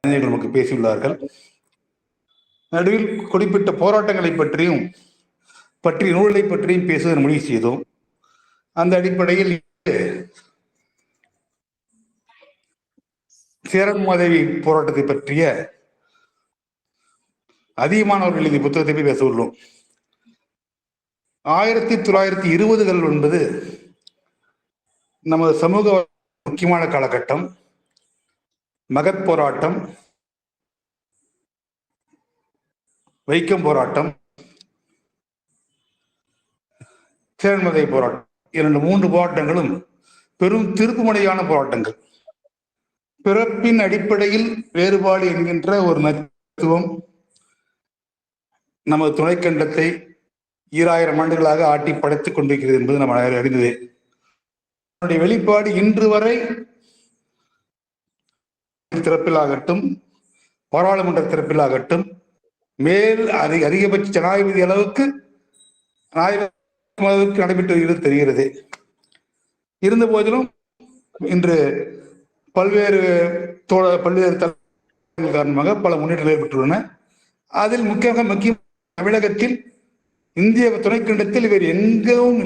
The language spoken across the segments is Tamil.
அறிஞர்கள் நமக்கு பேசியுள்ளார்கள். நடுவில் குறிப்பிட்ட போராட்டங்களை பற்றிய நூல்களை பற்றியும் பேசுவதன் முடிவு செய்தோம். அந்த அடிப்படையில் சேரன்மாதேவி போராட்டத்தை பற்றிய அதிகமானவர்கள் எழுதிய புத்தகத்தை போய் பேச உள்ளோம். 1920கள் என்பது நமது சமூக முக்கியமான காலகட்டம். மகத் போராட்டம், வைக்கம் போராட்டம், சேரன்மாதேவி போராட்டம், 3 போராட்டங்களும் பெரும் திருப்புமுனையான போராட்டங்கள். பிறப்பின் அடிப்படையில் வேறுபாடு என்கின்ற ஒரு நத்துவம் நமது துணைக்கண்டத்தை 2000 ஆண்டுகளாக ஆட்டி படைத்துக் கொண்டிருக்கிறது என்பது நம்ம அறிந்ததே. அதனுடைய வெளிப்பாடு இன்று வரை திறப்பிலாகட்டும், பாராளுமன்ற திறப்பிலாகட்டும், மேல் அதிகபட்ச ஜனாதிபதி அளவுக்கு நடைபெற்று வருகிறது தெரிகிறது. இருந்த போதிலும் இன்று பல்வேறு காரணமாக பல முன்னேற்றங்கள் ஏற்பட்டுள்ளன. அதில் முக்கிய தமிழகத்தில் இந்திய துணைக்கண்டத்தில் இவர் எங்கும்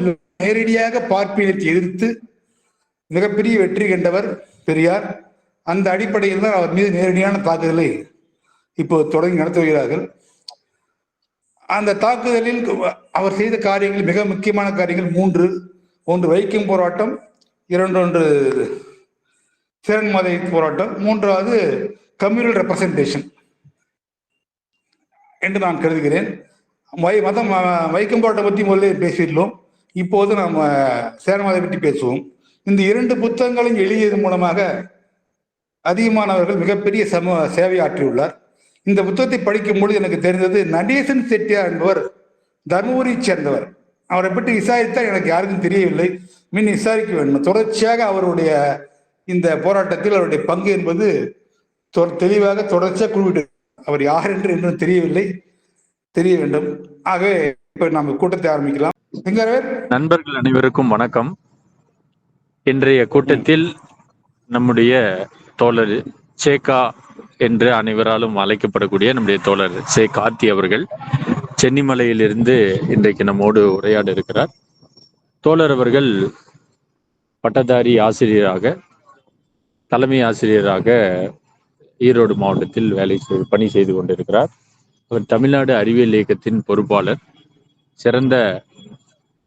நேரடியாக பார்ப்பனியத்தை எதிர்த்து மிகப்பெரிய வெற்றி கண்டவர் பெரியார். அந்த அடிப்படையில் தான் அவர் மீது நேரடியான தாக்குதலை இப்போது தொடங்கி நடத்தி வருகிறார்கள். அந்த தாக்குதலில் அவர் செய்த காரியங்கள், மிக முக்கியமான காரியங்கள் 3. 1 வைக்கம் போராட்டம், 2 சேரன்மாதேவி போராட்டம், 3வது கம்யூனல் ரெப்ரசன்டேஷன் என்று நான் கருதுகிறேன். வைக்கம் போராட்டம் பற்றி முதல்ல பேசியுள்ளோம். இப்போது நாம் சேரன்மாதேவி பற்றி பேசுவோம். இந்த 2 புத்தகங்களையும் எழுதியதன் மூலமாக அதிகமானவர்கள் மிகப்பெரிய சேவை ஆற்றியுள்ளார். இந்த புத்தகத்தை படிக்கும் பொழுது எனக்கு தெரிந்தது, நடேசன் செட்டியார் என்பவர் தர்மபுரியை சேர்ந்தவர். அவரை பற்றி விசாரித்தால் எனக்கு யாருக்கும் தெரியவில்லை. விசாரிக்க வேண்டும். தொடர்ச்சியாக அவருடைய இந்த போராட்டத்தில் அவருடைய பங்கு என்பது தெளிவாக தொடர்ச்சியாக குறிப்பிட்டு, அவர் யார் என்று இன்னும் தெரிய வேண்டும். ஆகவே இப்ப நம்ம கூட்டத்தை ஆரம்பிக்கலாம். நண்பர்கள் அனைவருக்கும் வணக்கம். இன்றைய கூட்டத்தில் நம்முடைய தோழர் சேகா என்று அனைவராலும் அழைக்கப்படக்கூடிய நம்முடைய தோழர் சே கார்த்தி அவர்கள் சென்னிமலையிலிருந்து இன்றைக்கு நம்மோடு உரையாட இருக்கிறார். தோழர் அவர்கள் பட்டதாரி ஆசிரியராக, தலைமை ஆசிரியராக ஈரோடு மாவட்டத்தில் பணி செய்து கொண்டிருக்கிறார். அவர் தமிழ்நாடு அறிவியல் இயக்கத்தின் பொறுப்பாளர், சிறந்த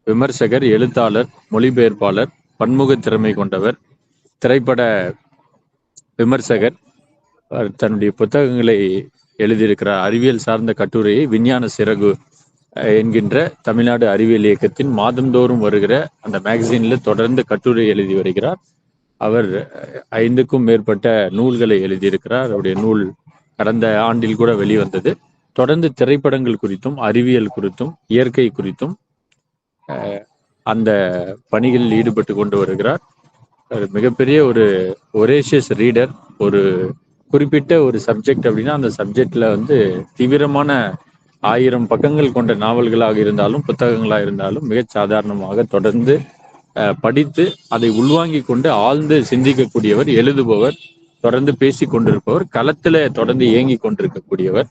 விமர்சகர், எழுத்தாளர், மொழிபெயர்ப்பாளர், பன்முக திறமை கொண்டவர், திரைப்பட விமர்சகர். தன்னுடைய புத்தகங்களை எழுதியிருக்கிறார். அறிவியல் சார்ந்த கட்டுரையை விஞ்ஞான சிறகு என்கின்ற தமிழ்நாடு அறிவியல் இயக்கத்தின் மாதந்தோறும் வருகிற அந்த மேகசின்ல தொடர்ந்து கட்டுரை எழுதி வருகிறார். அவர் 5க்கும் மேற்பட்ட நூல்களை எழுதியிருக்கிறார். அவருடைய நூல் கடந்த ஆண்டில் கூட வெளிவந்தது. தொடர்ந்து திரைப்படங்கள் குறித்தும், அறிவியல் குறித்தும், இயற்கை குறித்தும் அந்த பணிகளில் ஈடுபட்டு கொண்டு வருகிறார். மிகப்பெரிய ஒரு ஒரேஷியஸ் ரீடர். ஒரு குறிப்பிட்ட ஒரு சப்ஜெக்ட் அப்படின்னா அந்த சப்ஜெக்ட்ல தீவிரமான 1000 பக்கங்கள் கொண்ட நாவல்களாக இருந்தாலும், புத்தகங்களாக இருந்தாலும் மிகச் சாதாரணமாக தொடர்ந்து படித்து அதை உள்வாங்கி கொண்டு ஆழ்ந்து சிந்திக்கக்கூடியவர், எழுதுபவர், தொடர்ந்து பேசி கொண்டிருப்பவர், களத்துல தொடர்ந்து இயங்கி கொண்டிருக்கக்கூடியவர்.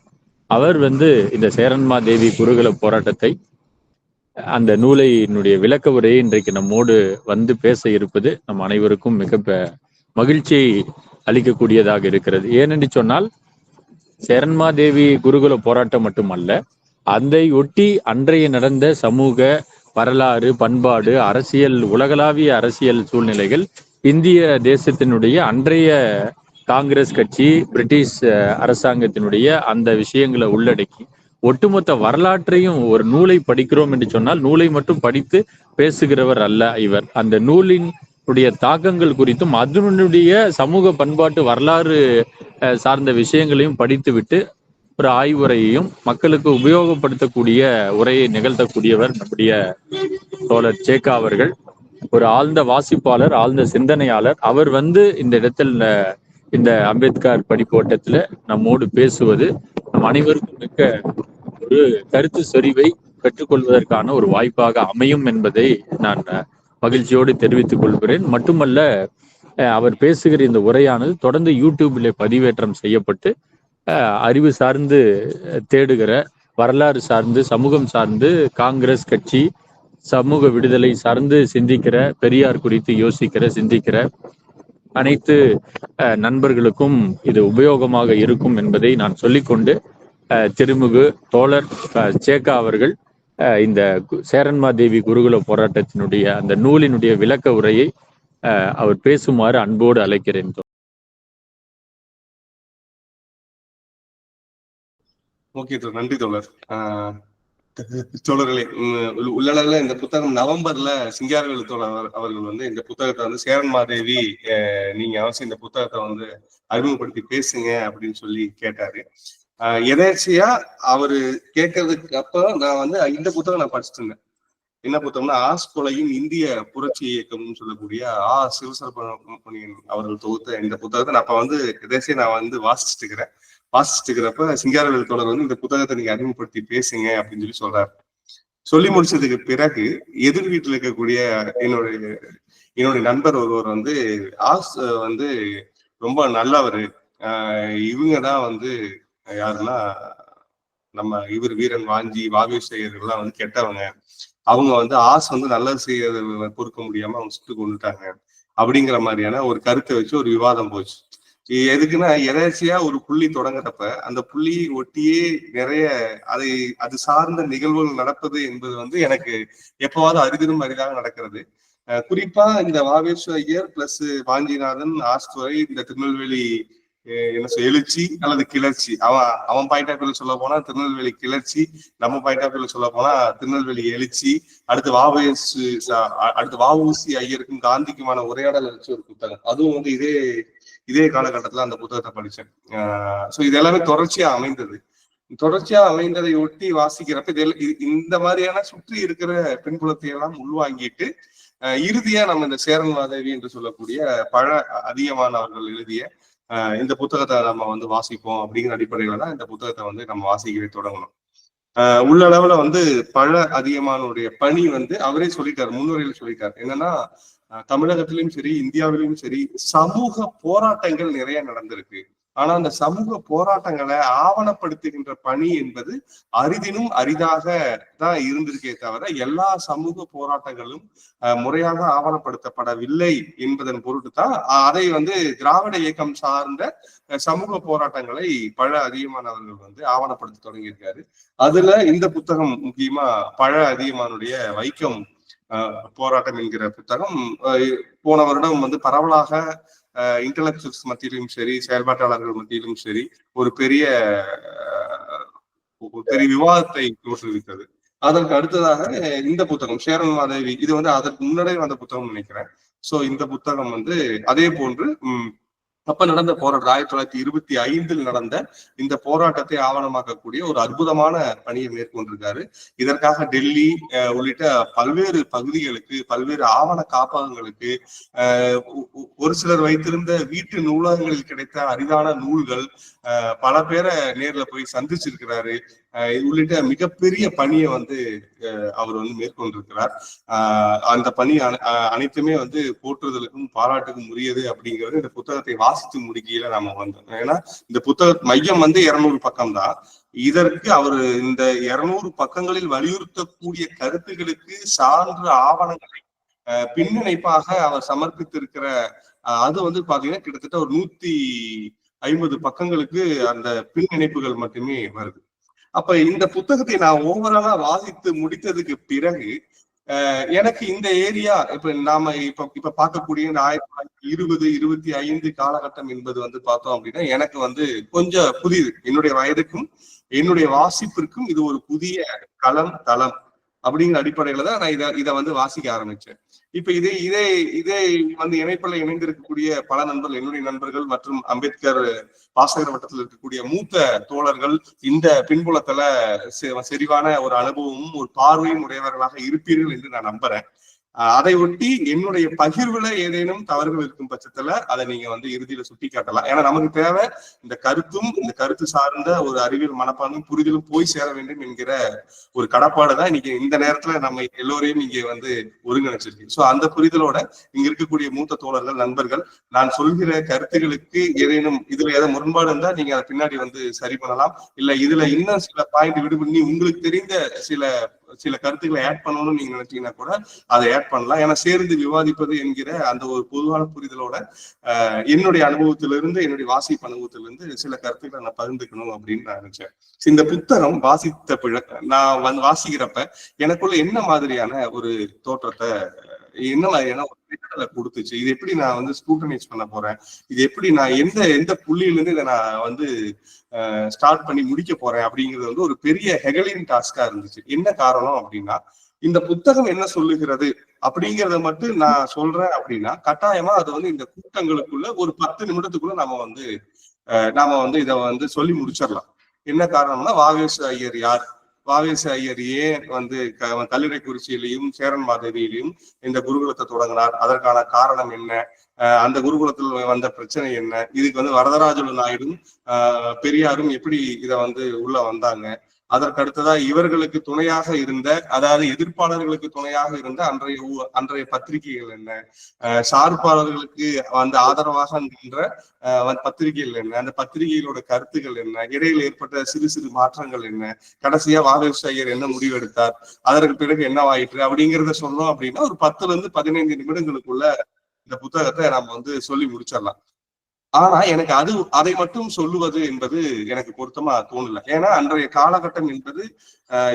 அவர் இந்த சேரன்மாதேவி குருகுல போராட்டத்தை, அந்த நூலினுடைய விளக்க உரையை இன்றைக்கு நம்மோடு பேச இருப்பது நம் அனைவருக்கும் மிக மகிழ்ச்சியை அளிக்கக்கூடியதாக இருக்கிறது. ஏனென்று சொன்னால், சேரன்மாதேவி குருகுல போராட்டம் மட்டுமல்ல, அதை ஒட்டி அன்றைய நடந்த சமூக வரலாறு, பண்பாடு, அரசியல், உலகளாவிய அரசியல் சூழ்நிலைகள், இந்திய தேசத்தினுடைய அன்றைய காங்கிரஸ் கட்சி, பிரிட்டிஷ் அரசாங்கத்தினுடைய அந்த விஷயங்களை உள்ளடக்கி ஒட்டுமொத்த வரலாற்றையும் ஒரு நூலை படிக்கிறோம் என்று சொன்னால் நூலை மட்டும் படித்து பேசுகிறவர் அல்ல இவர். அந்த நூலின் தாக்கங்கள் குறித்தும் அதனுடைய சமூக பண்பாட்டு வரலாறு சார்ந்த விஷயங்களையும் படித்துவிட்டு ஒரு ஆய்வுரையையும் மக்களுக்கு உபயோகப்படுத்தக்கூடிய உரையை நிகழ்த்தக்கூடியவர் நம்முடைய தோழர் சேகா அவர்கள். ஒரு ஆழ்ந்த வாசிப்பாளர், ஆழ்ந்த சிந்தனையாளர். அவர் இந்த இடத்தில் இந்த அம்பேத்கர் படிப்போட்டத்துல நம்மோடு பேசுவது நம் அனைவருக்கும் மிக்க ஒரு கருத்து செறிவை பெற்றுக்கொள்வதற்கான ஒரு வாய்ப்பாக அமையும் என்பதை நான் மகிழ்ச்சியோடு தெரிவித்துக் கொள்கிறேன். மட்டுமல்ல, அவர் பேசுகிற இந்த உரையானது தொடர்ந்து யூடியூபில் பதிவேற்றம் செய்யப்பட்டு அறிவு சார்ந்து தேடுகிற, வரலாறு சார்ந்து, சமூகம் சார்ந்து, காங்கிரஸ் கட்சி சமூக விடுதலை சார்ந்து சிந்திக்கிற, பெரியார் குறித்து யோசிக்கிற, சிந்திக்கிற அனைத்து நண்பர்களுக்கும் இது உபயோகமாக இருக்கும் என்பதை நான் சொல்லிக்கொண்டு, திருமிகு தோழர் சேகா அவர்கள் இந்த சேரன்மாதேவி குருகுல போராட்டத்தினுடைய அந்த நூலினுடைய விளக்க உரையை அவர் பேசுமாறு அன்போடு அழைக்கிறேன். ஓகே, நன்றி தோழர். தோழர்களே, உள்ளளவில் இந்த புத்தகம் நவம்பர்ல சிங்காரவேலு தோழர் அவர்கள் வந்து இந்த புத்தகத்தை வந்து சேரன்மாதேவி நீங்க அவசியம் இந்த புத்தகத்தை வந்து அறிமுகப்படுத்தி பேசுங்க அப்படின்னு சொல்லி கேட்டாரு. எதேர்ச்சியா அவரு கேட்கறதுக்கு அப்ப நான் வந்து இந்த புத்தகம் நான் படிச்சுட்டு இருந்தேன். என்ன புத்தகம்னா, ஆஸ் கொலையின் இந்திய புரட்சி இயக்கம்னு சொல்லக்கூடிய சிவசரபணியன் அவர்கள் தொகுத்த இந்த புத்தகத்தை நான் அப்ப வந்து எதேர்ச்சியா நான் வந்து வாசிச்சுட்டு இருக்கிறப்ப சிங்காரவேலு தோழர் வந்து இந்த புத்தகத்தை நீங்க அறிமுகப்படுத்தி பேசுங்க அப்படின்னு சொல்லி சொல்றாரு. சொல்லி முடிச்சதுக்கு பிறகு எதிர் வீட்டுல இருக்கக்கூடிய என்னுடைய நண்பர் ஒருவர் வந்து வந்து ரொம்ப நல்லவர், இவங்கதான் வந்து யாருன்னா நம்ம வீரன் வாஞ்சி வாவேஸ்வரர்கள்லாம் வந்து கெட்டவங்க, அவங்க வந்து வந்து நல்லது செய்யறத பொறுக்க முடியாம அவங்க சுட்டு கொண்டுட்டாங்க அப்படிங்கிற மாதிரியான ஒரு கருத்தை வச்சு ஒரு விவாதம் போச்சு. எதுக்குன்னா, எதேர்ச்சியா ஒரு புள்ளி தொடங்குறப்ப அந்த புள்ளி ஒட்டியே நிறைய அது சார்ந்த நிகழ்வுகள் நடப்பது என்பது வந்து எனக்கு எப்பவாவது அரிதிலும் அரிதாக நடக்கிறது. குறிப்பா இந்த வாவேஸ்வரர் பிளஸ் வாஞ்சிநாதன் ஆஸ்துறை, இந்த திருநெல்வேலி எழுச்சி அல்லது கிளர்ச்சி, அவன் பாயிண்ட் ஆஃப் வியூல சொல்ல போனா திருநெல்வேலி கிளர்ச்சி, நம்ம பாயிண்ட் ஆஃப் வியூல சொல்ல போனா திருநெல்வேலி எழுச்சி, அடுத்து வஉசி ஐயருக்கும் காந்திக்குமான உரையாடல் வச்சு ஒரு புத்தகம், அதுவும் வந்து இதே காலகட்டத்துல அந்த புத்தகத்தை படிச்சேன். சோ இது எல்லாமே தொடர்ச்சியா அமைந்ததை ஒட்டி வாசிக்கிறப்ப இந்த மாதிரியான சுற்றி இருக்கிற பின்புலத்தை எல்லாம் உள்வாங்கிட்டு இறுதியா நம்ம இந்த சேரன்மாதேவி என்று சொல்லக்கூடிய அதிகமானவர்கள் எழுதிய இந்த புத்தகத்தை நம்ம வந்து வாசிப்போம் அப்படிங்கிற அடிப்படையில தான் இந்த புத்தகத்தை வந்து நம்ம வாசிக்கவே தொடங்கணும். உள்ளளவுல வந்து அதிகமானுடைய பணி வந்து அவரே சொல்லிட்டார், முன்னுரையில் சொல்லிட்டார். என்னன்னா, தமிழகத்திலும் சரி இந்தியாவிலும் சரி சமூக போராட்டங்கள் நிறைய நடந்திருக்கு. ஆனா அந்த சமூக போராட்டங்களை ஆவணப்படுத்துகின்ற பணி என்பது அரிதினும் அரிதாக தான் இருந்திருக்கே தவிர எல்லா சமூக போராட்டங்களும் முறையாக ஆவணப்படுத்தப்படவில்லை என்பதன் பொருட்டு தான் அதை வந்து திராவிட இயக்கம் சார்ந்த சமூக போராட்டங்களை அதிகமானவர்கள் வந்து ஆவணப்படுத்த தொடங்கியிருக்காரு. அதுல இந்த புத்தகம் முக்கியமா அதிகமானுடைய வைக்கம் போராட்டம் என்கிற புத்தகம் போன வருடம் வந்து பரவலாக இன்டலெக்சுவல்ஸ் மத்தியிலும் சரி செயல்பாட்டாளர்கள் மத்தியிலும் சரி ஒரு பெரிய விவாதத்தை தோற்றுவித்தது. அதற்கு அடுத்ததாக இந்த புத்தகம் சேரன்மாதேவி, இது வந்து அதற்கு முன்னாடியே வந்த புத்தகம் நினைக்கிறேன். சோ இந்த புத்தகம் வந்து அதே போன்று அப்ப நடந்த போராட்டம் 1925 நடந்த இந்த போராட்டத்தை ஆவணமாக்கக்கூடிய ஒரு அற்புதமான பணியை மேற்கொண்டிருக்காரு. இதற்காக டெல்லி உள்ளிட்ட பல்வேறு பகுதிகளுக்கு, பல்வேறு ஆவண காப்பகங்களுக்கு, ஒரு சிலர் வைத்திருந்த வீட்டு நூலகங்களில் கிடைத்த அரிதான நூல்கள், பல பேரை நேர்ல போய் சந்திச்சிருக்கிறாரு உள்ளிட்ட மிகப்பெரிய பணியை வந்து அவர் வந்து மேற்கொண்டிருக்கிறார். அந்த பணி அனைத்துமே வந்து போற்றுதலுக்கும் பாராட்டுக்கும் உரியது அப்படிங்கிறது இந்த புத்தகத்தை வாசித்து முடிக்கையில நாம வந்தோம். ஏன்னா இந்த புத்தக மையம் வந்து 200 பக்கம் தான். இதற்கு அவர் இந்த 200 பக்கங்களில் வலியுறுத்தக்கூடிய கருத்துகளுக்கு சான்று ஆவணங்களை பின்னிணைப்பாக அவர் சமர்ப்பித்திருக்கிற அது வந்து பாத்தீங்கன்னா கிட்டத்தட்ட ஒரு 150 பக்கங்களுக்கு அந்த பின்னிணைப்புகள் மட்டுமே வருது. அப்ப இந்த புத்தகத்தை நான் ஓவராலா வாசித்து முடித்ததுக்கு பிறகு எனக்கு இந்த ஏரியா நாம இப்ப பார்க்கக்கூடிய 1920-25 காலகட்டம் என்பது வந்து பார்த்தோம் அப்படின்னா எனக்கு வந்து கொஞ்சம் புதிது. என்னுடைய வயதுக்கும் என்னுடைய வாசிப்பிற்கும் இது ஒரு புதிய தளம் அப்படிங்கிற அடிப்படையில தான் நான் இதை வந்து வாசிக்க ஆரம்பிச்சேன். இப்ப இதே வந்து இணைப்பில் இணைந்திருக்கக்கூடிய பல நண்பர்கள், என்னுடைய நண்பர்கள் மற்றும் அம்பேத்கர் வாசகர் வட்டத்தில் இருக்கக்கூடிய மூத்த தோழர்கள் இந்த பின்புலத்துல செறிவான ஒரு அனுபவமும் ஒரு பார்வையும் உடையவர்களாக இருப்பீர்கள் என்று நான் நம்புறேன். அதை ஒட்டி என்னுடைய பகிர்வுல ஏதேனும் தவறுகள் இருக்கும் பட்சத்துல அதை நீங்க வந்து இறுதியில சுட்டி காட்டலாம். ஏன்னா நமக்கு தேவை இந்த கருத்தும் இந்த கருத்து சார்ந்த ஒரு அறிவியல் மனப்பான்மையும் புரிதலும் போய் சேர வேண்டும் என்கிற ஒரு கடப்பாடுதான் இன்னைக்கு இந்த நேரத்துல நம்ம எல்லோரையும் இங்க வந்து ஒருங்கிணைச்சிருக்கு. சோ அந்த புரிதலோட இங்க இருக்கக்கூடிய மூத்த தோழர்கள், நண்பர்கள், நான் சொல்கிற கருத்துகளுக்கு ஏதேனும் இதுல ஏதாவது முரண்பாடு இருந்தா நீங்க அதை பின்னாடி வந்து சரி பண்ணலாம். இல்ல இதுல இன்னும் சில பாயிண்ட் விடுபண்ணி உங்களுக்கு தெரிந்த சில கருத்துக்களை ஆட் பண்ணணும்னு நீங்க நினைச்சீங்கன்னா கூட அதை ஆட் பண்ணலாம். ஏன்னா சேர்ந்து விவாதிப்பது என்கிற அந்த ஒரு பொதுவான புரிதலோட என்னுடைய அனுபவத்திலிருந்து, என்னுடைய வாசிப்பு அனுபவத்திலிருந்து சில கருத்துக்களை நான் பகிர்ந்துக்கணும் அப்படின்னு நான் நினைச்சேன். இந்த புத்தகம் நான் வாசிக்கிறப்ப எனக்குள்ள என்ன மாதிரியான ஒரு தோற்றத்தை, என்ன மாதிரியான ஒரு திட்டங்களை கொடுத்துச்சு, இது எப்படி நான் வந்து ஸ்க்ரூட்டனைஸ் பண்ண போறேன், இது எப்படி நான் எந்த புள்ளியிலிருந்து இதை நான் வந்து ஸ்டார்ட் பண்ணி முடிக்க போறேன் அப்படிங்கிறது வந்து ஒரு பெரிய ஹெகலின் டாஸ்கா இருந்துச்சு. என்ன காரணம் அப்படின்னா, இந்த புத்தகம் என்ன சொல்லுகிறது அப்படிங்கிறத மட்டும் நான் சொல்றேன் அப்படின்னா கட்டாயமா அது வந்து இந்த கூட்டங்களுக்குள்ள ஒரு 10 நிமிடத்துக்குள்ள நாம வந்து இதை வந்து சொல்லி முடிச்சிடலாம். என்ன காரணம்னா, வாவேசு ஐயர் யார், வாவேசு ஐயர் ஏன் வந்து கல்லிடைக்குறிச்சியிலையும் சேரன் மாதேவியிலையும் இந்த குருகுலத்தை தொடங்கினார், அதற்கான காரணம் என்ன, அந்த குருகுலத்தில் வந்த பிரச்சனை என்ன, இதுக்கு வந்து வரதராஜலு நாயுடும் பெரியாரும் எப்படி இதை வந்து உள்ள வந்தாங்க, அதற்கு அடுத்ததா இவர்களுக்கு துணையாக இருந்த, அதாவது எதிர்ப்பாளர்களுக்கு துணையாக இருந்த அன்றைய பத்திரிகைகள் என்ன, சார்பாளர்களுக்கு வந்து ஆதரவாக நின்ற பத்திரிகைகள் என்ன, அந்த பத்திரிகைகளோட கருத்துக்கள் என்ன, இடையில் ஏற்பட்ட சிறு சிறு மாற்றங்கள் என்ன, கடைசியா வாவேசு ஐயர் என்ன முடிவெடுத்தார், அதற்கு பிறகு என்னவாயிற்று அப்படிங்கிறத சொன்னோம் அப்படின்னா ஒரு 10 to 15 நிமிடங்களுக்குள்ள இந்த புத்தகத்தை நம்ம வந்து சொல்லி முடிச்சிடலாம். ஆனா எனக்கு அதை மட்டும் சொல்லுவது என்பது எனக்கு பொருத்தமா தோணல. ஏன்னா அன்றைய காலகட்டம் என்பது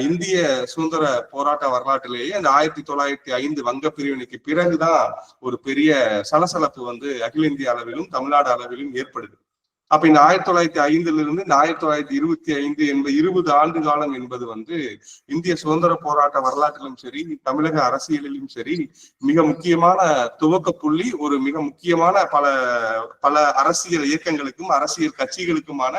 இந்திய சுதந்திர போராட்ட வரலாற்றிலேயே அந்த 1905 வங்க பிரிவினைக்கு பிறகுதான் ஒரு பெரிய சலசலப்பு வந்து அகில இந்திய அளவிலும் தமிழ்நாடு அளவிலும் ஏற்படுது. அப்ப இந்த 1905 இந்த 1925 என்பது 20 ஆண்டு காலம் என்பது வந்து இந்திய சுதந்திர போராட்ட வரலாற்றிலும் சரி, தமிழக அரசியலிலும் சரி மிக முக்கியமான துவக்க புள்ளி, ஒரு மிக முக்கியமான பல அரசியல் இயக்கங்களுக்கும் அரசியல் கட்சிகளுக்குமான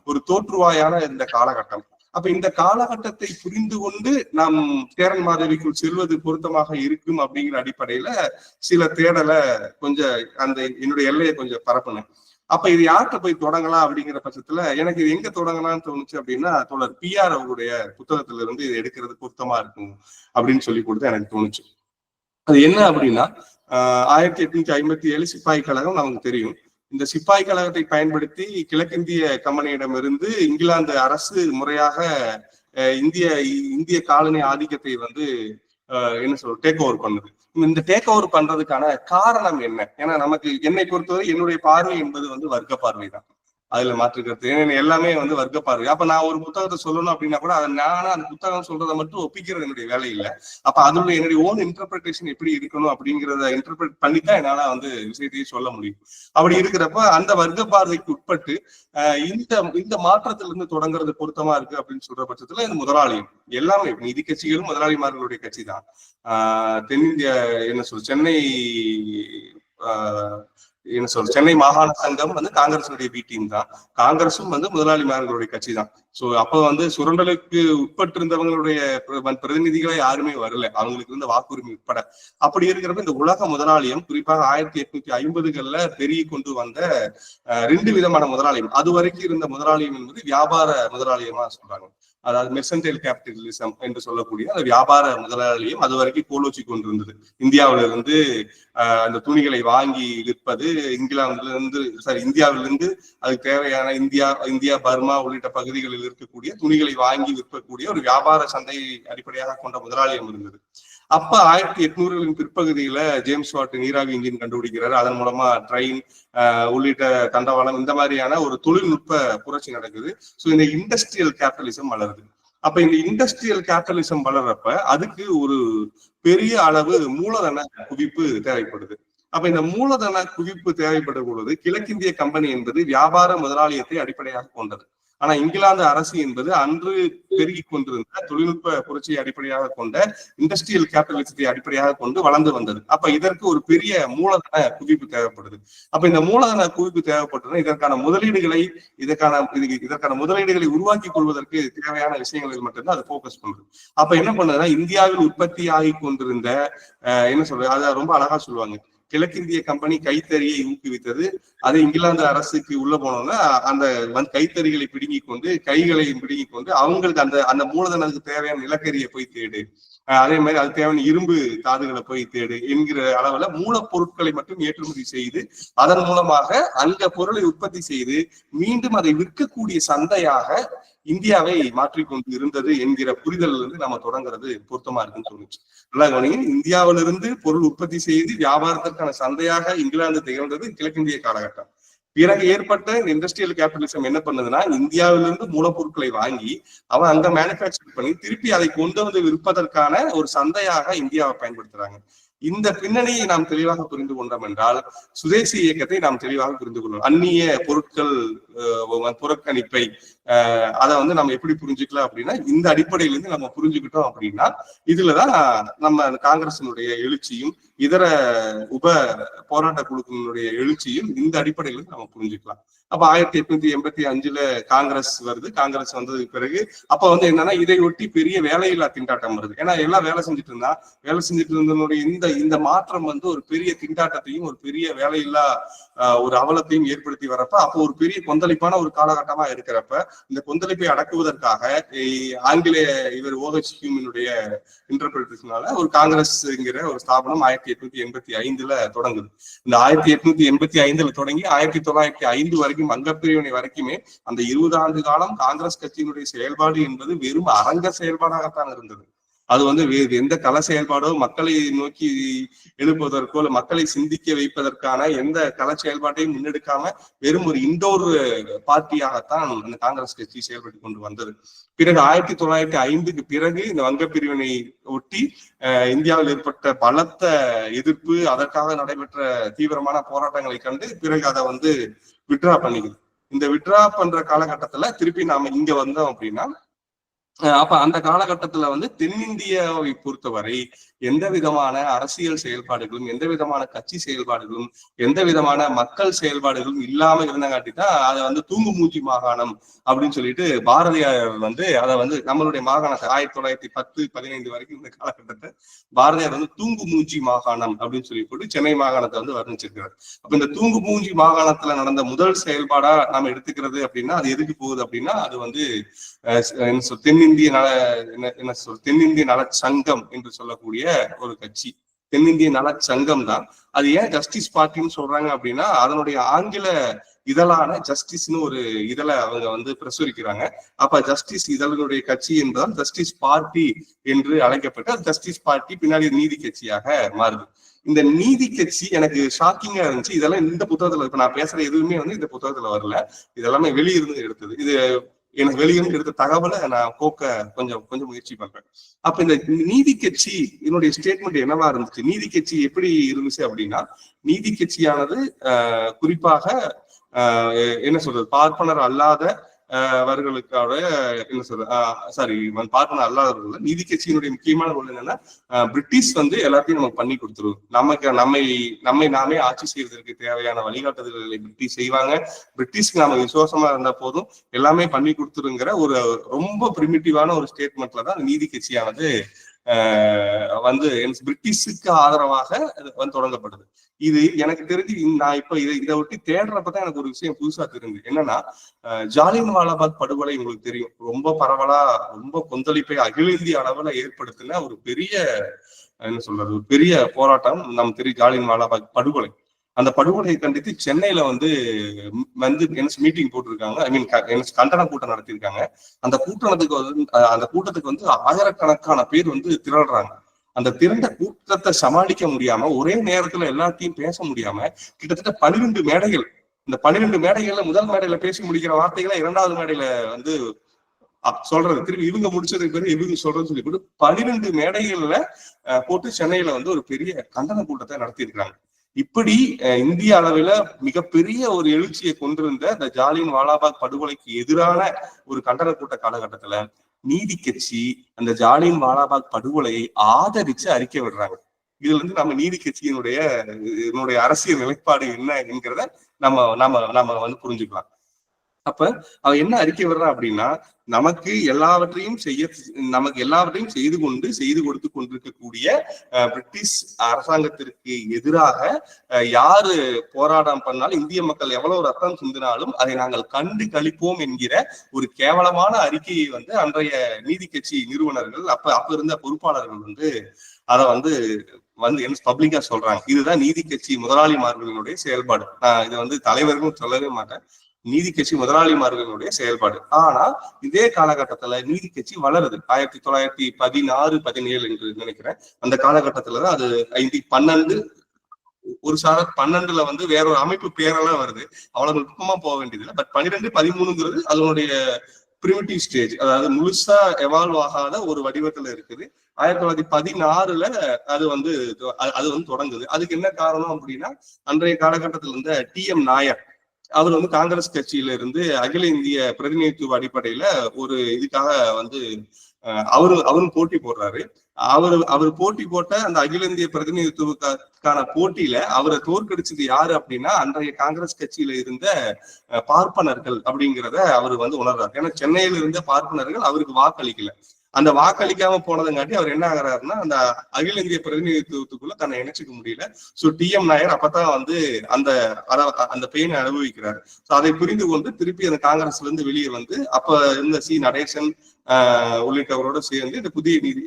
ஒரு தோற்றுவாயான இந்த காலகட்டம். அப்ப இந்த காலகட்டத்தை புரிந்து கொண்டு நாம் சேரன் மாதேவிக்குள் செல்வது பொருத்தமாக இருக்கும் அப்படிங்கிற அடிப்படையில சில தேடலை கொஞ்சம் என்னுடைய எல்லையை கொஞ்சம் பரப்புனேன். அப்ப இது யார்கிட்ட போய் தொடங்கலாம் அப்படிங்கிற பட்சத்துல எனக்கு இது எங்க தொடங்கலாம்னு தோணுச்சு அப்படின்னா, தோழர் PR அவருடைய புத்தகத்துல இருந்து இது எடுக்கிறது பொருத்தமா இருக்கும் அப்படின்னு சொல்லி கொடுத்து எனக்கு தோணுச்சு. அது என்ன அப்படின்னா, 1857 சிப்பாய் கழகம் நமக்கு தெரியும். இந்த சிப்பாய் கழகத்தை பயன்படுத்தி கிழக்கிந்திய கம்பெனியிடமிருந்து இங்கிலாந்து அரசு முறையாக இந்திய காலனி ஆதிக்கத்தை வந்து டேக் ஓவர் பண்ணுது. இந்த டேக் ஓவர் பண்றதுக்கான காரணம் என்ன? ஏன்னா என்னை பொறுத்தவரை என்னுடைய பார்வை என்பது வந்து வர்க்க பார்வை தான். அதுல மாற்றுக்கிறது எல்லாமே வந்து வர்க்க பார்வை. அப்ப நான் ஒரு புத்தகத்தை சொல்லணும் அப்படின்னா கூட அந்த புத்தகம் சொல்றதை மட்டும் ஒப்பிக்கிறது என்னுடைய வேலை இல்லை. அப்ப அதுல என்னுடைய ஓன் இன்டர்பிரேஷன் எப்படி இருக்கணும் அப்படிங்கிறத இன்டர்பிரேட் பண்ணித்தான் என்னால வந்து விஷயத்தையே சொல்ல முடியும். அப்படி இருக்கிறப்ப அந்த வர்க்க பார்வைக்கு உட்பட்டு இந்த மாற்றத்துல இருந்து தொடங்குறது பொருத்தமா இருக்கு அப்படின்னு சொல்ற பட்சத்துல இந்த முதலாளியம் எல்லாமே நிதி கட்சிகளும் முதலாளிமார்களுடைய கட்சி தான். தென்னிந்திய சென்னை மாகாண சங்கம் வந்து காங்கிரஸுடைய பி டீம் தான். காங்கிரஸும் வந்து முதலாளிமார்களுடைய கட்சி தான். சோ அப்ப வந்து சுரண்டலுக்கு உட்பட்டிருந்தவங்களுடைய பிரதிநிதிகளை யாருமே வரல, அவங்களுக்கு இருந்த வாக்குரிமை உட்பட. அப்படி இருக்கிறப்ப இந்த உலக முதலாளியம் குறிப்பாக 1850களில் பெருகி கொண்டு வந்த 2 விதமான முதலாளியம். அது வரைக்கும் இருந்த முதலாளியம் என்பது வியாபார முதலாளியமா சொல்றாங்க. அதாவது மெர்சன்டைல் கேபிட்டலிசம் என்று சொல்லக்கூடிய அந்த வியாபார முதலாளியம் அது வரைக்கும் கோலோச்சி கொண்டிருந்தது. இந்தியாவில இருந்து அந்த துணிகளை வாங்கி விற்பது, இந்தியாவிலிருந்து அதுக்கு தேவையான இந்தியா பர்மா உள்ளிட்ட பகுதிகளில் இருக்கக்கூடிய துணிகளை வாங்கி விற்கக்கூடிய ஒரு வியாபார சந்தையை அடிப்படையாக கொண்ட முதலாளியம் இருந்தது. அப்ப 1800களின் பிற்பகுதியில ஜேம்ஸ் வாட் நீராவி இன்ஜின் கண்டுபிடிக்கிறாரு. அதன் மூலமா ட்ரெயின் உள்ளிட்ட தண்டவாளம் இந்த மாதிரியான ஒரு தொழில்நுட்ப புரட்சி நடக்குது. ஸோ இந்த இண்டஸ்ட்ரியல் கேபிட்டலிசம் வளருது. அப்ப இந்த இண்டஸ்ட்ரியல் கேபிட்டலிசம் வளர்றப்ப அதுக்கு ஒரு பெரிய அளவு மூலதன குவிப்பு தேவைப்படுது. அப்ப இந்த மூலதன குவிப்பு தேவைப்படும் பொழுது கிழக்கிந்திய கம்பெனி என்பது வியாபார முதலாளியத்தை அடிப்படையாக கொண்டது. ஆனா இங்கிலாந்து அரசு என்பது அன்று பெருகி கொண்டிருந்த தொழில்நுட்ப புரட்சியை அடிப்படையாக கொண்ட இண்டஸ்ட்ரியல் கேபிட்டலிசத்தை அடிப்படையாக கொண்டு வளர்ந்து வந்தது. அப்ப இதற்கு ஒரு பெரிய மூலதன குவிப்பு தேவைப்படுது. அப்ப இந்த மூலதன குவிப்பு தேவைப்பட்டது இதற்கான முதலீடுகளை உருவாக்கி கொள்வதற்கு தேவையான விஷயங்களில் மட்டும்தான் அது போக்கஸ் பண்றது. அப்ப என்ன பண்ணுதுன்னா, இந்தியாவில் உற்பத்தி ஆகி கொண்டிருந்த என்ன சொல்றது, அதை ரொம்ப அழகா சொல்லுவாங்க, கிழக்கிந்திய கம்பெனி கைத்தறியை ஊக்குவித்தது. அது இங்கிலாந்து அரசுக்கு உள்ள போனோம்னா அந்த கைத்தறிகளை பிடுங்கி கொண்டு கைகளையும் பிடுங்கி கொண்டு அவங்களுக்கு அந்த மூலதனத்துக்கு தேவையான நிலக்கரியை போய் தேடு, அதே மாதிரி அது தேவையான இரும்பு தாதுகளை போய் தேடு என்கிற அளவுல மூலப்பொருட்களை மட்டும் ஏற்றுமதி செய்து அதன் மூலமாக அந்த பொருளை உற்பத்தி செய்து மீண்டும் அதை விற்கக்கூடிய சந்தையாக இந்தியாவை மாற்றிக்கொண்டு இருந்தது என்கிற புரிதல் இருந்து நம்ம தொடங்குறது பொருத்தமா இருக்குன்னு தோணுச்சு. நல்லா கவனிங்க, இந்தியாவிலிருந்து பொருள் உற்பத்தி செய்து வியாபாரத்திற்கான சந்தையாக இங்கிலாந்து திகழ்ந்தது கிழக்கிந்திய காலகட்டம். பிறகு ஏற்பட்ட இண்டஸ்ட்ரியல் கேபிட்டலிசம் என்ன பண்ணுதுன்னா, இந்தியாவிலிருந்து மூலப்பொருட்களை வாங்கி அவன் அங்க மேனுபேக்சர் பண்ணி திருப்பி அதை கொண்டு வந்து விற்பதற்கான ஒரு சந்தையாக இந்தியாவை பயன்படுத்துறாங்க. இந்த பின்னணியை நாம் தெளிவாக புரிந்து கொண்டோம் என்றால் சுதேசி இயக்கத்தை நாம் தெளிவாக புரிந்து கொள்ளணும். அந்நிய பொருட்கள் புறக்கணிப்பை அதை நம்ம எப்படி புரிஞ்சுக்கலாம் அப்படின்னா, இந்த அடிப்படையிலிருந்து நம்ம புரிஞ்சுக்கிட்டோம் அப்படின்னா இதுலதான் நம்ம காங்கிரசினுடைய எழுச்சியும் இதர உப போராட்ட குழுக்களினுடைய எழுச்சியும் இந்த அடிப்படையிலிருந்து நம்ம புரிஞ்சுக்கலாம். அப்ப 1885 காங்கிரஸ் வருது. காங்கிரஸ் வந்ததுக்கு பிறகு அப்ப என்னன்னா, இதை ஒட்டி பெரிய வேலையில்லா திண்டாட்டம் வருது. ஏன்னா எல்லாம் வேலை செஞ்சுட்டு இருந்தனுடைய இந்த மாற்றம் ஒரு பெரிய திண்டாட்டத்தையும் ஒரு பெரிய வேலையில்லா ஒரு அவலத்தையும் ஏற்படுத்தி வரப்ப அப்போ ஒரு பெரிய கொந்தளிப்பான ஒரு காலகட்டமா இருக்கிறப்ப இந்த கொந்தளிப்பை அடக்குவதற்காக ஆங்கிலேய இவர் OH ஹியூமனுடைய இன்டர்பிரேஷனால ஒரு காங்கிரஸ்ங்கிற ஒரு ஸ்தாபனம் 1885 தொடங்குது. இந்த 1885 தொடங்கி 1905 வரைக்கும் அங்கப்பிரிவினை வரைக்குமே அந்த 20 ஆண்டு காலம் காங்கிரஸ் கட்சியினுடைய செயல்பாடு என்பது வெறும் அரங்க செயல்பாடாகத்தான் இருந்தது. அது வேறு எந்த கள செயல்பாடோ மக்களை நோக்கி எழுப்புவதற்கோ இல்ல மக்களை சிந்திக்க வைப்பதற்கான எந்த கள செயல்பாட்டையும் முன்னெடுக்காம வெறும் ஒரு இண்டோர் பார்ட்டியாகத்தான் அந்த காங்கிரஸ் கட்சி செயல்பட்டு கொண்டு வந்தது. பிறகு 1905க்கு பிறகு இந்த வங்க பிரிவினை ஒட்டி இந்தியாவில் ஏற்பட்ட பலத்த எதிர்ப்பு, அதற்காக நடைபெற்ற தீவிரமான போராட்டங்களை கண்டு பிறகு அதை விட்ரா பண்ணிக்குது. இந்த விட்ரா பண்ற காலகட்டத்துல திருப்பி நாம இங்க வந்தோம் அப்படின்னா, அப்ப அந்த காலகட்டத்துல தென்னிந்தியாவை பொறுத்தவரை எந்த விதமான அரசியல் செயல்பாடுகளும் எந்த விதமான கட்சி செயல்பாடுகளும் எந்த விதமான மக்கள் செயல்பாடுகளும் இல்லாம இருந்தங்காட்டி தான் அதை தூங்கு மூஞ்சி மாகாணம் அப்படின்னு சொல்லிட்டு பாரதியார் அதை நம்மளுடைய மாகாணத்தை 1910-15 வரைக்கும் இந்த காலகட்டத்தை பாரதியார் தூங்கு மூஞ்சி மாகாணம் அப்படின்னு சொல்லி போட்டு சென்னை மாகாணத்தை வர்ணிச்சிருக்கிறார். அப்ப இந்த தூங்கு மூஞ்சி மாகாணத்துல நடந்த முதல் செயல்பாடா நாம எடுத்துக்கிறது அப்படின்னா அது எதுக்கு போகுது அப்படின்னா, அது தென்னிந்திய நல சங்கம் என்று சொல்லக்கூடிய ஒரு கட்சி. தென்னிந்திய நல சங்கம் தான். அது ஏன் ஜஸ்டிஸ் பார்ட்டின்னு சொல்றாங்க அப்படின்னா, அதனுடைய ஆங்கில இதழான ஜஸ்டிஸ்னு ஒரு இதழை அவங்க பிரசுரிக்கிறாங்க. அப்ப ஜஸ்டிஸ் இதழுடைய கட்சி என்பதால் ஜஸ்டிஸ் பார்ட்டி என்று அழைக்கப்பட்டு அது ஜஸ்டிஸ் பார்ட்டி பின்னாடி நீதி கட்சியாக மாறுது. இந்த நீதி கட்சி எனக்கு ஷாக்கிங்கா இருந்துச்சு. இதெல்லாம் இந்த புத்தகத்துல இப்ப நான் பேசுற எதுவுமே இந்த புத்தகத்துல வரல, இதெல்லாமே வெளியிருந்து எடுத்தது. இது எனக்கு வெளியிருந்து எடுத்த தகவலை நான் கோக்க கொஞ்சம் முயற்சி பண்றேன். அப்ப இந்த நீதி கட்சி என்னுடைய ஸ்டேட்மெண்ட் என்னவா இருந்துச்சு, நீதி கட்சி எப்படி இருந்துச்சு அப்படின்னா, நீதி கட்சியானது குறிப்பாக என்ன சொல்றது, பார்ப்பனர் அல்லாத அவர்களுக்காக என்ன சொல்ற பார்ப்பனர் அல்லாதவர்கள் நீதி கட்சியினுடைய முக்கியமான ரோல் என்னன்னா, பிரிட்டிஷ் எல்லாத்தையும் நமக்கு பண்ணி கொடுத்துருவோம். நம்மை நாமே ஆட்சி செய்வதற்கு தேவையான வழிகாட்டுதல்களை பிரிட்டிஷ் செய்வாங்க. பிரிட்டிஷ்க்கு நாம விசுவாசமா இருந்தா போதும், எல்லாமே பண்ணி கொடுத்துருங்கிற ஒரு ரொம்ப பிரிமிட்டிவான ஒரு ஸ்டேட்மெண்ட்ல தான் நீதி கட்சியானது பிரிட்டிஷுக்கு ஆதரவாக தொடங்கப்படுது. இது எனக்கு தெரிஞ்சு நான் இப்ப இதை ஒட்டி தேடுறப்பதான் எனக்கு ஒரு விஷயம் புதுசா தெரிஞ்சு. என்னன்னா, ஜாலியன் வாலாபாக் படுகொலை உங்களுக்கு தெரியும், ரொம்ப பரவலா ரொம்ப கொந்தளிப்பை அகில இந்திய அளவுல ஏற்படுத்தின ஒரு பெரிய என்ன சொல்றது ஒரு பெரிய போராட்டம் நமக்கு தெரியும், ஜாலியன் வாலாபாக் படுகொலை. அந்த படுகொலையை கண்டித்து சென்னையில மீட்டிங் போட்டிருக்காங்க. ஐ மீன் கண்டன கூட்டம் நடத்திருக்காங்க. அந்த கூட்டத்துக்கு ஆயிரக்கணக்கான பேர் திரள்றாங்க. அந்த திரண்ட கூட்டத்தை சமாளிக்க முடியாம ஒரே நேரத்துல எல்லாத்தையும் பேச முடியாம கிட்டத்தட்ட 12 மேடைகள், இந்த 12 மேடைகள்ல முதல் மேடையில பேசி முடிக்கிற வார்த்தைகளை இரண்டாவது மேடையில சொல்றது திரும்பி இவங்க முடிச்சதுக்கு பிறகு இவங்க சொல்றதுன்னு சொல்லி 12 மேடைகள்ல போட்டு சென்னையில ஒரு பெரிய கண்டன கூட்டத்தை நடத்தி இருக்காங்க. இப்படி இந்திய அளவில் மிகப்பெரிய ஒரு எழுச்சியை கொண்டிருந்த இந்த ஜாலியன் வாலாபாக் படுகொலைக்கு எதிரான ஒரு கண்டன கூட்ட காலகட்டத்துல நீதி கட்சி அந்த ஜாலியன் வாலாபாக் படுகொலையை ஆதரிச்சு அறிக்கை விடுறாங்க. இதுல இருந்து நம்ம நீதி கட்சியினுடைய அரசியல் நிலைப்பாடு என்ன என்கிறத நம்ம வந்து புரிஞ்சுக்கலாம். அப்ப அவ என்ன அறிக்கை வர்றா அப்படின்னா, நமக்கு எல்லாவற்றையும் செய்து கொடுத்து கொண்டிருக்கக்கூடிய பிரிட்டிஷ் அரசாங்கத்திற்கு எதிராக யாரு போராட்டம் பண்ணாலும், இந்திய மக்கள் எவ்வளவு ரத்தம் சிந்தினாலும் அதை நாங்கள் கண்டு கழிப்போம் என்கிற ஒரு கேவலமான அறிக்கையை வந்து அன்றைய நீதி கட்சி நிறுவனர்கள் அப்ப இருந்த பொறுப்பாளர்கள் வந்து அதை வந்து என்ன பப்ளிக்கா சொல்றாங்க. இதுதான் நீதி கட்சி முதலாளிமார்களினுடைய செயல்பாடு. நான் இதை வந்து தலைவர்களும் சொல்லவே மாட்டேன். நீதி கட்சி முதலாளிமார்களுடைய செயல்பாடு. ஆனா இதே காலகட்டத்துல நீதி கட்சி வளருது. 1916-17 என்று நினைக்கிறேன். அந்த காலகட்டத்துலதான் அது 12 ஒரு சார 12ல வந்து வேற ஒரு அமைப்பு பேரெல்லாம் வருது. அவ்வளவு நுட்பமா போக வேண்டியது. பட் 12-13ங்கிறது அதனுடைய பிரிமிட்டிவ் ஸ்டேஜ், அதாவது முழுசா எவால்வ் ஆகாத ஒரு வடிவத்துல இருக்குது. 1916ல அது வந்து தொடங்குது. அதுக்கு என்ன காரணம் அப்படின்னா, அன்றைய காலகட்டத்துல இருந்த TM நாயர் அவர் வந்து காங்கிரஸ் கட்சியில இருந்து அகில இந்திய பிரதிநிதித்துவ அடிப்படையில ஒரு இதுக்காக வந்து அவரும் போட்டி போடுறாரு. அவர் போட்டி போட்ட அந்த அகில இந்திய பிரதிநிதித்துவக்கான போட்டியில அவரை தோற்கடிச்சது யாரு அப்படின்னா, அன்றைய காங்கிரஸ் கட்சியில இருந்த பார்ப்பனர்கள் அப்படிங்கிறத அவர் வந்து உணர்றாரு. ஏன்னா சென்னையில இருந்த பார்ப்பனர்கள் அவருக்கு வாக்களிக்கல. அந்த வாக்களிக்காம போனதுங்காட்டி அவர் என்ன ஆகிறாருன்னா, அந்த அகில இந்திய பிரதிநிதித்துவத்துக்குள்ள தன்னை இணைச்சிக்க முடியல. சோ TM நாயர் அப்பதான் வந்து அந்த பெயினை அனுபவிக்கிறாரு. சோ அதை புரிந்து கொண்டு திருப்பி அந்த காங்கிரஸ்ல இருந்து வெளியே வந்து அப்ப இருந்த நடேசன் உள்ளிட்டவரோட சேர்ந்து இந்த புதிய நீதி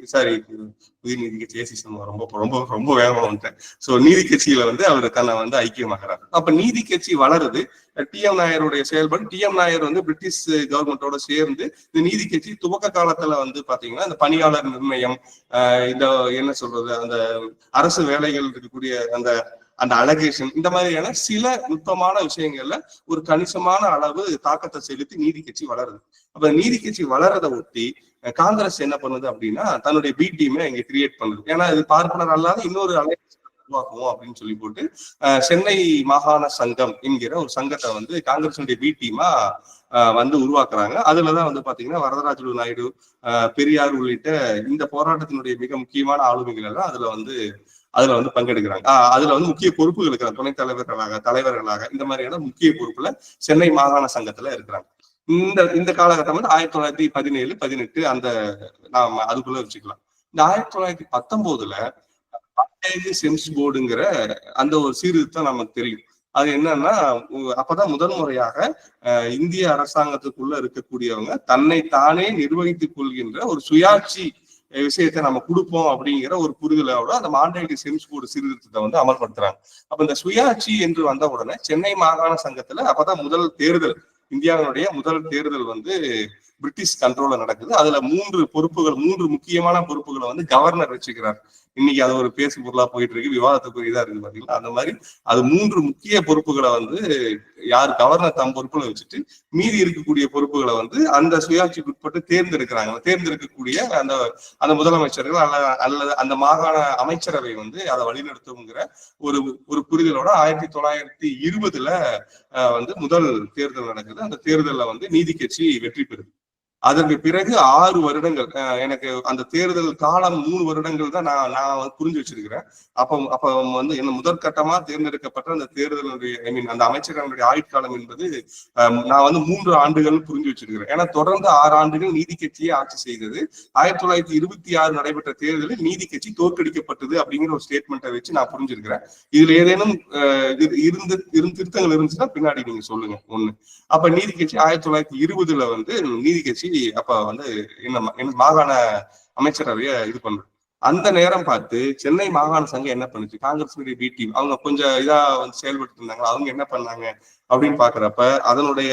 கட்சி ரொம்ப ரொம்ப ரொம்ப வேகமா வந்துட்டேன். சோ நீதி கட்சியில வந்து அவர் தன்னை வந்து ஐக்கியமாகிறார். அப்ப நீதி கட்சி வளருது. TM நாயருடைய செயல்பாடு, TM நாயர் வந்து பிரிட்டிஷ் கவர்மெண்டோட சேர்ந்து இந்த நீதி கட்சி துவக்க காலத்துல வந்து பாத்தீங்கன்னா இந்த பணியாளர் நிர்ணயம், இந்த என்ன சொல்றது, அந்த அரசு வேலைகள் இருக்கக்கூடிய அந்த அலகேஷன், இந்த மாதிரியான சில நுட்பமான விஷயங்கள்ல ஒரு கணிசமான அளவு தாக்கத்தை செலுத்தி நீதி கட்சி வளருது. அப்ப நீதி கட்சி வளரதை ஒட்டி காங்கிரஸ் என்ன பண்ணுது அப்படின்னா, தன்னுடைய பி டீமை இங்க கிரியேட் பண்ணுது. ஏன்னா இது பார்ப்பனர் அல்லாத இன்னொரு உருவாக்குவோம் அப்படின்னு சொல்லி போட்டு சென்னை மாகாண சங்கம் என்கிற ஒரு சங்கத்தை வந்து காங்கிரஸுடைய பி டீமா வந்து உருவாக்குறாங்க. அதுலதான் வந்து பாத்தீங்கன்னா வரதராஜலு நாயுடு, பெரியார் உள்ளிட்ட இந்த போராட்டத்தினுடைய மிக முக்கியமான ஆளுமைகள் எல்லாம் அதுல வந்து பங்கெடுக்கிறாங்க. அதுல வந்து முக்கிய பொறுப்புகள் இருக்கிறாங்க. துணைத் தலைவர்களாக இந்த மாதிரியான முக்கிய பொறுப்புல சென்னை மாகாண சங்கத்துல இருக்கிறாங்க. இந்த காலகட்டம் வந்து 1917-18 அந்த நாம அதுக்குள்ள வச்சுக்கலாம். இந்த 1919ல சென்ஸ் போர்டுங்கிற அந்த ஒரு சீர்திருத்தம் நமக்கு தெரியும். அது என்னன்னா, அப்பதான் முதல் முறையாக இந்திய அரசாங்கத்துக்குள்ள இருக்கக்கூடியவங்க தன்னை தானே நிர்வகித்துக் கொள்கின்ற ஒரு சுயாட்சி விஷயத்தை நம்ம கொடுப்போம் அப்படிங்கிற ஒரு புரிதலோட அந்த மாண்டேகி சென்ஸ் போர்டு சீர்திருத்தத்தை வந்து அமல்படுத்துறாங்க. அப்ப இந்த சுயாட்சி என்று வந்த உடனே சென்னை மாகாண சங்கத்துல அப்பதான் முதல் தேர்தல், இந்தியாவினுடைய முதல் தேர்தல் வந்து பிரிட்டிஷ் கண்ட்ரோல்ல நடக்குது. அதுல 3 முக்கியமான பொறுப்புகளை வந்து கவர்னர் வச்சுக்கிறார். இன்னைக்கு அது ஒரு பேசு பொருளா போயிட்டு இருக்கு, விவாதத்துக்குரியதா இருக்கு பாத்தீங்களா. அந்த மாதிரி அது 3 முக்கிய பொறுப்புகளை வந்து யார் கவர்னர் தம் பொறுப்புல வச்சுட்டு மீதி இருக்கக்கூடிய பொறுப்புகளை வந்து அந்த சுயாட்சிக்கு உட்பட்டு தேர்ந்தெடுக்கக்கூடிய அந்த முதலமைச்சர்கள் அல்லது அந்த மாகாண அமைச்சரவை வந்து அதை வழிநடத்துங்கிற ஒரு புரிதலோட 1920ல வந்து முதல் தேர்தல் நடக்குது. அந்த தேர்தல்ல வந்து நீதி கட்சி வெற்றி பெறுது. அதற்கு பிறகு 6 வருடங்கள், எனக்கு அந்த தேர்தல் காலம் 3 வருடங்கள் தான் நான் புரிஞ்சு வச்சிருக்கிறேன். அப்ப வந்து என்ன முதற்கட்டமா தேர்ந்தெடுக்கப்பட்ட அந்த தேர்தலுடைய அந்த அமைச்சர்களுடைய ஆயுட்காலம் என்பது நான் வந்து 3 ஆண்டுகள் புரிஞ்சு வச்சிருக்கிறேன். ஏன்னா தொடர்ந்து 6 ஆண்டுகள் நீதி கட்சியே ஆட்சி செய்தது. 1926 நடைபெற்ற தேர்தலில் நீதி கட்சி தோற்கடிக்கப்பட்டது அப்படிங்கிற ஒரு ஸ்டேட்மெண்ட்டை வச்சு நான் புரிஞ்சிருக்கிறேன். இதுல ஏதேனும் திருத்தங்கள் இருந்துச்சுன்னா பின்னாடி நீங்க சொல்லுங்க. ஒண்ணு, அப்ப நீதி கட்சி 1920ல வந்து நீதி கட்சி அப்ப வந்து என்ன மாகாண அமைச்சரவைய இது பண்றது. அந்த நேரம் பார்த்து சென்னை மாகாண சங்கம் என்ன பண்ணுச்சு, காங்கிரஸ் பி டீம் அவங்க கொஞ்சம் இதா வந்து செயல்பட்டு இருந்தாங்க. அவங்க என்ன பண்ணாங்க அப்படின்னு பாக்குறப்ப அதனுடைய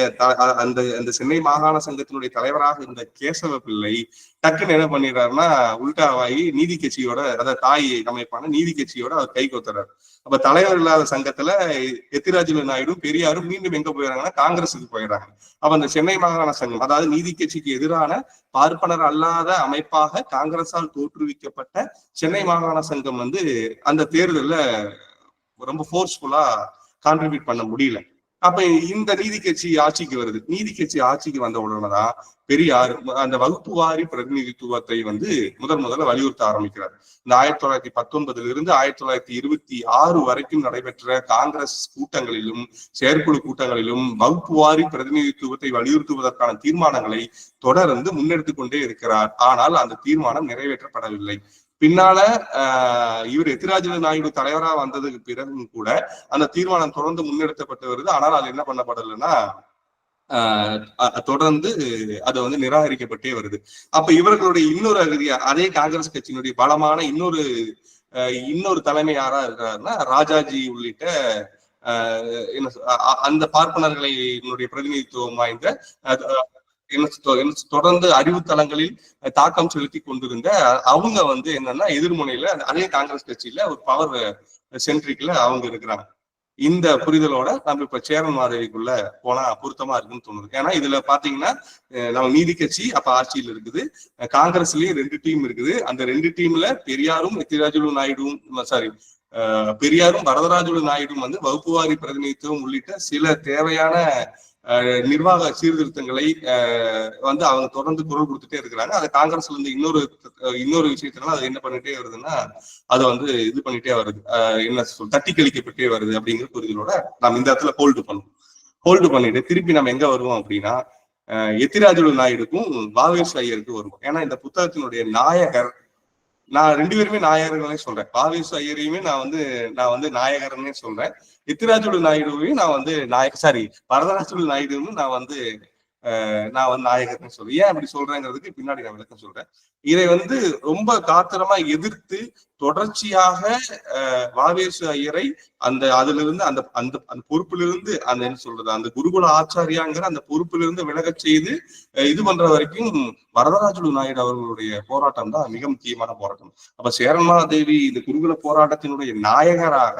அந்த சென்னை மாகாண சங்கத்தினுடைய தலைவராக இருந்த கேசவ பிள்ளை டக்குன்னு என்ன பண்ணிடுறாருன்னா உல்டாவாகி நீதி கட்சியோட, அதாவது தாய் அமைப்பான நீதி கட்சியோட அவர் கை கொத்துறாரு. அப்ப தலைவர் இல்லாத சங்கத்துல எத்திராஜலு நாயுடு பெரியாரும் மீண்டும் எங்க போயிடறாங்கன்னா காங்கிரஸுக்கு போயிடறாங்க. அப்ப அந்த சென்னை மாகாண சங்கம், அதாவது நீதி கட்சிக்கு எதிரான பார்ப்பனர் அல்லாத அமைப்பாக காங்கிரஸால் தோற்றுவிக்கப்பட்ட சென்னை மாகாண சங்கம் வந்து அந்த தேர்தல்ல ரொம்ப ஃபோர்ஸ்ஃபுல்லா கான்ட்ரிபியூட் பண்ண முடியல. அப்ப இந்த நீதி கட்சி ஆட்சிக்கு வருது. நீதி கட்சி ஆட்சிக்கு வந்த உடனேதான் பெரியார் அந்த வகுப்பு வாரி பிரதிநிதித்துவத்தை முதல்ல வலியுறுத்த ஆரம்பிக்கிறார். இந்த 1919 1926 வரைக்கும் நடைபெற்ற காங்கிரஸ் கூட்டங்களிலும் செயற்குழு கூட்டங்களிலும் வகுப்பு வாரி பிரதிநிதித்துவத்தை வலியுறுத்துவதற்கான தீர்மானங்களை தொடர்ந்து முன்னெடுத்துக் கொண்டே இருக்கிறார். ஆனால் அந்த தீர்மானம் நிறைவேற்றப்படவில்லை. பின்னால இவர் எத்திராஜ நாயுடு தலைவரா வந்ததுக்கு பிறகும் கூட அந்த தீர்மானம் தொடர்ந்து முன்னெடுக்கப்பட்டு வருது. ஆனால் அது என்ன பண்ணப்படலைன்னா தொடர்ந்து அது நிராகரிக்கப்பட்டே வருது. அப்ப இவர்களுடைய இன்னொரு அதே காங்கிரஸ் கட்சியினுடைய பலமான இன்னொரு தலைமை யாரா இருக்கிறாருன்னா ராஜாஜி உள்ளிட்ட அந்த பார்ப்பனர்களினுடைய பிரதிநிதித்துவம் வாய்ந்த தொடர்ந்து அறிவுத்தளங்களில் தாக்கம் செலுத்தி கொண்டிருந்த அவங்க என்னன்னா எதிர்முனையில அதே காங்கிரஸ் கட்சியில ஒரு பவர் சென்ட்ரிக்ல அவங்க இருக்கிறாங்க. இந்த புரிதலோட நம்ம இப்ப சேரன் மாதேவிக்குள்ள போனா பொருத்தமா இருக்குன்னு தோணுது. ஏன்னா இதுல பாத்தீங்கன்னா நம்ம நீதி கட்சி அப்ப ஆட்சியில் இருக்குது, காங்கிரஸ்லயே 2 டீம் இருக்குது. அந்த 2 டீம்ல பெரியாரும் எத்திராஜுலு நாயுடும் பெரியாரும் வரதராஜுலு நாயுடும் வகுப்புவாரி பிரதிநிதித்துவம் உள்ளிட்ட சில தேவையான நிர்வாக சீர்திருத்தங்களை அவங்க தொடர்ந்து குரல் கொடுத்துட்டே இருக்கிறாங்க. அது காங்கிரஸ்ல இருந்து இன்னொரு விஷயத்தினால அது என்ன பண்ணிட்டே வருதுன்னா அது இது பண்ணிட்டே வருது, என்ன தட்டி கழிக்கப்பட்டே வருது அப்படிங்கிற புரிதலோட நம்ம இந்த இடத்துல ஹோல்டு பண்ணிட்டு திருப்பி நம்ம எங்க வருவோம் அப்படின்னா எத்திராஜுலு நாயுடுக்கும் வாவேசு ஐயருக்கும் வருவோம். ஏன்னா இந்த புத்தகத்தினுடைய நாயகர், நான் 2 பேருமே நாயகர்களே சொல்றேன். வாவேசு ஐயரையுமே நான் நாயகர்னே சொல்றேன். எத்திராஜுலு நாயுடுவையும் வரதராஜுலு நாயுடுவும் நான் நாயகர்னு சொல்றேன். ஏன் அப்படி சொல்றேங்கிறதுக்கு பின்னாடி நான் விளக்கம் சொல்றேன். இதை ரொம்ப காத்திரமா எதிர்த்து தொடர்ச்சியாக வாவேசு ஐயரை அதிலிருந்து அந்த பொறுப்பிலிருந்து அந்த குருகுல ஆச்சாரியாங்கிற அந்த பொறுப்பிலிருந்து விலகச் செய்து இது பண்ற வரைக்கும் வரதராஜுலு நாயுடு அவர்களுடைய போராட்டம் தான் மிக முக்கியமான போராட்டம். அப்ப சேரன்மாதேவி இந்த குருகுல போராட்டத்தினுடைய நாயகராக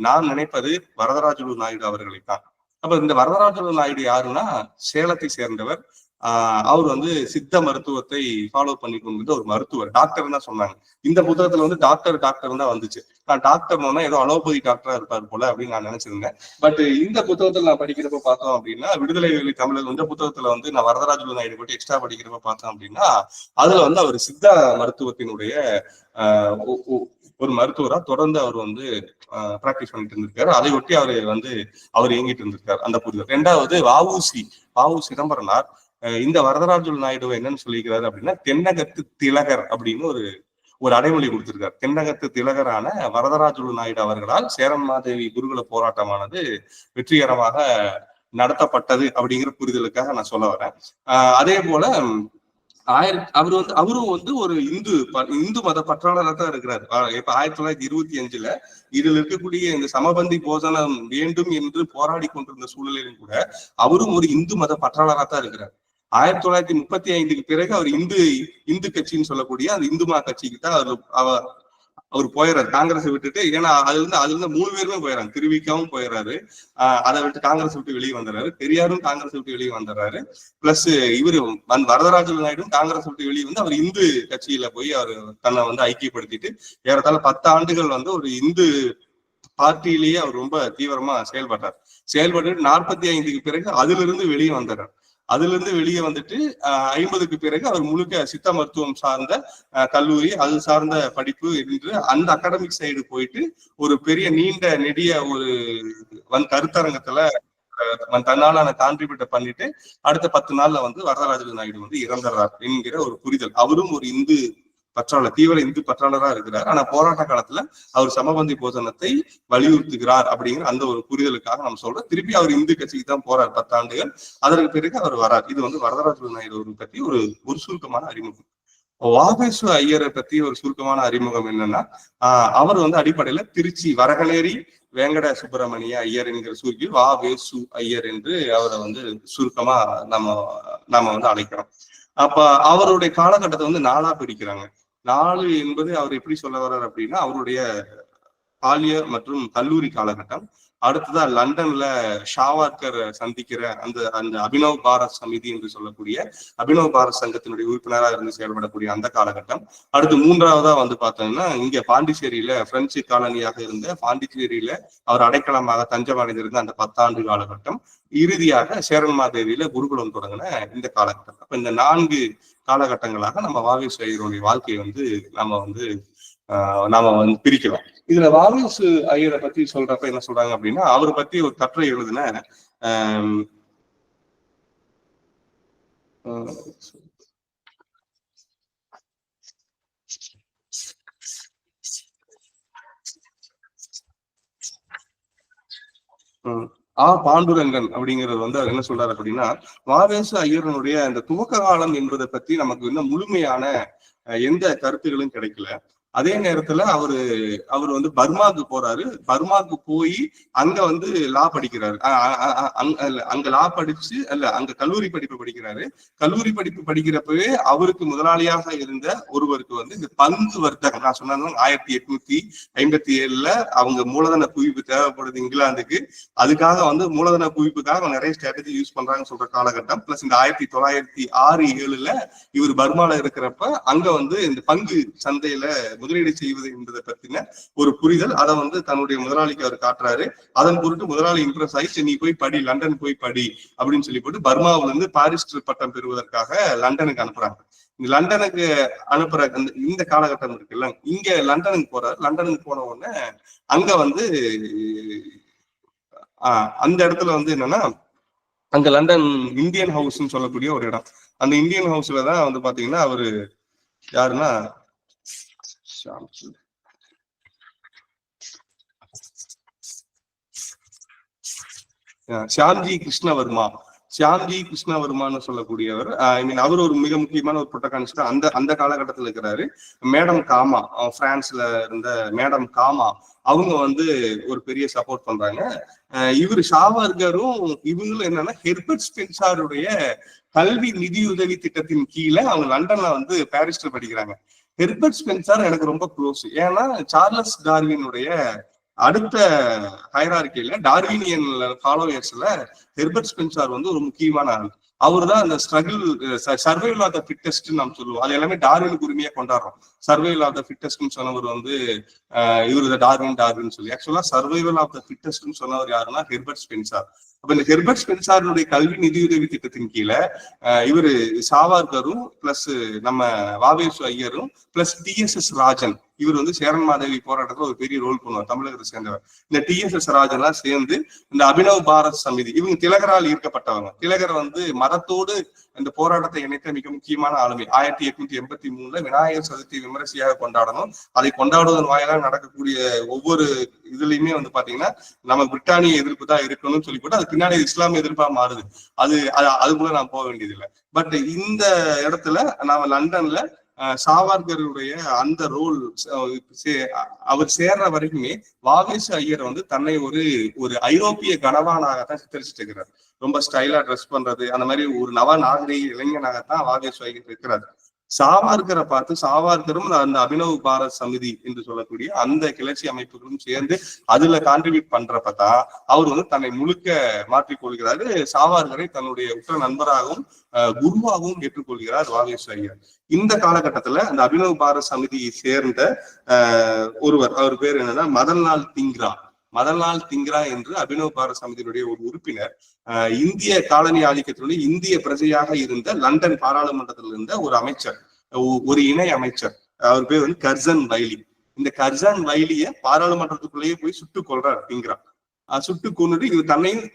நான் நினைப்பது வரதராஜுலு நாயுடு அவர்களைத்தான். அப்ப இந்த வரதராஜுலு நாயுடு யாருன்னா சேலத்தை சேர்ந்தவர். அவர் சித்த மருத்துவத்தை ஃபாலோ பண்ணி கொண்டு ஒரு மருத்துவர், டாக்டர் தான் சொன்னாங்க. இந்த புத்தகத்துல டாக்டர் தான் வந்துச்சு. நான் டாக்டர்னா ஏதோ அலோபதி டாக்டரா இருப்பாரு போல அப்படின்னு நான் நினைச்சிருந்தேன். பட் இந்த புத்தகத்துல நான் படிக்கிறப்ப பார்த்தோம் அப்படின்னா விடுதலை வெளி தமிழர் இந்த புத்தகத்துல நான் வரதராஜுலு நாயுடு பற்றி எக்ஸ்ட்ரா படிக்கிறப்ப பார்த்தோம் அப்படின்னா அதுல அவர் சித்த மருத்துவத்தினுடைய ஒரு மருத்துவரா தொடர்ந்து அவர் பிராக்டிஸ் பண்ணிட்டு இருந்திருக்காரு. அதை ஒட்டி அவர் இயங்கிட்டு இருந்திருக்காரு அந்த புரிதல். 2வது வாவு சிதம்பரனார் இந்த வரதராஜுலு நாயுடு என்னன்னு சொல்லிக்கிறாரு அப்படின்னா தென்னகத்து திலகர் அப்படின்னு ஒரு அடைமொழி கொடுத்திருக்காரு. தென்னகத்து திலகரான வரதராஜுலு நாயுடு அவர்களால் சேரன்மாதேவி குருகுல போராட்டமானது வெற்றிகரமாக நடத்தப்பட்டது அப்படிங்கிற புரிதலுக்காக நான் சொல்ல வரேன். அதே போல அவரும் ஒரு இந்து மத பற்றாளராக தான் இருக்கிறார். இப்ப 1925 இதில் இருக்கக்கூடிய இந்த சமபந்தி போஜனம் வேண்டும் என்று போராடி கொண்டிருந்த சூழலிலும் கூட அவரும் ஒரு இந்து மத பற்றாளராக தான் இருக்கிறார். 1935 பிறகு அவர் இந்து கட்சின்னு சொல்லக்கூடிய அந்த இந்துமா கட்சிக்கு தான் அவர் போயிடுறாரு, காங்கிரஸை விட்டுட்டு. ஏன்னா அதுல இருந்து 3 பேருமே போயிடறாங்க. திருவிக்காவும் போயிடுறாரு, அதை விட்டு காங்கிரஸ் விட்டு வெளியே வந்துடுறாரு. பெரியாரும் காங்கிரஸ் விட்டு வெளியே வந்துடுறாரு. பிளஸ் இவரு வரதராஜுலு நாயுடும் காங்கிரஸ் விட்டு வெளியே அவர் இந்து கட்சியில போய் அவர் தன்னை ஐக்கியப்படுத்திட்டு ஏறத்தாழ 10 ஆண்டுகள் ஒரு இந்து பார்ட்டியிலேயே அவர் ரொம்ப தீவிரமா செயல்பட்டு 45க்கு பிறகு அதுல இருந்து வெளியே வந்துடுறாரு. அதுல இருந்து வெளியே வந்துட்டு 50க்கு பிறகு அவர் முழுக்க சித்த மருத்துவம் சார்ந்த கல்லூரி, அது சார்ந்த படிப்பு என்று அந்த அகாடமிக் சைடு போயிட்டு ஒரு பெரிய நீண்ட நெடிய ஒரு கருத்தரங்கத்துல தன்னாலான கான்ட்ரிபியூட் பண்ணிட்டு அடுத்த 10 நாள்ல வரதராஜுலு நாயுடு இறந்துடுறார் என்கிற ஒரு புரிதல். அவரும் ஒரு இந்து பற்றாளர், தீவிர இந்து பற்றாளரா இருக்கிறார். ஆனா போராட்ட காலத்துல அவர் சமபந்தி போஜனத்தை வலியுறுத்துகிறார் அப்படிங்கிற அந்த ஒரு புரிதலுக்காக நம்ம சொல்றோம். திருப்பி அவர் இந்து கட்சிக்கு தான் போறார் 10 ஆண்டுகள். அதற்கு பிறகு அவர் வரார். இது வரதராஜுலு நாயுடு பத்தி ஒரு சுருக்கமான அறிமுகம். வாவேசு ஐயரை பத்தி ஒரு சுருக்கமான அறிமுகம் என்னன்னா அவர் அடிப்படையில திருச்சி வரகலேரி வேங்கட சுப்பிரமணிய ஐயர் என்கிற சுருக்கில் வாவேசு ஐயர் என்று அவரை சுருக்கமா நாம அழைக்கிறோம். அப்ப அவருடைய காலகட்டத்தை 4ஆ பிரிக்கிறாங்க. 4 என்பது அவர் எப்படி சொல்ல வர்றார் அப்படின்னா அவருடைய பாலிய மற்றும் கல்லூரி காலகட்டம். அடுத்ததா லண்டன்ல ஷாவார்கர் சந்திக்கிற அந்த அந்த அபினவ் பாரத் சமிதி என்று சொல்லக்கூடிய அபினவ் பாரத் சங்கத்தினுடைய உறுப்பினராக இருந்து செயல்படக்கூடிய அந்த காலகட்டம். அடுத்து மூன்றாவதா வந்து பார்த்தோம்னா இங்க பாண்டிச்சேரியில பிரெஞ்சு காலனியாக இருந்த பாண்டிச்சேரியில அவர் அடைக்கலமாக தஞ்சம் அடைந்திருந்த அந்த 10 ஆண்டு காலகட்டம். இறுதியாக சேரன்மாதேவியில குருகுலம் தொடங்கின இந்த காலகட்டம். அப்ப இந்த 4 காலகட்டங்களாக நம்ம வாவேசு ஐயருடைய வாழ்க்கையை வந்து நாம வந்து பிரிக்கலாம். இதுல வாவேசு ஐயரை பத்தி சொல்றப்ப என்ன சொல்றாங்க அப்படின்னா, அவரை பத்தி ஒரு கட்டுரை எழுதின பாண்டுரங்கன் அப்படிங்கிறது வந்து அவர் என்ன சொல்றாரு அப்படின்னா, வாவேசு ஐயரனுடைய அந்த துவக்க காலம் என்பதை பத்தி நமக்கு இன்னும் முழுமையான எந்த கருத்துகளும் கிடைக்கல. அதே நேரத்துல அவர் வந்து பர்மாவுக்கு போறாரு. பர்மாவுக்கு போய் அங்க வந்து லா படிக்கிறாரு. அங்க லா படிச்சு அங்க கல்லூரி படிப்பு படிக்கிறாரு. கல்லூரி படிப்பு படிக்கிறப்பவே அவருக்கு முதலாளியாக இருந்த ஒருவருக்கு வந்து இந்த பங்கு வர்த்தகம், நான் சொன்னேன் 1857 அவங்க மூலதன குவிப்பு தேவைப்படுது இங்கிலாந்துக்கு. அதுக்காக வந்து மூலதன குவிப்புக்காக நிறைய ஸ்ட்ராட்டஜி யூஸ் பண்றாங்கன்னு சொல்ற காலகட்டம். பிளஸ் இந்த 1906-7 இவர் பர்மால இருக்கிறப்ப அங்க வந்து இந்த பங்கு சந்தையில முதலீடு செய்வது என்பதை பத்தின ஒரு புரிதல், அதை வந்து தன்னுடைய முதலாளிக்கு அவர் காட்டுறாரு. அதன் பொருட்டு முதலாளி இம்ப்ரெஸ் ஆயிடுச்சு, நீ போய் படி, லண்டன் போய் படி அப்படின்னு சொல்லி போட்டு பர்மாவில இருந்து பாரிஸ்டர் பட்டம் பெறுவதற்காக லண்டனுக்கு அனுப்புறாங்க. லண்டனுக்கு அனுப்புற இந்த காலகட்டம் இருக்குல்ல, இங்க லண்டனுக்கு போறாரு. லண்டனுக்கு போன உடனே அங்க வந்து அந்த இடத்துல வந்து என்னன்னா, அங்க லண்டன் இந்தியன் ஹவுஸ்ன்னு சொல்லக்கூடிய ஒரு இடம். அந்த இந்தியன் ஹவுஸ்லதான் வந்து பாத்தீங்கன்னா அவரு யாருன்னா ஷியாம்ஜி கிருஷ்ணவர்மா. ஷியாம்ஜி கிருஷ்ணவர்மான்னு சொல்லக்கூடியவர், அவர் ஒரு மிக முக்கியமான ஒரு புரோட்டகானிஸ்ட் அந்த காலகட்டத்தில் இருக்கிறாரு. மேடம் காமா, பிரான்ஸ்ல இருந்த மேடம் காமா, அவங்க வந்து ஒரு பெரிய சப்போர்ட் பண்றாங்க. இவர் ஷாவார்கரும் இவங்களும் என்னன்னா ஹெர்பர்ட் ஸ்பென்சருடைய கல்வி நிதியுதவி திட்டத்தின் கீழே அவங்க லண்டன்ல வந்து பாரிஸ்டர் படிக்கிறாங்க. ஹெர்பர்ட் ஸ்பென்சர் எனக்கு ரொம்ப க்ளோஸ். ஏன்னா சார்லஸ் டார்வினுடைய அடுத்த ஹைரார்கியில டார்வினியன் ஃபாலோயர்ஸ்ல ஹெர்பர்ட் ஸ்பென்சர் வந்து ஒரு முக்கியமான ஆள். அவர் தான் அந்த சர்வைவல் ஆஃப் த ஃபிட்டஸ்ட் நாம் சொல்லுவோம். அது எல்லாமே டார்வினுக்கு உரிமையா கொண்டாடுறோம். சர்வைவல் ஆஃப் த ஃபிட்டஸ்ட்னு சொன்னவர் வந்து இவரு டார்வின் சொல்லி. ஆக்சுவலா சர்வைவல் ஆஃப் த ஃபிட்டஸ்ட்னு சொன்னவர் யாருன்னா ஹெர்பர்ட் ஸ்பென்சர். அப்ப இந்த ஹெர்பர்ட் ஸ்பென்சருடைய கல்வி நிதியுதவி திட்டத்தின் கீழே இவரு சாவார்கரும் பிளஸ் நம்ம வாவேசு ஐயரும் பிளஸ் TSS ராஜன், இவர் வந்து சேரன்மாதேவி போராட்டத்துல ஒரு பெரிய ரோல் பண்ணுவார், தமிழகத்தை சேர்ந்தவர். இந்த TSS ராஜன் எல்லாம் சேர்ந்து இந்த அபினவ் பாரத் சமிதி, இவங்க திலகரால் ஈர்க்கப்பட்டவங்க. திலகர் வந்து மதத்தோடு இந்த போராட்டத்தை இணைத்த மிக முக்கியமான ஆளுமை. 1883 விநாயகர் சதுர்த்தி விமரிசையாக கொண்டாடணும். அதை கொண்டாடுவதன் வாயிலாக நடக்கக்கூடிய ஒவ்வொரு இதுலயுமே வந்து பாத்தீங்கன்னா நம்ம பிரிட்டானிய எதிர்ப்பு தான் இருக்கணும்னு சொல்லி போட்டு அது பின்னாடி இஸ்லாமிய எதிர்ப்பா மாறுது. அதுக்குள்ள நான் போக வேண்டியதில்லை. பட் இந்த இடத்துல நாம லண்டன்ல சாவார்கருடைய அந்த ரோல் அவர் சேர்ற வரைக்குமே வாவேசு ஐயர் வந்து தன்னை ஒரு ஐரோப்பிய கணவானாகத்தான் சித்தரிச்சுட்டு இருக்கிறார். ரொம்ப ஸ்டைலா ட்ரெஸ் பண்றது, அந்த மாதிரி ஒரு நவ நாகரிக இளைஞனாகத்தான் வாவேசு ஐயர் இருக்கிறார். சாவார்கரை பார்த்து சாவார்கரும் அந்த அபினவ் பாரத் சமிதி என்று சொல்லக்கூடிய அந்த கிளர்ச்சி அமைப்புகளும் சேர்ந்து அதுல கான்ட்ரிபியூட் பண்றப்பதான் அவர் வந்து தன்னை முழுக்க மாற்றிக்கொள்கிறாரு. சாவார்கரை தன்னுடைய உற்ற நண்பராகவும் குருவாகவும் ஏற்றுக்கொள்கிறார் வாவேசு ஐயர். இந்த காலகட்டத்துல அந்த அபினவ் பாரத் சமிதியை சேர்ந்த ஒருவர், அவர் பேர் என்னன்னா மதன்லால் திங்ரா என்று அபினவ் பாரத் சமிதியினுடைய ஒரு உறுப்பினர், இந்திய காலனி ஆதிக்கத்தினுடைய இந்திய பிரஜையாக இருந்த லண்டன் பாராளுமன்றத்தில் இருந்த ஒரு அமைச்சர், ஒரு இணை அமைச்சர். அவர் பேர் வந்து கர்சன் வைலி. இந்த கர்சன் வைலிய பாராளுமன்றத்துக்குள்ளேயே போய் சுட்டு கொள்றார் திங்ரா. சுட்டு கொண்டுட்டு இவர் தன்னையும்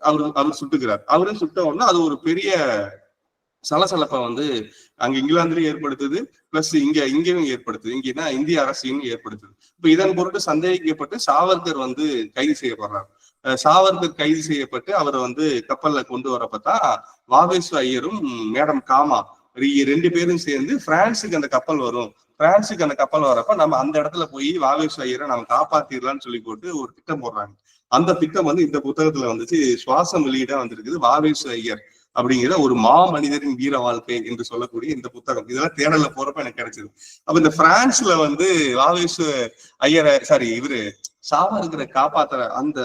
அவர் சுட்டுக்கிறார். அவரும் சுட்ட உடனே அது ஒரு பெரிய சலசலப்பை வந்து அங்க இங்கிலாந்துலயும் ஏற்படுத்துது, பிளஸ் இங்கேயும் ஏற்படுத்துது. இங்கன்னா இந்திய அரசியும் ஏற்படுத்துது. இப்ப இதன் பொருட்டு சந்தேகிக்கப்பட்டு சாவர்கர் வந்து கைது செய்யப்படுறாரு. சாவர்கர் கைது செய்யப்பட்டு அவரை வந்து கப்பல்ல கொண்டு வரப்பதான் வாவேசு ஐயரும் மேடம் காமா 2 பேரும் சேர்ந்து பிரான்ஸுக்கு அந்த கப்பல் வரும். பிரான்ஸுக்கு அந்த கப்பல் வரப்ப நம்ம அந்த இடத்துல போய் வாவேசு ஐயரை நம்ம காப்பாத்திடலாம்னு சொல்லி போட்டு ஒரு திட்டம் போடுறாங்க. அந்த திட்டம் வந்து இந்த புத்தகத்துல வந்துச்சு, சுவாசம் வெளியிட வந்திருக்குது. வாவேசு ஐயர் அப்படிங்கிற ஒரு மனிதரின் வீர வாழ்க்கை என்று சொல்லக்கூடிய இந்த புத்தகம். இதெல்லாம் தேடல போறப்ப எனக்கு கிடைச்சது. அப்ப இந்த பிரான்ஸ்ல வந்து வாவேசு ஐயரை இவரு சாவர்கரை காப்பாத்துற அந்த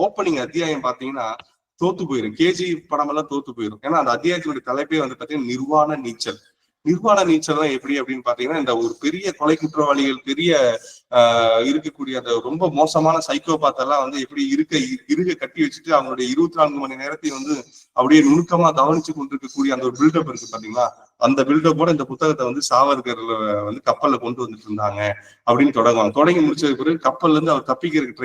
ஓப்பனிங் அத்தியாயம் பாத்தீங்கன்னா தோத்து போயிரும். கேஜி படம் எல்லாம் தோத்து போயிரும். ஏன்னா அந்த அத்தியாயத்தினுடைய தலைப்பே வந்து பாத்தீங்கன்னா நிர்வாண நீச்சல். நிர்வாண நீச்சல் தான் எப்படி அப்படின்னு பாத்தீங்கன்னா, இந்த ஒரு பெரிய கொலை குற்றவாளிகள், பெரிய இருக்கக்கூடிய அந்த ரொம்ப மோசமான சைக்கோபாத் எல்லாம் வந்து எப்படி இருக கட்டி வச்சுட்டு அவங்களுடைய 24 மணி நேரத்தையும் வந்து அப்படியே நுணுக்கமா கவனிச்சு கொண்டிருக்கக்கூடிய அந்த ஒரு பில்டப் இருக்கு பாத்தீங்களா, அந்த பில்டப்போட இந்த புத்தகத்தை வந்து சாவர்கர்ல வந்து கப்பல்ல கொண்டு வந்துட்டு இருந்தாங்க அப்படின்னு தொடங்குவாங்க. தொடங்கி முடிச்சதுக்கு பிறகு கப்பல்ல இருந்து அவர் தப்பிக்கிறதுக்கு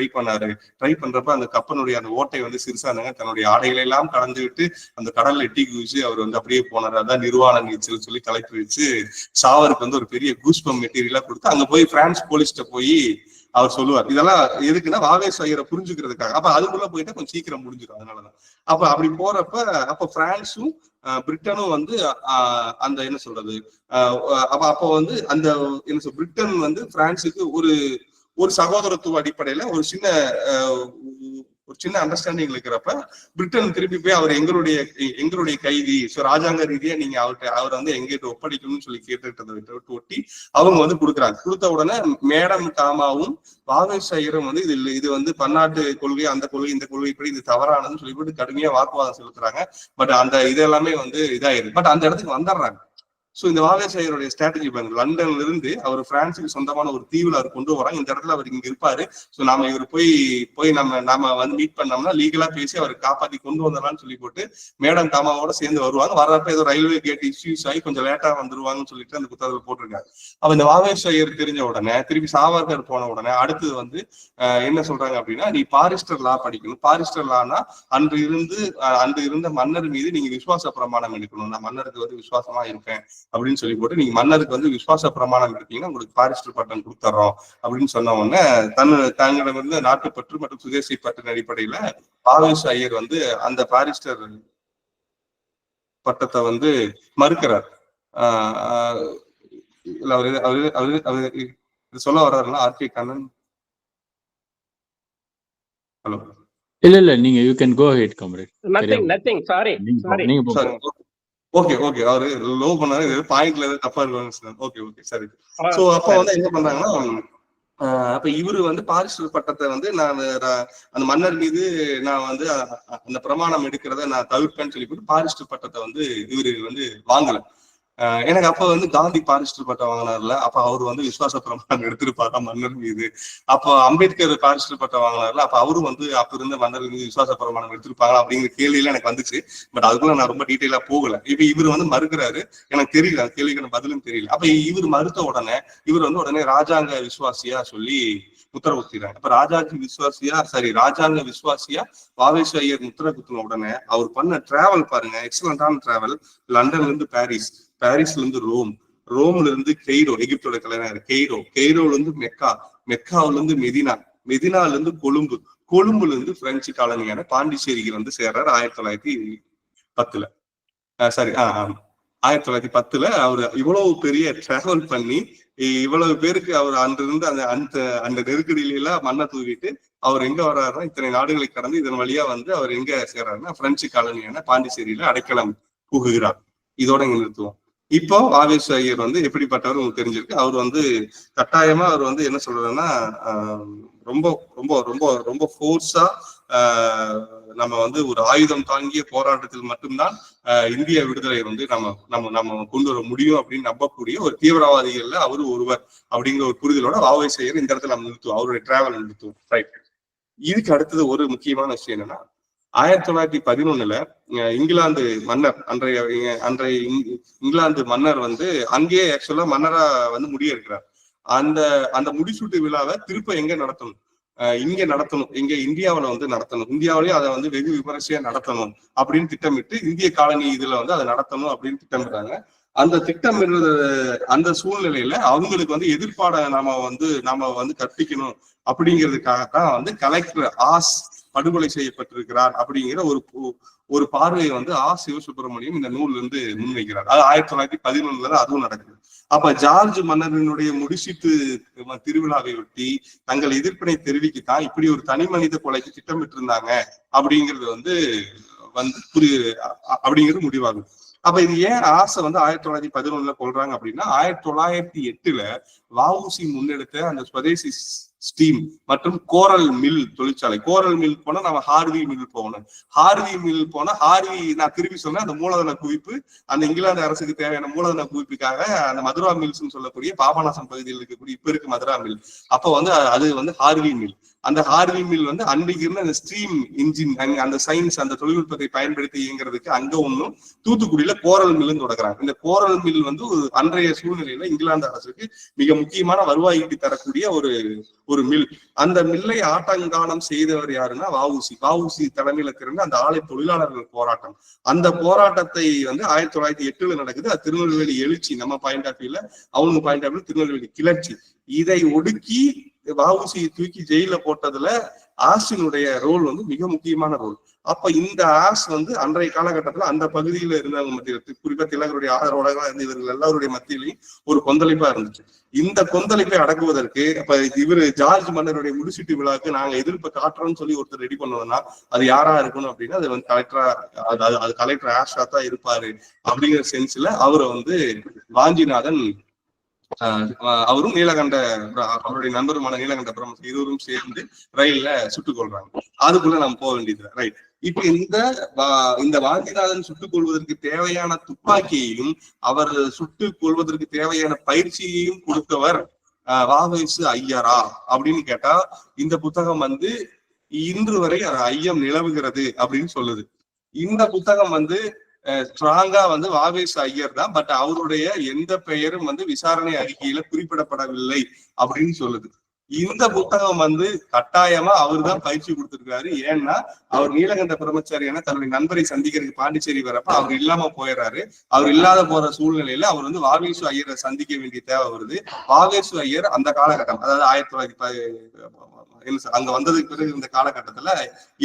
ட்ரை பண்றப்ப அந்த கப்பலுடைய அந்த ஓட்டை வந்து சிறுசானாங்க, தன்னுடைய ஆடைகளை எல்லாம் கலந்து விட்டு அந்த கடல்ல எட்டி குதிச்சு அவர் வந்து அப்படியே போனார். அதான் நிர்வாண நீச்சல் சொல்லி தலைப்பு வச்சு சாவருக்கு வந்து ஒரு பெரிய கூஸ்பம் மெட்டீரியலா கொடுத்து அங்க போய் பிரான்ஸ் போலீஸ்ட போய் அவர் சொல்லுவார். இதெல்லாம் எதுக்குன்னா வாவேஸ் ஐயரை புரிஞ்சுக்கிறதுக்காக. அப்ப அதுக்குள்ள போயிட்டா கொஞ்சம் சீக்கிரம் முடிஞ்சிடும். அதனாலதான் அப்ப அப்படி போறப்ப அப்ப பிரான்ஸும் பிரிட்டனும் வந்து அந்த என்ன சொல்றது அப்ப வந்து அந்த என்ன சொல்ற பிரிட்டன் வந்து பிரான்ஸுக்கு ஒரு சகோதரத்துவ அடிப்படையில ஒரு சின்ன அண்டர்ஸ்டாண்டிங் இருக்கிறப்ப பிரிட்டன் திருப்பி போய் அவர் எங்களுடைய கைதி, ராஜாங்க ரீதியா நீங்க அவரை வந்து எங்கிட்ட ஒப்படைக்கணும்னு சொல்லி கேட்டுக்கிட்டதை ஒட்டி அவங்க வந்து கொடுக்குறாங்க. கொடுத்த உடனே மேடம் காமாவும் வாவேஸ் ஐயரும் வந்து இது வந்து பன்னாட்டு கொள்கை, அந்த கொள்கை, இந்த கொள்கை இப்படி இது தவறானதுன்னு சொல்லிவிட்டு கடுமையா வாக்குவாதம் செலுத்துறாங்க. பட் அந்த இதெல்லாமே வந்து இதாயிருக்கு. பட் அந்த இடத்துக்கு வந்துடுறாங்க. சோ இந்த வாவேஸ் ஐயருடைய ஸ்ட்ராட்டஜி பாருங்க, லண்டன்ல இருந்து அவர் பிரான்ஸுக்கு சொந்தமான ஒரு தீவுல அவர் கொண்டு வராங்க. இந்த இடத்துல அவர் இங்க இருப்பாரு. சோ நாம இவர் போய் நாம வந்து மீட் பண்ணோம்னா லீகலா பேசி அவரை காப்பாத்தி கொண்டு வந்துடலாம்னு சொல்லி போட்டு மேடம் காமாவோட சேர்ந்து வருவாங்க. வர்றப்ப ஏதோ ரயில்வே கேட் இஷ்யூஸ் ஆகி கொஞ்சம் லேட்டா வந்துருவாங்கன்னு சொல்லிட்டு அந்த புத்தகத்துல போட்டிருக்காரு. அப்ப இந்த வாவேஸ் ஐயர் தெரிஞ்ச உடனே திருப்பி சாவர்கர் போன உடனே அடுத்தது வந்து என்ன சொல்றாங்க அப்படின்னா, நீ பாரிஸ்டர் லா படிக்கணும். பாரிஸ்டர் லானா அன்று இருந்த மன்னர் மீது நீங்க விசுவாச பிரமாணம் எடுக்கணும். நான் மன்னருக்கு வந்து விசுவாசமா இருப்பேன் அப்படின்னு சொல்லி போட்டு நீங்க மன்னருக்கு வந்து விசுவாச பிரமாணம் எடுத்தீங்கன்னா உங்களுக்கு பாரிஸ்டர் பட்டம் கொடுத்துறோம் அப்படின்னு சொன்ன உடனே தங்களிடமிருந்து நாட்டுப்பற்று மற்றும் சுதேசி பற்றின் அடிப்படையில வாவேஸ் ஐயர் வந்து அந்த பாரிஸ்டர் பட்டத்தை வந்து மறுக்கிறார். சொல்ல வர்றாருன்னா ஆர்கே கண்ணன். ஹலோ, இல்ல நீங்க you can go ahead comrade. Nothing sorry. Okay அவரு லோ பண்ணாரு, பாயிண்ட்ல ஏதாவது தப்பா இருக்கு. ஓகே சரி. சோ அப்ப வந்து என்ன பண்றாங்கன்னா, அப்ப இவரு வந்து பாரிஸ்டர் பட்டத்தை வந்து நான் அந்த மன்னர் மீது நான் வந்து அந்த பிரமாணம் எடுக்கிறத நான் தவிர்ப்பேன்னு சொல்லி போட்டு பாரிஸ்டர் பட்டத்தை வந்து இவரு வந்து வாங்கல. எனக்கு அப்ப வந்து காந்தி பாரிஸ்டர் பட்டம் வாங்கினார்ல, அப்ப அவரு வந்து விசுவாச பிரமாணம் எடுத்திருப்பாரா மன்னர் மீது. அப்போ அம்பேத்கர் பாரிஸ்டர் பட்டம் வாங்கினார்ல, அப்ப அவரும் வந்து அப்ப இருந்த மன்னர் மீது விசுவாச பிரமாணம் எடுத்திருப்பாங்களா அப்படிங்கிற கேள்வியில எனக்கு வந்துச்சு. பட் அதுக்குள்ள நான் ரொம்ப டீட்டெயிலா போகல. இப்ப இவர் வந்து மறுக்கிறாரு, எனக்கு தெரியல, கேள்விக்கான பதிலும் தெரியல. அப்ப இவர் மறுத்த உடனே இவர் வந்து உடனே ராஜாங்க விசுவாசியா சொல்லி முத்திர குத்திறாங்க. அப்ப ராஜாங்க விசுவாசியா வாவேஸ் ஐயர் முத்திர குத்தின உடனே அவர் பண்ண டிராவல் பாருங்க, எக்ஸலண்டான டிராவல். லண்டன்ல இருந்து பாரிஸ்ல இருந்து ரோம்ல இருந்து கெய்ரோ, எகிப்தோட தலைநகர் கெய்ரோல இருந்து மெக்காவுல இருந்து மெதினால இருந்து கொழும்புல இருந்து பிரெஞ்சு காலனியான பாண்டிச்சேரிக்கு வந்து சேர்றாரு 1910. 1910 அவர் இவ்வளவு பெரிய டிராவல் பண்ணி இவ்வளவு பேருக்கு அவர் அன்றிருந்து அந்த நெருக்கடியில எல்லாம் மண்ணை தூவிட்டு அவர் எங்க வர்றாருன்னா, இத்தனை நாடுகளை கடந்து இதன் வழியா வந்து அவர் எங்க சேர்றாருன்னா பிரெஞ்சு காலனியான பாண்டிச்சேரியில அடைக்கலம் புகுகிறார். இதோட இங்க நிறுத்துவோம். இப்போ வாவேஸ் ஐயர் வந்து எப்படிப்பட்டவர் உங்களுக்கு தெரிஞ்சிருக்கு. அவர் வந்து கட்டாயமா அவர் வந்து என்ன சொல்றதுன்னா, ரொம்ப ரொம்ப ரொம்ப ரொம்ப ஃபோர்ஸா நம்ம வந்து ஒரு ஆயுதம் தாங்கிய போராட்டத்தில் மட்டும்தான் இந்திய விடுதலை வந்து நம்ம கொண்டு வர முடியும் அப்படின்னு நம்பக்கூடிய ஒரு தீவிரவாதிகள்ல அவரு ஒருவர் அப்படிங்கிற ஒரு புரிதலோட வாவேஸ் ஐயர் இந்த இடத்துல நம்ம நிறுத்துவோம், அவருடைய டிராவல் நிறுத்துவோம். ரைட். இதுக்கு அடுத்தது ஒரு முக்கியமான விஷயம் என்னன்னா, 1911 இங்கிலாந்து மன்னர் அன்றைய இங்கிலாந்து மன்னர் வந்து அங்கேயே ஆக்சுவலா மன்னரா வந்து முடியெடுக்கிறார். அந்த முடிசூட்டு விழாவை திருப்ப எங்க நடத்தணும், இங்க நடத்தணும், எங்க இந்தியாவில வந்து நடத்தணும், இந்தியாவிலேயே அதை வந்து வெகு விமரிசையா நடத்தணும் அப்படின்னு திட்டமிட்டு இந்திய காலனி இதுல வந்து அதை நடத்தணும் அப்படின்னு திட்டமிடுறாங்க. அந்த திட்டமிடுறது அந்த சூழ்நிலையில அவங்களுக்கு வந்து எதிர்ப்பாட நாம வந்து கற்பிக்கணும் அப்படிங்கிறதுக்காகத்தான் வந்து கலெக்டர் ஆஸ் படுகொலை செய்யப்பட்டிருக்கிறார் அப்படிங்கிற ஒரு பார்வையை வந்து சிவசுப்பிரமணியம் இந்த நூல்ல இருந்து முன்வைக்கிறார். அது 1911 அதுவும் நடக்குது. அப்ப ஜார்ஜ் மன்னரினுடைய முடிசீட்டு திருவிழாவை ஒட்டி தங்கள் எதிர்ப்பினை தெரிவிக்கத்தான் இப்படி ஒரு தனி மனித கொலைக்கு திட்டமிட்டு இருந்தாங்க அப்படிங்கிறது வந்து அப்படிங்கிறது முடிவாகும். அப்ப இது ஏன் வந்து 1911 கொள்றாங்க அப்படின்னா, 1908 வஉசி முன்னெடுத்த அந்த ஸ்வதேசி ஸ்டீம் மற்றும் கோரல் மில் தொழிற்சாலை. கோரல் மில் போனா நம்ம ஹார்வி மில் போகணும். ஹார்வி மில் போனா ஹார்வி, நான் திருப்பி சொன்னேன், அந்த மூலதன குவிப்பு, அந்த இங்கிலாந்து அரசுக்கு தேவையான மூலதன குவிப்புக்காக அந்த மதுரா மில்ஸ் சொல்லக்கூடிய பாபநாசம் பகுதியில் இருக்கக்கூடிய இப்ப இருக்கு மதுரா மில். அப்ப வந்து அது வந்து ஹார்வி மில். அந்த ஹார்வி மில் வந்து அன்றைக்கு இருந்த அந்த ஸ்டீம் இன்ஜின், அந்த சயின்ஸ், அந்த தொழில்நுட்பத்தை பயன்படுத்தி இயங்குறதுக்கு அங்க ஒன்றும் தூத்துக்குடியில கோரல் மில்லுன்னு தொடங்குறாங்க. இந்த கோரல் மில் வந்து அன்றைய சூழ்நிலையில இங்கிலாந்து அரசுக்கு மிக முக்கியமான வருவாய் ஈட்டி தரக்கூடிய ஒரு மில். அந்த மில்லை ஆட்டங்கானம் செய்தவர் யாருன்னா வஉசி தலைமையில திறந்த அந்த ஆலை தொழிலாளர்கள் போராட்டம். அந்த போராட்டத்தை வந்து 1908 நடக்குது. அது திருநெல்வேலி எழுச்சி, நம்ம பாயிண்ட் ஆஃப் வியூல, அவங்க பாயிண்ட் ஆஃப் வியூல திருநெல்வேலி கிளர்ச்சி. இதை ஒடுக்கி வஉசி தூக்கி ஜெயில போட்டதுல ஆசினுடைய ரோல் வந்து மிக முக்கியமான ரோல். அப்ப இந்த ஆஸ் வந்து அன்றைய காலகட்டத்துல அந்த பகுதியில இருந்தவங்க மத்தியில, குறிப்பா திலகருடைய ஆதரவாளர்களா இருந்த இவர்கள் எல்லாருடைய மத்தியிலையும் ஒரு கொந்தளிப்பா இருந்துச்சு. இந்த கொந்தளிப்பை அடக்குவதற்கு அப்ப இவரு ஜார்ஜ் மன்னருடைய முடிசூட்டு விழாக்கு நாங்க எதிர்ப்பு காட்டுறோம்னு சொல்லி ஒருத்தர் ரெடி பண்ணுவோம்னா அது யாரா இருக்கணும் அப்படின்னா அது வந்து கலெக்டர் ஆஷா தான் இருப்பாரு அப்படிங்கிற சென்ஸ்ல அவரை வந்து வாஞ்சிநாதன் அவரும் நீலகண்ட அவருடைய நண்பருமான நீலகண்ட பிரம்ம இருவரும் சேர்ந்து ரயில்ல சுட்டுக் கொள்றாங்க. அதுக்குள்ள நம்ம போக வேண்டியது ரைட். இப்ப இந்த வாஞ்சிநாதன் சுட்டுக் கொள்வதற்கு தேவையான துப்பாக்கியையும் அவர் சுட்டுக் கொள்வதற்கு தேவையான பயிற்சியையும் கொடுத்தவர் வ.வே.சு. ஐயரா அப்படின்னு கேட்டா இந்த புத்தகம் வந்து இன்று வரை ஐயம் நிலவுகிறது அப்படின்னு சொல்லுது. இந்த புத்தகம் வந்து ஸ்ட்ராங்கா வந்து வ.வே.சு. ஐயர் தான், பட் அவருடைய எந்த பெயரும் வந்து விசாரணை அறிக்கையில குறிப்பிடப்படவில்லை அப்படின்னு சொல்லுது. இந்த புத்தகம் வந்து கட்டாயமா அவர் தான் பயிற்சி கொடுத்திருக்காரு. ஏன்னா அவர் நீலகண்ட பிரம்மச்சாரியான தன்னுடைய நண்பரை சந்திக்கிறதுக்கு பாண்டிச்சேரி வரப்ப அவர் இல்லாம போயிடுறாரு. அவர் இல்லாத போற சூழ்நிலையில அவர் வந்து வ.வே.சு. ஐயரை சந்திக்க வேண்டிய தேவை வருது. வ.வே.சு. ஐயர் அந்த காலகட்டம், அதாவது 1910 அங்க வந்ததுக்கு பிறகு இந்த காலகட்டத்துல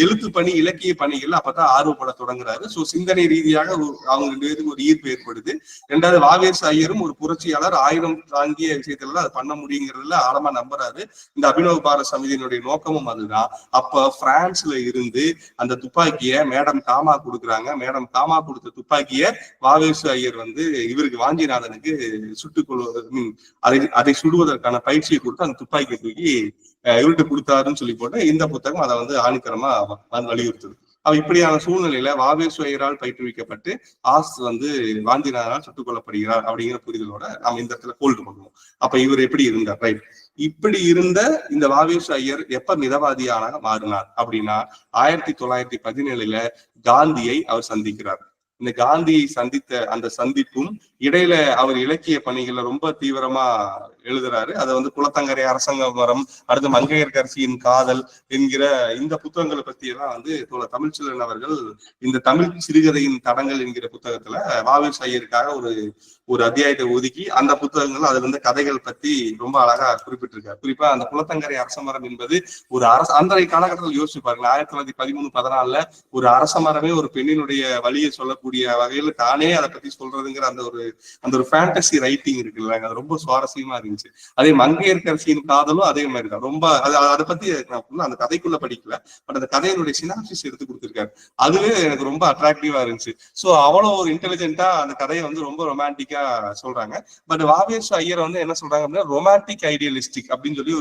எழுத்து பணி, இலக்கிய பணிகள் அப்பதான் ஆர்வப்பட தொடங்குறாரு. சோ சிந்தனை ரீதியாக அவங்க 2 பேருக்கு ஒரு ஈர்ப்பு ஏற்படுது. 2வது வ.வே.சு. ஐயரும் ஒரு புரட்சியாளர், 1000 தாங்கிய விஷயத்துல அதை பண்ண முடியுங்கிறதுல ஆழமா நம்புறாரு. இந்த அபினவ் பாரத் சமிதியினுடைய நோக்கமும் அதுதான். அப்ப பிரான்ஸ்ல இருந்து அந்த துப்பாக்கிய மேடம் காமா கொடுக்குறாங்க. மேடம் காமா கொடுத்த துப்பாக்கிய வ.வே.சு. ஐயர் வந்து இவருக்கு வாஞ்சிநாதனுக்கு அதை சுடுவதற்கான பயிற்சியை கொடுத்து அந்த துப்பாக்கியை தூக்கி இவர்கிட்ட கொடுத்தாருன்னு சொல்லி போட்டு இந்த புத்தகம் அதை வந்து ஆணித்தரமா வலியுறுத்துது. அவ இப்படியான சூழ்நிலையில வ.வே.சு. ஐயரால் பயிற்றுவிக்கப்பட்டு ஆஸ் வந்து வாஞ்சிநாதனால் சுட்டுக் கொல்லப்படுகிறார் அப்படிங்கிற புரிதலோட நம்ம இந்த இடத்துல கோல்டு பண்ணுவோம். அப்ப இவர் எப்படி இருந்தார்? ரைட். இப்படி இருந்த இந்த வ.வே.சு. ஐயர் எப்ப மிதவாதியாக மாறினார் அப்படின்னா 1917 காந்தியை அவர் சந்திக்கிறார். இந்த காந்தியை சந்தித்த அந்த சந்திப்பும் இடையில அவர் இலக்கிய பணிகளை ரொம்ப தீவிரமா எழுதுறாரு. அதை வந்து குளத்தங்கரை அரசாங்க மரம், அடுத்து மங்கையர்கரசியின் காதல் என்கிற இந்த புத்தகங்களை பத்தி எல்லாம் வந்து தமிழ்ச்செல்வன் அவர்கள் இந்த தமிழ் சிறுகதையின் தடங்கள் என்கிற புத்தகத்துல வ.வே.சு. ஐயருக்காக ஒரு அத்தியாயத்தை ஒதுக்கி அந்த புத்தகங்கள் அதுல இருந்து கதைகள் பத்தி ரொம்ப அழகா குறிப்பிட்டிருக்காரு. குறிப்பா அந்த குளத்தங்கரை அரசமரம் என்பது ஒரு அன்றைய காலகட்டத்தில் யோசிச்சு பாருங்க, 1913-14 ஒரு அரசமரமே ஒரு பெண்ணினுடைய வழியை சொல்லக்கூடிய வகையில தானே அதை பத்தி சொல்றதுங்கிற அந்த ஒரு ஃபேண்டசி ரைட்டிங் இருக்குல்ல, அது ரொம்ப சுவாரஸ்யமா இருந்துச்சு. அதே மங்கையர்கரசியின் காதலும் அதே மாதிரிதான். ரொம்ப அதை பத்தி அந்த கதைக்குள்ள படிக்கல, பட் அந்த கதையினுடைய சினாப்சிஸ் எடுத்து கொடுத்திருக்காரு. அதுவே எனக்கு ரொம்ப அட்ராக்டிவா இருந்துச்சு. சோ அவ்வளவு ஒரு இன்டெலிஜென்ட்டா அந்த கதையை வந்து ரொம்ப ரொமான்டிக்கா சொல்றாங்க. பட் வ.வே.சு. ஐயர் வந்து என்ன சொல்றாங்க அப்படின்னா ரொமான்டிக் ஐடியலிஸ்டிக் அப்படின்னு சொல்லி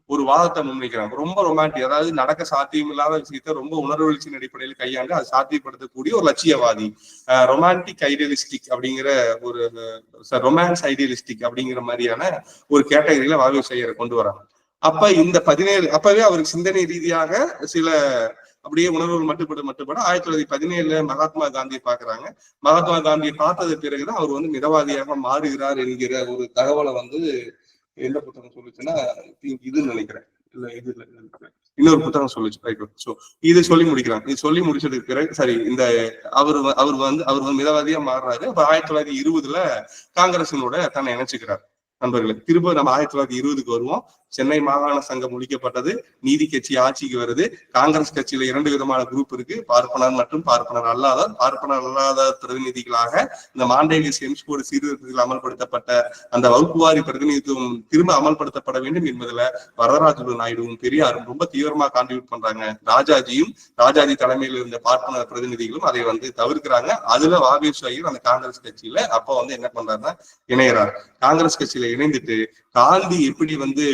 ஒரு வாதத்தை முன்வைக்கிறாங்க. ரொம்ப ரொமான்டிக், அதாவது நடக்க சாத்தியம் இல்லாத விஷயத்த ரொம்ப உணர்வெழுச்சியின் அடிப்படையில் கையாண்டு அதை சாத்தியப்படுத்தக்கூடிய ஒரு லட்சியவாதி. ரொமான்டிக் ஐடியலிஸ்டிக் அப்படிங்கிற ஒரு ரொமான்ஸ் ஐடியலிஸ்டிக் அப்படிங்கிற மாதிரியான ஒரு கேட்டகரியில வ.வே.சு. ஐயரை கொண்டு வராங்க. அப்ப இந்த 17 அப்பவே அவருக்கு சிந்தனை ரீதியாக சில அப்படியே உணர்வுகள் மட்டுப்பட 1917 மகாத்மா காந்தியை பாக்குறாங்க. மகாத்மா காந்தியை பார்த்தது பிறகுதான் அவர் வந்து மிதவாதியாக மாறுகிறார் என்கிற ஒரு தகவலை வந்து எந்த புத்தகம் சொல்லுச்சுன்னா இதுன்னு நினைக்கிறேன், இல்ல இது இன்னொரு புத்தகம் சொல்லுச்சு. சோ இது சொல்லி முடிக்கிறாங்க. இது சொல்லி முடிச்சதுக்கு பிறகு சரி, இந்த அவர் வந்து மிதவாதியா மாறுறாரு. அப்ப 1920 காங்கிரசினோட தன்னை இணைச்சுக்கிறார். நண்பர்களே, திரும்ப நம்ம 1920 வருவோம். சென்னை மாகாண சங்கம் ஒழிக்கப்பட்டது, நீதி கட்சி ஆட்சிக்கு வருது. காங்கிரஸ் கட்சியில 2 விதமான குரூப் இருக்கு, பார்ப்பனர் மற்றும் பார்ப்பனர் அல்லாதார். பார்ப்பனர் அல்லாத பிரதிநிதிகளாக இந்த மாண்டேவியஸ் ஹெம்ஸ்போர்ட் சீர்திருத்தத்தில் அமல்படுத்தப்பட்ட அந்த வகுப்புவாரி பிரதிநிதித்துவம் திரும்ப அமல்படுத்தப்பட வேண்டும் என்பதுல வரதராஜ நாயுடுவும் பெரியாரும் ரொம்ப தீவிரமா கான்ட்ரிபியூட் பண்றாங்க. ராஜாஜி தலைமையில் இருந்த பார்ப்பனர் பிரதிநிதிகளும் அதை வந்து தவிர்க்கிறாங்க. அதுல வ.வே.சு. ஐயர் அந்த காங்கிரஸ் கட்சியில அப்ப வந்து என்ன பண்றாருன்னா இணையறார். காங்கிரஸ் கட்சியில இணைந்துட்டு காந்தி எப்படி வந்து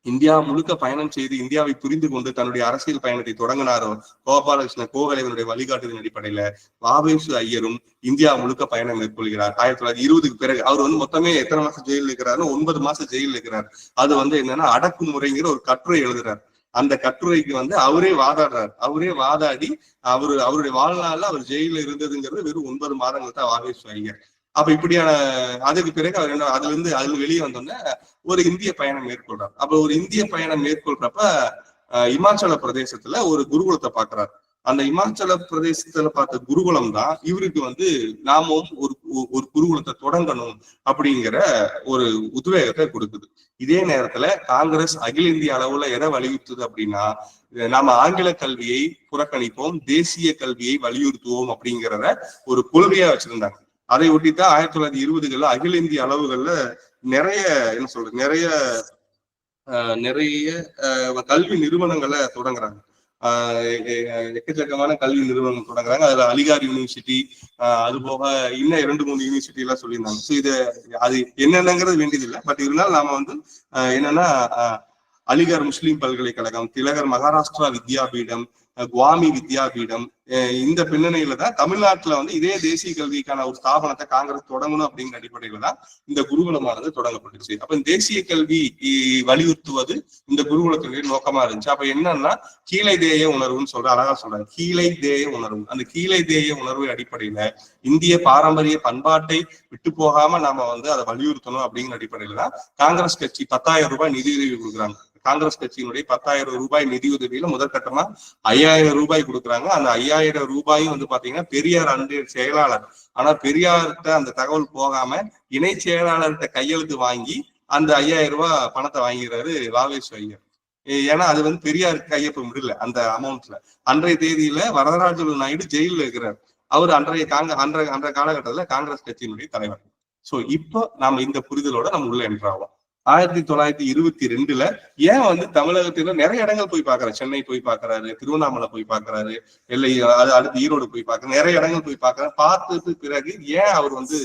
இந்தியா முழுக்க பயணம் செய்து இந்தியாவை புரிந்து கொண்டு தன்னுடைய அரசியல் பயணத்தை தொடங்கினாரோ கோபாலகிருஷ்ண கோகலேவனுடைய வழிகாட்டுதலின் அடிப்படையில வாவேசு ஐயரும் இந்தியா முழுக்க பயணம் மேற்கொள்கிறார். 1920க்கு பிறகு அவர் வந்து மொத்தமே எத்தனை மாசம் ஜெயிலில் இருக்கிறாருன்னு 9 மாசம் ஜெயிலில் இருக்கிறார். அது வந்து என்னன்னா அடக்குமுறைங்கிற ஒரு கட்டுரை எழுதுறார். அந்த கட்டுரைக்கு வந்து அவரே வாதாடுறார். அவரே வாதாடி அவருடைய வாழ்நாள்ல அவர் ஜெயில இருந்ததுங்கிறது வெறும் 9 மாதங்கள் தான் வாவேசு ஐயர். அப்ப இப்படியான அதுக்கு பிறகு அவர் என்ன அதுல வெளியே வந்தோடனே ஒரு இந்திய பயணம் மேற்கொள்றார். அப்ப ஒரு இந்திய பயணம் மேற்கொள்றப்ப இமாச்சல பிரதேசத்துல ஒரு குருகுலத்தை பாக்குறாரு. அந்த இமாச்சல பிரதேசத்துல பார்த்த குருகுலம் தான் இவருக்கு வந்து நாமும் ஒரு குருகுலத்தை தொடங்கணும் அப்படிங்கிற ஒரு உத்வேகத்தை கொடுக்குது. இதே நேரத்துல காங்கிரஸ் அகில இந்திய அளவுல எதை வலியுறுத்துது அப்படின்னா, நாம ஆங்கில கல்வியை புறக்கணிப்போம், தேசிய கல்வியை வலியுறுத்துவோம் அப்படிங்கிறத ஒரு கொள்கையா வச்சிருந்தாங்க. அதை ஒட்டித்தான் 1920களில் அகில இந்திய அளவுகள்ல நிறைய என்ன சொல்றது நிறைய கல்வி நிறுவனங்களை தொடங்குறாங்க. எக்கச்சக்கமான கல்வி நிறுவனங்கள் தொடங்குறாங்க. அதுல அலிகார் யூனிவர்சிட்டி, அது போக இன்னும் 2-3 யூனிவர்சிட்டி எல்லாம் சொல்லியிருந்தாங்க. ஸோ இது அது என்னென்னங்கிறது வேண்டியதில்லை. பட் இருந்தாலும் நாம வந்து என்னன்னா அலிகார் முஸ்லீம் பல்கலைக்கழகம், திலகர் மகாராஷ்டிரா வித்யாபீடம், குவாமி வித்யாபீடம், இந்த பின்னணியில தான் தமிழ்நாட்டுல வந்து இதே தேசிய கல்விக்கான ஒரு ஸ்தாபனத்தை காங்கிரஸ் தொடங்கணும் அப்படிங்கிற அடிப்படையில தான் இந்த குருகுலமானது தொடங்கப்பட்டுச்சு. அப்ப தேசிய கல்வி வலியுறுத்துவது இந்த குருகுலத்தினுடைய நோக்கமா இருந்துச்சு. அப்ப என்னன்னா கீழை தேய உணர்வுன்னு அழகா சொல்றாங்க. கீழை தேய உணர்வு, அந்த கீழை தேய உணர்வு அடிப்படையில இந்திய பாரம்பரிய பண்பாட்டை விட்டு போகாம நாம வந்து அதை வலியுறுத்தணும் அப்படிங்கிற அடிப்படையில தான் காங்கிரஸ் கட்சி 10,000 ரூபாய் நிதியுதவி கொடுக்குறாங்க. காங்கிரஸ் கட்சியினுடைய 10,000 ரூபாய் நிதியுதவியில முதற்கட்டமா 5,000 ரூபாய் கொடுக்குறாங்க. அந்த 5,000 ரூபாயும் வந்து பாத்தீங்கன்னா பெரியார் அன்றைய செயலாளர், ஆனா பெரியார்கிட்ட அந்த தகவல் போகாம இணை செயலாளர்கிட்ட கையெழுத்து வாங்கி அந்த 5,000 ரூபாய் பணத்தை வாங்கிறாரு வாவேசு ஐயர். ஏன்னா அது வந்து பெரியாருக்கு கையொப்பம் விடல அந்த அமௌண்ட்ல. அன்றைய தேதியில வரதராஜலு நாயுடு ஜெயில இருக்கிறார். அவர் அன்றைய காலகட்டத்துல காங்கிரஸ் கட்சியினுடைய தலைவர். சோ இப்போ நாம இந்த புரிதலோட நம்ம உள்ள என்றாகும். 1922ல ஏன் வந்து தமிழகத்துல நிறைய இடங்கள் போய் பாக்குறாரு. சென்னை போய் பாக்குறாரு, திருவண்ணாமலை போய் பாக்குறாரு, இல்லை அடுத்து ஈரோடு போய் பாக்குறாரு, நிறைய இடங்கள் போய் பாக்குறாரு. பார்த்ததுக்கு பிறகு ஏன் அவர் வந்து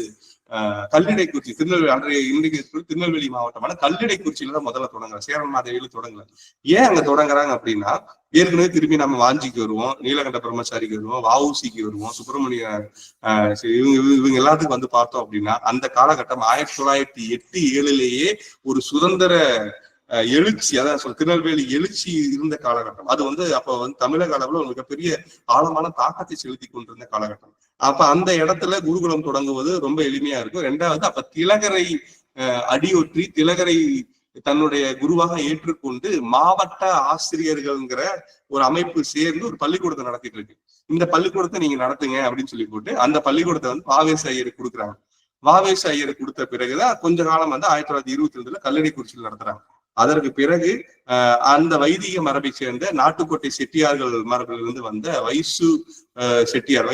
கல்லிடைக்குறிச்சி, திருநெல்வேலி அன்றைய இன்னைக்கு திருநெல்வேலி மாவட்டமான கல்லிடைக்குறிச்சியில தான் முதல்ல தொடங்குறாங்க. சேரன் மாதேவியில தொடங்கல. ஏன் அங்க தொடங்குறாங்க அப்படின்னா, ஏற்கனவே திரும்பி நம்ம வாஞ்சிக்கு வருவோம், நீலகண்ட பிரம்மச்சாரிக்கு வருவோம், வஉசிக்கு வருவோம், சுப்பிரமணிய இவங்க எல்லாத்துக்கும் வந்து பார்த்தோம் அப்படின்னா அந்த காலகட்டம் 1908-7லேயே ஒரு சுதந்திர எழுச்சி, அதான் திருநெல்வேலி எழுச்சி இருந்த காலகட்டம். அது வந்து அப்ப வந்து தமிழக அளவுல ஒரு மிகப்பெரிய ஆழமான தாக்கத்தை செலுத்தி கொண்டிருந்த காலகட்டம். அப்ப அந்த இடத்துல குருகுலம் தொடங்குவது ரொம்ப எளிமையா இருக்கும். 2வது, அப்ப திலகரை அடியொற்றி திலகரை தன்னுடைய குருவாக ஏற்றுக்கொண்டு மாவட்ட ஆசிரியர்கள்ங்கிற ஒரு அமைப்பு சேர்ந்து ஒரு பள்ளிக்கூடத்தை நடத்திட்டு இருக்கு. இந்த பள்ளிக்கூடத்தை நீங்க நடத்துங்க அப்படின்னு சொல்லி போட்டு அந்த பள்ளிக்கூடத்தை வந்து வாவேசு ஐயருக்கு கொடுக்குறாங்க. வாவேசு ஐயருக்கு கொடுத்த பிறகுதான் கொஞ்ச காலம் வந்து 1922ல கல்லடைக்குறிச்சியில் நடத்துறாங்க. அதற்கு பிறகு அந்த வைதிக மரபை சேர்ந்த நாட்டுக்கோட்டை செட்டியார்கள் மரபிலிருந்து வந்த வைசு செட்டியார்,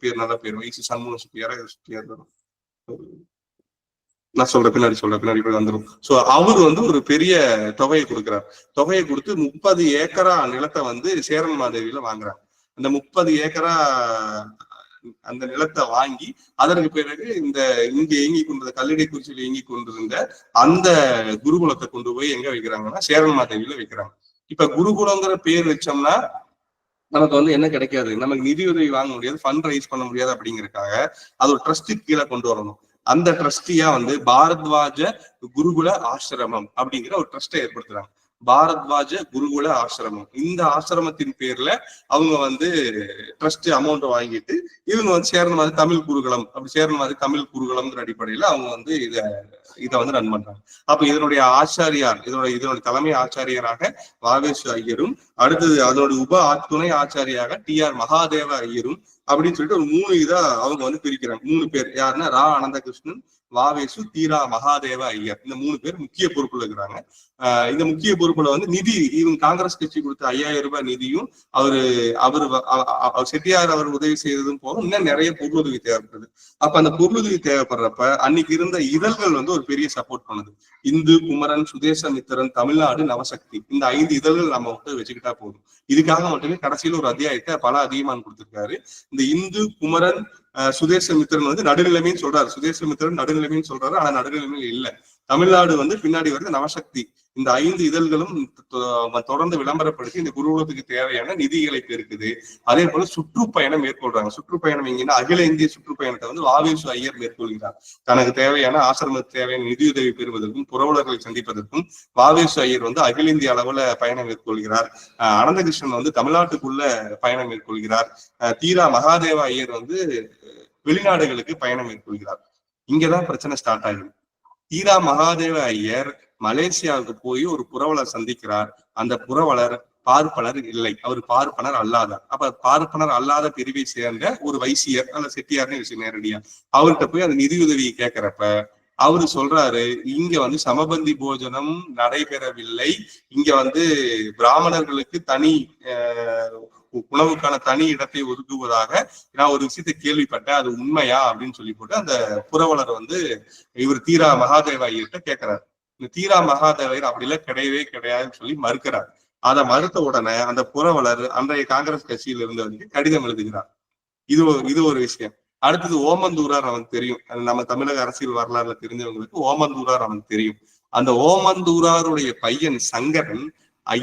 பேர் நல்ல பேர், வைசு சண்முக செட்டியார், நான் பின்னாடி வந்துடும். சோ அவர் வந்து ஒரு பெரிய தொகையை கொடுக்கிறார். தொகையை கொடுத்து 30 ஏக்கரா நிலத்தை வந்து சேரன் மாதேவியில வாங்குறாங்க. அந்த 30 ஏக்கரா அந்த நிலத்தை வாங்கி அதற்கு பிறகு இங்க இயங்கி கொண்டிருந்த கல்லிடைக்குறிச்சியில் இயங்கி கொண்டிருந்த அந்த குருகுலத்தை கொண்டு போய் எங்க வைக்கிறாங்கன்னா சேரன் மாதேவியில வைக்கிறாங்க. இப்ப குருகுலங்கிற பேர் வச்சோம்னா நமக்கு வந்து என்ன கிடைக்காது, நமக்கு நிதியுதவி வாங்க முடியாது, ஃபண்ட் ரைஸ் பண்ண முடியாது. அப்படிங்கறதுக்காக அது ஒரு ட்ரஸ்டுக்கு கீழே கொண்டு வரணும். அந்த ட்ரஸ்டியா வந்து பாரத்வாஜ குருகுல ஆசிரமம் அப்படிங்கிற ஒரு ட்ரஸ்டை ஏற்படுத்துறாங்க. பாரத்வாஜ குருகுல ஆசிரமம். இந்த ஆசிரமத்தின் பேர்ல அவங்க வந்து ட்ரஸ்ட் அமௌண்ட் வாங்கிட்டு இவங்க வந்து சேரன் மாதிரி தமிழ் குருகுலம், அப்படி சேரன் மாதிரி தமிழ் குருகுலம்ங்கிற அடிப்படையில அவங்க வந்து இதை வந்து ரன் பண்றாங்க. அப்ப இதனுடைய ஆச்சாரியார், இதனுடைய தலைமை ஆச்சாரியராக வாவேசு ஐயரும், அடுத்தது அதனுடைய துணை ஆச்சாரியாக TR மகாதேவ ஐயரும் அப்படின்னு சொல்லிட்டு ஒரு 3 இதா அவங்க வந்து பிரிக்கிறாங்க. 3 பேர் யாருன்னா ரா அனந்தகிருஷ்ணன், வாவேசு, தீரா மகாதேவ ஐயர். இந்த 3 பேர் முக்கிய பொறுப்புல இருக்கிறாங்க. இந்த முக்கிய பொறுப்புல வந்து நிதி, இவங்க காங்கிரஸ் கட்சி கொடுத்த 5,000 ரூபாய் நிதியும் அவர் செட்டியார் அவர் உதவி செய்ததும் போக இன்னும் நிறைய பொருளுதவி தேவைப்படுது. அப்ப அந்த பொருளுதவி தேவைப்படுறப்ப அன்னைக்கு இருந்த இதழ்கள் வந்து ஒரு பெரிய சப்போர்ட் பண்ணுது. இந்து, குமரன், சுதேசமித்திரன், தமிழ்நாடு, நவசக்தி, இந்த 5 இதழ்கள் நம்ம வந்து வச்சுக்கிட்டா போதும். இதுக்காக மட்டுமே கடைசியில ஒரு அத்தியாயத்தை பல அதிகமான் கொடுத்திருக்காரு. இந்த இந்து, குமரன், சுதேசமித்திரன் வந்து நடுநிலைமைன்னு சொல்றாரு. சுதேசமித்திரன் நடுநிலைமைன்னு சொல்றாரு, ஆனா நடுநிலைமையில் இல்லை. தமிழ்நாடு வந்து பின்னாடி வருது நவசக்தி. இந்த 5 இதழ்களும் தொடர்ந்து விளம்பரப்படுத்தி இந்த குருகுலத்துக்கு தேவையான நிதிகளை பெருக்குது. அதே போல சுற்றுப்பயணம் மேற்கொள்றாங்க. சுற்றுப்பயணம் எங்கன்னா அகில இந்திய சுற்றுப்பயணத்தை வந்து வாவேசு ஐயர் மேற்கொள்கிறார். தனக்கு தேவையான ஆசிரமத்துக்கு தேவையான நிதியுதவி பெறுவதற்கும் புரவலர்களை சந்திப்பதற்கும் வாவேசு ஐயர் வந்து அகில இந்திய அளவுல பயணம் மேற்கொள்கிறார். அனந்தகிருஷ்ணன் வந்து தமிழ்நாட்டுக்குள்ள பயணம் மேற்கொள்கிறார். தீரா மகாதேவ ஐயர் வந்து வெளிநாடுகளுக்கு பயணம் மேற்கொள்கிறார். இங்கதான் பிரச்சனை ஸ்டார்ட் ஆகுது. தீரா மகாதேவ ஐயர் மலேசியாவுக்கு போய் ஒரு புரவலர் சந்திக்கிறார். அந்த புரவலர் பார்ப்பனர் இல்லை, அவர் பார்ப்பனர் அல்லாதார். அப்ப பார்ப்பனர் அல்லாத பிரிவை சேர்ந்த ஒரு வைசியர் அல்ல செட்டியார்னு விஷயம் நேரடியா அவர்கிட்ட போய் அந்த நிதியுதவியை கேட்கிறப்ப அவரு சொல்றாரு, இங்க வந்து சமபந்தி போஜனம் நடைபெறவில்லை, இங்க வந்து பிராமணர்களுக்கு தனி உணவுக்கான தனி இடத்தை ஒதுக்குவதாக நான் ஒரு விஷயத்தை கேள்விப்பட்டேன், அது உண்மையா அப்படின்னு சொல்லி போட்டு அந்த புரவலர் வந்து இவர் தீரா மகாதேவ ஐயர்கிட்ட கேட்கிறார். இந்த தீரா மகாதேவர் அப்படிலாம் கிடையவே கிடையாதுன்னு சொல்லி மறுக்கிறார். அதை மறுத்த உடனே அந்த புரவலர் அன்றைய காங்கிரஸ் கட்சியில் இருந்தவருக்கு கடிதம் எழுதுகிறார். இது ஒரு விஷயம். அடுத்தது ஓமந்தூரார் அவனுக்கு தெரியும். நம்ம தமிழக அரசியல் வரலாறுல தெரிஞ்சவங்களுக்கு ஓமந்தூரார் அவனுக்கு தெரியும். அந்த ஓமந்தூராருடைய பையன் சங்கரன்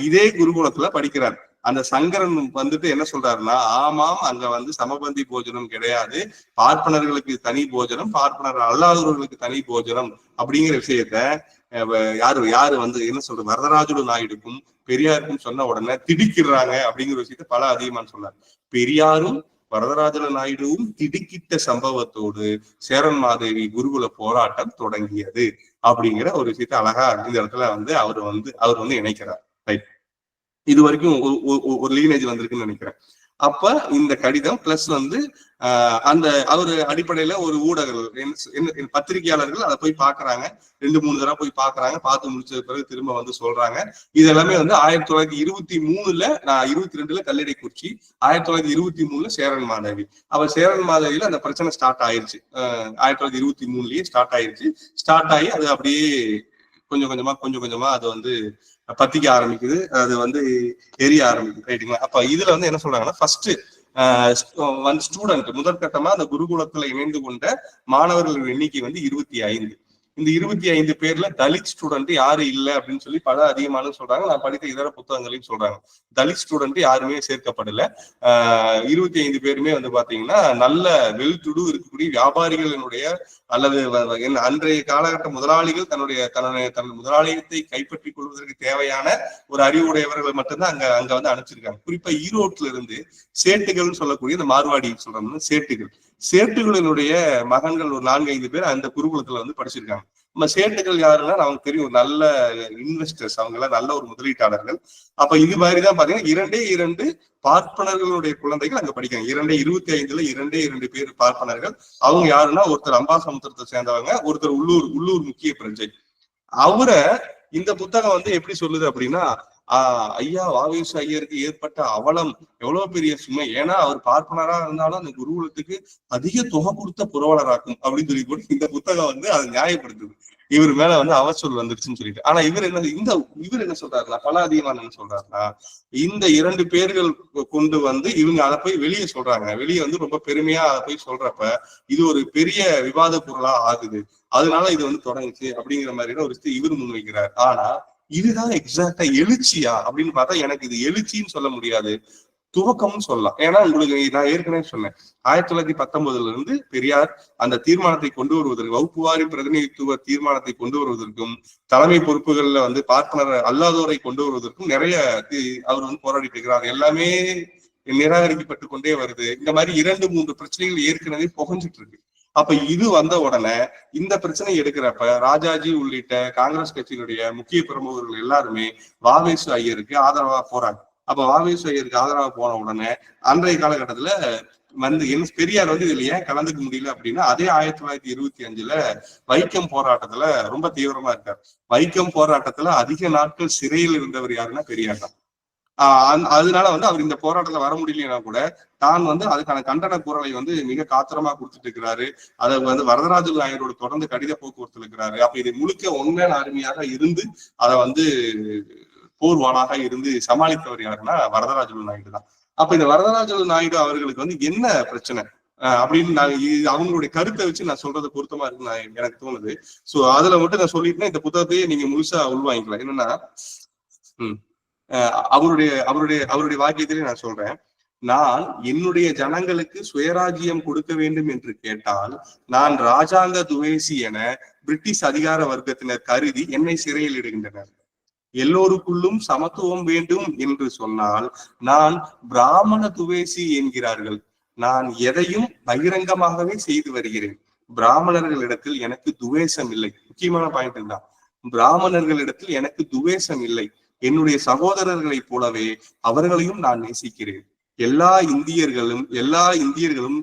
இதே குருகுலத்துல படிக்கிறார். அந்த சங்கரன் வந்துட்டு என்ன சொல்றாருன்னா, ஆமாம் அங்க வந்து சமபந்தி போஜனம் கிடையாது, பார்ப்பனர்களுக்கு தனி போஜனம், பார்ப்பனர் அல்லாதவர்களுக்கு தனி போஜனம் அப்படிங்கிற விஷயத்த யாரு வந்து என்ன சொல்றது வரதராஜுலு நாயுடுக்கும் பெரியாருக்கும் சொன்ன உடனே திடுக்கிறாங்க அப்படிங்கிற விஷயத்த பல அதிகமான்னு சொன்னார். பெரியாரும் வரதராஜுலு நாயுடுவும் திடுக்கிட்ட சம்பவத்தோடு சேரன் மாதேவி குருகுல போராட்டம் தொடங்கியது அப்படிங்கிற ஒரு விஷயத்த அழகா இந்த இடத்துல வந்து அவர் வந்து இணைக்கிறார். ரைட், இது வரைக்கும் ஒரு லீனேஜ் வந்திருக்குன்னு நினைக்கிறேன். அப்ப இந்த கடிதம் பிளஸ் வந்து அந்த அவரு அடிப்படையில ஒரு ஊடகங்கள் பத்திரிகையாளர்கள் அதை போய் பாக்குறாங்க, 2-3 தடவை போய் பாக்குறாங்க. பார்த்து முடிச்சது பிறகு திரும்ப வந்து சொல்றாங்க. இது எல்லாமே வந்து 1923 நான் 22 கல்லடைக்குறிச்சி, 1923 சேரன் மாதேவி. அப்ப சேரன் மாதேவியில அந்த பிரச்சனை ஸ்டார்ட் ஆயிருச்சு. 1923லயே ஸ்டார்ட் ஆகி அது அப்படியே கொஞ்சம் கொஞ்சமா அது வந்து பத்திக்க ஆரம்பிக்குது, அது வந்து எரிய ஆரம்பிக்குது. ரைட்டுங்களா? அப்ப இதுல வந்து என்ன சொல்றாங்கன்னா, ஃபர்ஸ்ட் ஸ்டூடெண்ட் முதற்கட்டமா அந்த குருகுலத்துல இணைந்து கொண்ட மாணவர்கள் எண்ணிக்கை வந்து 25. இந்த 25 பேர்ல தலித் ஸ்டூடெண்ட் யாரு இல்லை அப்படின்னு சொல்லி பல அதிகமான சொல்றாங்க. நான் படித்த இதர புத்தகங்களையும் சொல்றாங்க, தலித் ஸ்டூடெண்ட் யாருமே சேர்க்கப்படல. 25 பேருமே வந்து பாத்தீங்கன்னா நல்ல வெல் டு டூ இருக்கக்கூடிய வியாபாரிகளினுடைய அல்லது அன்றைய காலகட்ட முதலாளிகள் தன் முதலாளியத்தை கைப்பற்றிக் கொள்வதற்கு தேவையான ஒரு அறிவுடையவர்கள் மட்டும்தான் அங்க வந்து அனுப்பிச்சிருக்காங்க. குறிப்பா ஈரோட்டுல இருந்து சேட்டுகள்னு சொல்லக்கூடிய இந்த மார்வாடி சொல்றோம்னா சேட்டுகளினுடைய மகன்கள் ஒரு 4-5 பேர் அந்த குருகுலத்துல வந்து படிச்சிருக்காங்க. நம்ம சேட்டுகள் யாருன்னா நமக்கு தெரியும், நல்ல இன்வெஸ்டர்ஸ், அவங்க எல்லாம் நல்ல ஒரு முதலீட்டாளர்கள். அப்ப இது மாதிரிதான் பாத்தீங்கன்னா 2 பார்ப்பனர்களுடைய குழந்தைகள் அங்க படிக்காங்க. 25 2 பேர் பார்ப்பனர்கள். அவங்க யாருன்னா ஒருத்தர் அம்பாசமுத்திரத்தை சேர்ந்தவங்க, ஒருத்தர் உள்ளூர் முக்கிய பிரஜை. அவரை இந்த புத்தகம் வந்து எப்படி சொல்லுது அப்படின்னா, ஐயா வாவேசு ஐயருக்கு ஏற்பட்ட அவலம் எவ்வளவு பெரிய சுமை, ஏன்னா அவர் பார்ப்பனரா இருந்தாலும் அந்த குருகுலத்துக்கு அதிக தொகை கொடுத்த புரவலராக்கும் அப்படின்னு சொல்லி போட்டு இந்த புத்தகம் வந்து அதை நியாயப்படுத்துது. இவர் மேல வந்து அவச்சொல் வந்துருச்சுன்னு சொல்லிட்டு. ஆனா இவர் என்ன சொல்றாருன்னா, பல அதிகமான என்ன சொல்றாருன்னா, இந்த 2 பேர்கள் கொண்டு வந்து இவங்க அதை போய் வெளியே சொல்றாங்க. வெளியே வந்து ரொம்ப பெருமையா அதை போய் சொல்றப்ப இது ஒரு பெரிய விவாத பொருளா ஆகுது. அதனால இது வந்து தொடங்குச்சு அப்படிங்கிற மாதிரியான ஒரு இவர் முன்வைக்கிறார். ஆனா இதுதான் எக்ஸாக்டா எழுச்சியா அப்படின்னு பார்த்தா எனக்கு இது எழுச்சின்னு சொல்ல முடியாது, துவக்கம்னு சொல்லலாம். ஏன்னா உங்களுக்கு நான் ஏற்கனவே சொன்னேன், 1919 இருந்து பெரியார் அந்த தீர்மானத்தை கொண்டு வருவதற்கு, வகுப்புவாரி பிரதிநிதித்துவ தீர்மானத்தை கொண்டு வருவதற்கும், தலைமை பொறுப்புகள்ல வந்து பார்ப்பனர் அல்லாதோரை கொண்டு வருவதற்கும் நிறைய அவர் வந்து போராடிட்டு இருக்கிறார். எல்லாமே நிராகரிக்கப்பட்டு கொண்டே வருது. இந்த மாதிரி 2-3 பிரச்சனைகள் ஏற்கனவே புகஞ்சிட்டு இருக்கு. அப்ப இது வந்த உடனே இந்த பிரச்சனை எடுக்கிறப்ப ராஜாஜி உள்ளிட்ட காங்கிரஸ் கட்சியினுடைய முக்கிய பிரமுகர்கள் எல்லாருமே வாவேசு ஐயருக்கு ஆதரவா போறாங்க. அப்ப வாவேசு ஐயருக்கு ஆதரவா போன உடனே அன்றைய காலகட்டத்துல வந்து பெரியார் வந்து இதுல ஏன் கலந்துக்க முடியல அப்படின்னா, அதே 1925 வைக்கம் போராட்டத்துல ரொம்ப தீவிரமா இருக்காரு. வைக்கம் போராட்டத்துல அதிக நாட்கள் சிறையில் இருந்தவர் யாருன்னா பெரியார் தான். அதனால வந்து அவர் இந்த போராட்டத்துல வர முடியலன்னா கூட தான் வந்து அதுக்கான கண்டன குரலை வந்து மிக காத்திரமா கொடுத்துட்டு இருக்கிறாரு. அதை வந்து வரதராஜுலு நாயுடோட தொடர்ந்து கடித போக்குவரத்து இருக்கிறாரு. அப்ப இது முழுக்க ஒன்மேன் ஆர்மியாக இருந்து அதை வந்து போர்வானாக இருந்து சமாளித்தவர் யாருன்னா வரதராஜுலு நாயுடு தான். அப்ப இந்த வரதராஜுலு நாயுடு அவர்களுக்கு வந்து என்ன பிரச்சனை, அப்படின்னு நான் அவங்களுடைய கருத்தை வச்சு நான் சொல்றது பொருத்தமா இருக்கு எனக்கு தோணுது. சோ அதுல மட்டும் நான் சொல்லிட்டேன். இந்த புத்தகத்தையே நீங்க முழுசா உள்வாங்கிக்கலாம். என்னன்னா அவருடைய அவருடைய அவருடைய வாக்கியத்திலே நான் சொல்றேன். நான் என்னுடைய ஜனங்களுக்கு சுயராஜ்யம் கொடுக்க வேண்டும் என்று கேட்டால் நான் ராஜாங்க துவேசி என பிரிட்டிஷ் அதிகார வர்க்கத்தினர் கருதி என்னை சிறையில் இடுகின்றனர். எல்லோருக்குள்ளும் சமத்துவம் வேண்டும் என்று சொன்னால் நான் பிராமண துவேசி என்கிறார்கள். நான் எதையும் பகிரங்கமாகவே செய்து வருகிறேன். பிராமணர்களிடத்தில் எனக்கு துவேஷம் இல்லை. முக்கியமான பாயிண்ட் தான். பிராமணர்களிடத்தில் எனக்கு துவேஷம் இல்லை. என்னுடைய சகோதரர்களைப் போலவே அவர்களையும் நான் நேசிக்கிறேன். எல்லா இந்தியர்களும்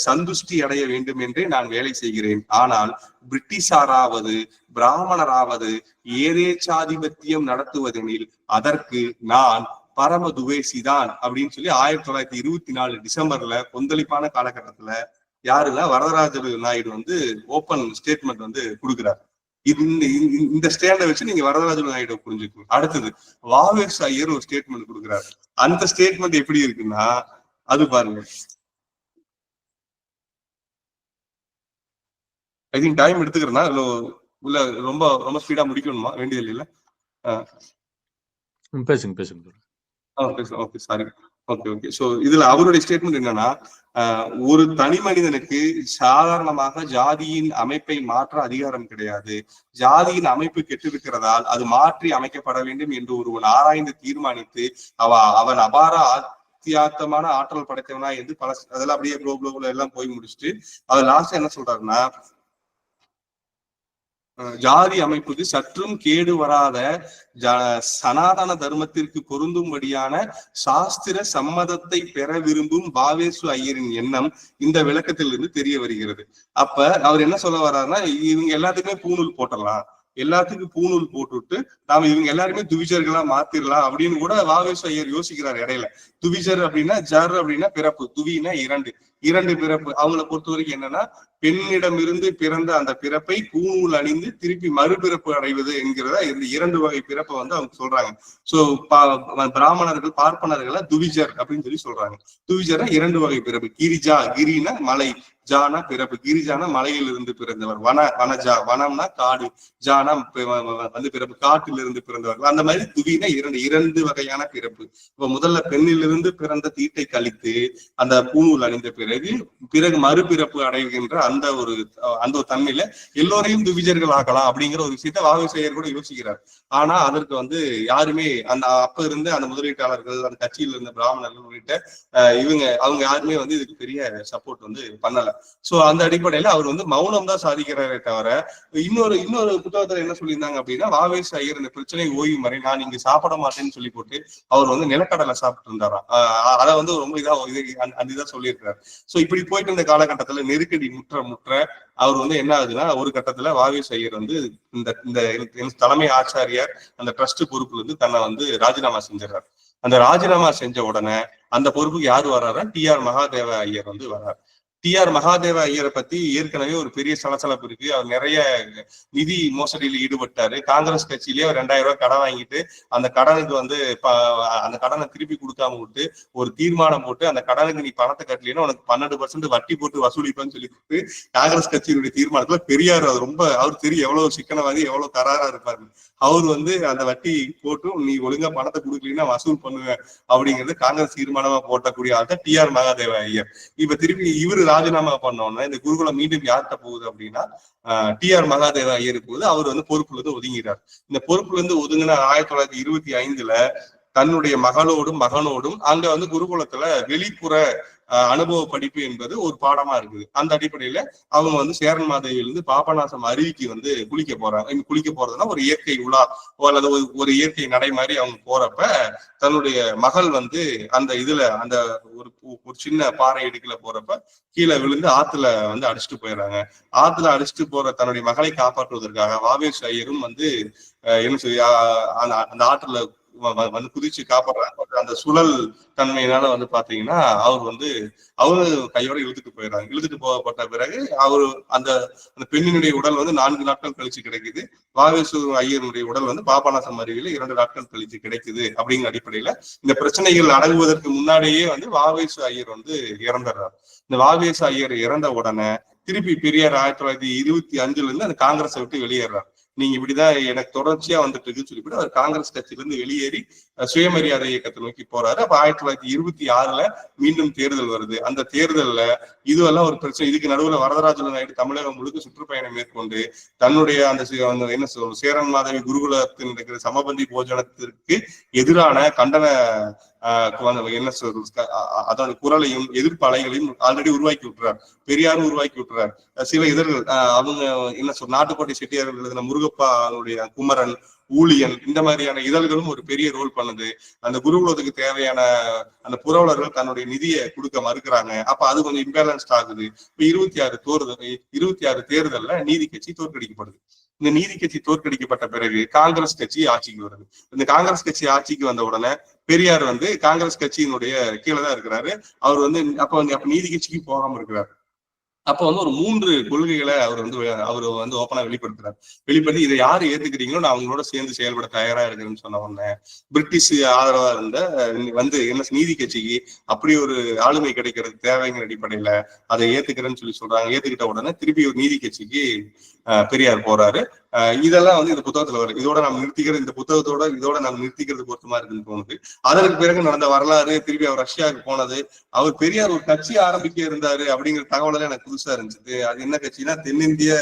சந்துஷ்டி அடைய வேண்டும் என்றே நான் வேலை செய்கிறேன். ஆனால் பிரிட்டிஷாராவது பிராமணராவது ஏதேச்சாதிபத்தியம் நடத்துவதெனில் அதற்கு நான் பரம துவேசிதான் அப்படின்னு சொல்லி 1924 டிசம்பர்ல கொந்தளிப்பான காலகட்டத்துல யாருல வரதராஜ நாயுடு ஓப்பன் ஸ்டேட்மெண்ட் கொடுக்குறாரு. இந்த ஸ்டேண்டை வச்சு நீங்க வரதராஜ நாயுடு புரிஞ்சுக்கணும். அடுத்தது வாவேஸ் ஐயர் ஒரு ஸ்டேட்மெண்ட் கொடுக்குறாரு. அந்த ஸ்டேட்மெண்ட் எப்படி இருக்குன்னா அது பாருங்க. ஐ திங்க் டைம் எடுத்துக்கிறேன்னா இல்ல ரொம்ப ரொம்ப ஸ்பீடா முடிக்கணுமா? வேண்டியது இல்ல. பேசுங்க. Okay sorry. ஓகே. சோ இதுல அவருடைய ஸ்டேட்மெண்ட் என்னன்னா, ஒரு தனி மனிதனுக்கு சாதாரணமாக ஜாதியின் அமைப்பை மாற்ற அதிகாரம் கிடையாது. ஜாதியின் அமைப்பு கெட்டிருக்கிறதால் அது மாற்றி அமைக்கப்பட வேண்டும் என்று ஒருவன் ஆராய்ந்து தீர்மானித்து அவன் அபார அத்தியாத்தமான ஆற்றல் படைத்தவனா என்று பல அதெல்லாம் அப்படியே குளோபுல எல்லாம் போய் முடிச்சுட்டு அவர் லாஸ்ட் என்ன சொல்றாருன்னா, ஜாதி அமைப்புக்கு சற்றும் கேடு வராத சனாதன தர்மத்திற்கு பொருந்தும்படியான சாஸ்திர சம்மதத்தை பெற விரும்பும் பாவேசு ஐயரின் எண்ணம் இந்த விளக்கத்திலிருந்து தெரிய வருகிறது. அப்ப அவர் என்ன சொல்ல வர்றாருன்னா, இவங்க எல்லாத்துக்குமே பூணூல் போட்டலாம், எல்லாத்துக்கும் பூணூல் போட்டுவிட்டு நாம இவங்க எல்லாருமே துவிஜர்களா மாத்திரலாம் அப்படின்னு கூட வாவேசு ஐயர் யோசிக்கிறார் இடையில. துவிஜர் அப்படின்னா ஜர் அப்படின்னா பிறப்பு, துவினா இரண்டு பிறப்பு. அவங்களை பொறுத்த வரைக்கும் என்னன்னா, பெண்ணிடமிருந்து பிறந்த அந்த பிறப்பை பூணூல் அணிந்து திருப்பி மறுபிறப்பு அடைவது என்கிறத இந்த 2 வகை பிறப்பை அவங்க சொல்றாங்க. சோ பிராமணர்கள் பார்ப்பனர்களை துவிஜர் அப்படின்னு சொல்லி சொல்றாங்க. துவிஜர் 2 வகை பிறப்பு. கிரிஜா, கிரினா மலை, ஜானா பிறப்பு. கிரிஜானா மலையில் இருந்து பிறந்தவர், வனஜா வனம்னா காடு, ஜானா பிறப்பு காட்டில் இருந்து பிறந்தவர்கள். அந்த மாதிரி துவினா இரண்டு வகையான பிறப்பு. இப்ப முதல்ல பெண்ணிலிருந்து பிறந்த தீட்டை கழித்து அந்த பூணூல் அணிந்த பிறகு மறுபிறப்பு அடைகின்ற அந்த ஒரு தன்மையில எல்லோரையும் துவிஜர்கள் ஆக்கலாம் அப்படிங்கிற ஒரு விஷயத்த வாவேசையர் கூட யோசிக்கிறார். ஆனா அதற்கு யாருமே அந்த அப்ப இருந்த அந்த முதலீட்டாளர்கள், அந்த கட்சியில் இருந்த பிராமணர்கள் உள்ளிட்ட அவங்க யாருமே இதுக்கு பெரிய சப்போர்ட் பண்ணல. சோ அந்த அடிப்படையில அவர் மௌனம் தான் சாதிக்கிறாரே தவிர இன்னொரு புத்தகத்துல என்ன சொல்லியிருந்தாங்க அப்படின்னா, வாவேஸ் ஐயர் இந்த பிரச்சனை ஓய்வு முறை நான் இங்க சாப்பிட மாட்டேன்னு சொல்லி போட்டு அவர் நிலக்கடலை சாப்பிட்டு இருந்தாராம். அதை ரொம்ப இதான் சொல்லியிருக்கிறார். சோ இப்படி போயிட்டு இருந்த காலகட்டத்துல நெருக்கடி முற்ற அவர் என்ன ஆகுதுன்னா, ஒரு கட்டத்துல வாவேஸ் ஐயர் இந்த தலைமை ஆச்சாரியார் அந்த ட்ரஸ்ட் பொறுப்புல தன்னை ராஜினாமா செஞ்சிடறாரு. அந்த ராஜினாமா செஞ்ச உடனே அந்த பொறுப்புக்கு யாரு வர்றாரா, TR மகாதேவ ஐயர் வர்றாரு. TR மகாதேவ ஐயரை பத்தி ஏற்கனவே ஒரு பெரிய சலசலப்பு இருக்கு. அவர் நிறைய நிதி மோசடியில் ஈடுபட்டாரு. காங்கிரஸ் கட்சியிலேயே 2000 ரூபாய் கடன் வாங்கிட்டு அந்த கடனுக்கு அந்த கடனை திருப்பி கொடுக்காம விட்டு ஒரு தீர்மானம் போட்டு அந்த கடனுக்கு நீ பணத்தை கட்டலன்னா உனக்கு 12% வட்டி போட்டு வசூலிப்பேன்னு சொல்லி கொடுத்து காங்கிரஸ் கட்சியினுடைய தீர்மானத்துல பெரியார் அவர் தெரியும் எவ்வளவு சிக்கனவாதி, எவ்வளவு கராரா இருப்பாரு. அவர் அந்த வட்டி போட்டு நீ ஒழுங்கா பணத்தை கொடுக்கலன்னா வசூல் பண்ணுவேன் அப்படிங்கிறது காங்கிரஸ் தீர்மானமா போட்டக்கூடிய ஆள்தான் TR மகாதேவ ஐயர். இப்ப திருப்பி இவரு ராஜினாமா பண்ணோம்னா இந்த குருகுலம் மீண்டும் யார்கிட்ட போகுது அப்படின்னா TR மகாதேவ ஐயருக்கு போது அவர் பொறுப்புல இருந்து ஒதுங்கிறார். இந்த பொறுப்புல இருந்து ஒதுங்கின 1925 தன்னுடைய மகனோடும் அங்க குருகுலத்துல வெளிப்புற அனுபவ படிப்பு என்பது ஒரு பாடமா இருக்குது. அந்த அடிப்படையில அவங்க சேரன் மாதேவியிலிருந்து பாபநாசம் அருவிக்கு குளிக்க போறாங்க. குளிக்க போறதுன்னா ஒரு இயற்கை உலா அல்லது ஒரு இயற்கை நடை மாதிரி அவங்க போறப்ப தன்னுடைய மகள் அந்த அந்த ஒரு சின்ன பாறை இடுக்குல போறப்ப கீழே விழுந்து ஆத்துல அடிச்சுட்டு போயிடுறாங்க. ஆத்துல அடிச்சுட்டு போற தன்னுடைய மகளை காப்பாற்றுவதற்காக வாவேஸ் ஐயரும் என்ன சொல்லி அந்த ஆற்றுல வந்து குதிச்சு காப்பாடுறாங்க. அந்த சுழல் தன்மையினால வந்து பாத்தீங்கன்னா அவரு கையோட இழுத்துட்டு போயிடுறாங்க. இழுத்துட்டு போகப்பட்ட பிறகு அவரு அந்த அந்த பெண்ணினுடைய உடல் வந்து 4 நாட்கள் கழிச்சு கிடைக்குது. வாவேசு ஐயருடைய உடல் வந்து பாபநாசம் அருவியில 2 நாட்கள் கழிச்சு கிடைக்குது. அப்படிங்கிற அடிப்படையில இந்த பிரச்சனைகள் அடங்குவதற்கு முன்னாடியே வந்து வாவேசு ஐயர் வந்து இறந்துடுறாரு. இந்த வாவேசு ஐயர் இறந்த உடனே திருப்பி பெரியார் 1925 இருந்து அந்த காங்கிரஸை விட்டு வெளியேறாரு. நீங்க இப்படிதான் எனக்கு தொடர்ச்சியா வந்துட்டு இருக்குன்னு சொல்லிவிட்டு அவர் காங்கிரஸ் கட்சியிலிருந்து வெளியேறி சுயமரியாதை இயக்கத்தை நோக்கி போறாரு. அப்ப 1926 மீண்டும் தேர்தல் வருது. அந்த தேர்தல்ல இதுவெல்லாம் ஒரு பிரச்சனை. இதுக்கு நடுவுல வரதராஜ நாயுடு தமிழகம் முழுக்க சுற்றுப்பயணம் மேற்கொண்டு தன்னுடைய அந்த என்ன சொல்றது சேரன் மாதவி குருகுலத்தில் இருக்கிற சமபந்தி போஜனத்திற்கு எதிரான கண்டன என்ன சொல்றது அதோட குரலையும் எதிர்ப்பு அலைகளையும் ஆல்ரெடி உருவாக்கி விட்டுறார். பெரியாரும் உருவாக்கி விட்டுறார். சில இதழ்கள் அவங்க என்ன சொல்ற நாட்டுக்கோட்டை செட்டியார்கள் எழுதின முருகப்பா அவருடைய குமரன், ஊழியன், இந்த மாதிரியான இதழ்களும் ஒரு பெரிய ரோல் பண்ணுது. அந்த குருகுலத்துக்கு தேவையான அந்த புரவலர்கள் தன்னுடைய நிதியை கொடுக்க மறுக்கிறாங்க. அப்ப அது கொஞ்சம் இம்பேலன்ஸ்ட் ஆகுது. இப்ப 26 தேர்தல்ல நீதி கட்சி தோற்கடிக்கப்படுது. இந்த நீதி கட்சி தோற்கடிக்கப்பட்ட பிறகு காங்கிரஸ் கட்சி ஆட்சிக்கு வருது. இந்த காங்கிரஸ் கட்சி ஆட்சிக்கு வந்த உடனே பெரியார் வந்து காங்கிரஸ் கட்சியினுடைய கீழே தான் இருக்கிறாரு. அவர் வந்து அப்ப நீதி கட்சிக்கு போகாம இருக்கிறார். அப்ப வந்து ஒரு 3 கொள்கைகளை அவர் வந்து ஓப்பனா வெளிப்படுத்தி இதை யாரு ஏத்துக்கிறீங்களோ நான் அவங்களோட சேர்ந்து செயல்பட தயாரா இருக்கிறேன்னு சொன்ன உடனே பிரிட்டிஷ் ஆதரவா இருந்த வந்து என்ன நீதி கட்சிக்கு அப்படி ஒரு ஆளுமை கிடைக்கிறது தேவைங்கிற அடிப்படையில அதை ஏத்துக்கிறேன்னு சொல்றாங்க. ஏத்துக்கிட்ட உடனே திருப்பி ஒரு நீதி கட்சிக்கு பெரியார் போறாரு. இதெல்லாம் வந்து இந்த புத்தகத்துல வரும். இதோட நாம் நிறுத்திக்கிறது பொருத்தமா இருக்குன்னு தோணுது. அதற்கு பிறகு நடந்த வரலாறு, திருப்பி அவர் ரஷ்யாவுக்கு போனது, அவர் பெரியார் ஒரு கட்சி ஆரம்பிக்க இருந்தாரு அப்படிங்கிற தகவல் எனக்கு புதுசா இருந்துச்சு. அது என்ன கட்சின்னா தென்னிந்திய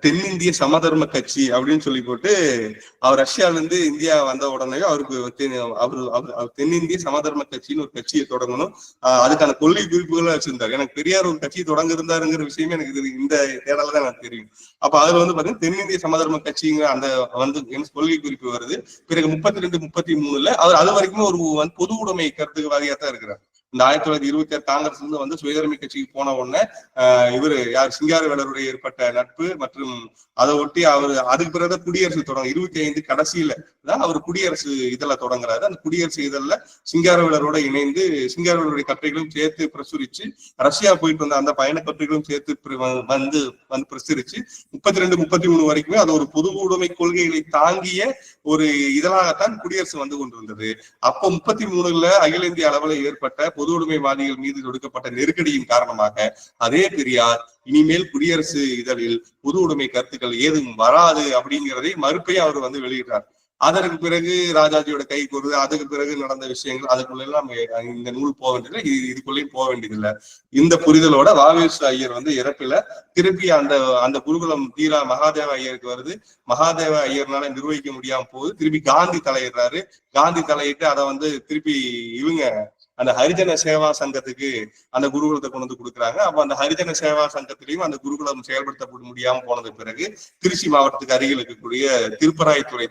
தென்னிந்திய சமதர்ம கட்சி அப்படின்னு சொல்லி போட்டு அவர் ரஷ்யால இருந்து இந்தியா வந்த உடனே அவருக்கு தென்னிந்திய சமதர்ம கட்சின்னு ஒரு கட்சியை தொடங்கணும், அதுக்கான கொள்கை குறிப்புகளை வச்சிருந்தாரு. எனக்கு பெரியார் ஒரு கட்சி தொடங்க இருந்தாருங்கிற விஷயமே எனக்கு இந்த தேடல தான் எனக்கு தெரியும். அப்ப அதுல வந்து பாத்தீங்கன்னா தென்னிந்திய சமதர்ம கட்சிங்கிற அந்த வந்து கொள்கை குறிப்பு வருது. பிறகு 32, 33 அவர் அது வரைக்குமே ஒரு பொது உடைமை கருத்துக்கு வாரியா தான் இருக்கிறார். இந்த 1926 காங்கிரஸ்ல இருந்து வந்து சுயதர்ம கட்சிக்கு போன உடனே இவரு சிங்காரவேலருடைய ஏற்பட்ட நட்பு மற்றும் அதை ஒட்டி அவர் அதுக்கு பிறகு குடியரசு தொடங்க 25 கடைசியில தான் அவர் குடியரசு இதழ தொடங்குறாரு. அந்த குடியரசு இதழ்ல சிங்காரவேலரோட இணைந்து சிங்காரவேலருடைய கட்டுரைகளும் சேர்த்து பிரசுரிச்சு ரஷ்யா போயிட்டு வந்த அந்த பயண கட்டுரைகளும் சேர்த்து வந்து பிரசுரிச்சு 32, 33 வரைக்குமே அது ஒரு பொது உடைமை கொள்கைகளை தாங்கிய ஒரு இதழாகத்தான் குடியரசு வந்து கொண்டிருந்தது. அப்போ 33 அகில இந்திய அளவில் ஏற்பட்ட பொது உடைமைவாதிகள் மீது தொடுக்கப்பட்ட நெருக்கடியின் காரணமாக அதே பெரியார் இனிமேல் குடியரசு இதழில் பொது உடைமை கருத்துக்கள் ஏதும் வராது அப்படிங்கிறதை மறுப்பையும் அவர் வந்து வெளியிட்டார். அதற்கு பிறகு ராஜாஜியோட கை கூறுது. அதுக்கு பிறகு நடந்த விஷயங்கள் அதுக்குள்ள எல்லாம் இந்த நூல் போக வேண்டியதில்லை, இதுக்குள்ளேயும் போக வேண்டியதில்லை. இந்த புரிதலோட வாவேசு ஐயர் வந்து இறப்பில திருப்பி அந்த குருகுலம் தீரா மகாதேவ ஐயருக்கு வருது. மகாதேவ ஐயர்னால நிர்வகிக்க முடியாம போகுது. திருப்பி காந்தி தலையிடுறாரு. காந்தி தலையிட்டு அதை வந்து திருப்பி இவங்க அந்த ஹரிஜன சேவா சங்கத்துக்கு அந்த குருகுலத்தை கொண்டு வந்து கொடுக்குறாங்க. அப்ப அந்த ஹரிஜன சேவா சங்கத்திலையும் அந்த குருகுலம் செயல்படுத்த முடியாம போனது பிறகு திருச்சி மாவட்டத்துக்கு அருகில் இருக்கக்கூடிய திருப்பராய்த்துறை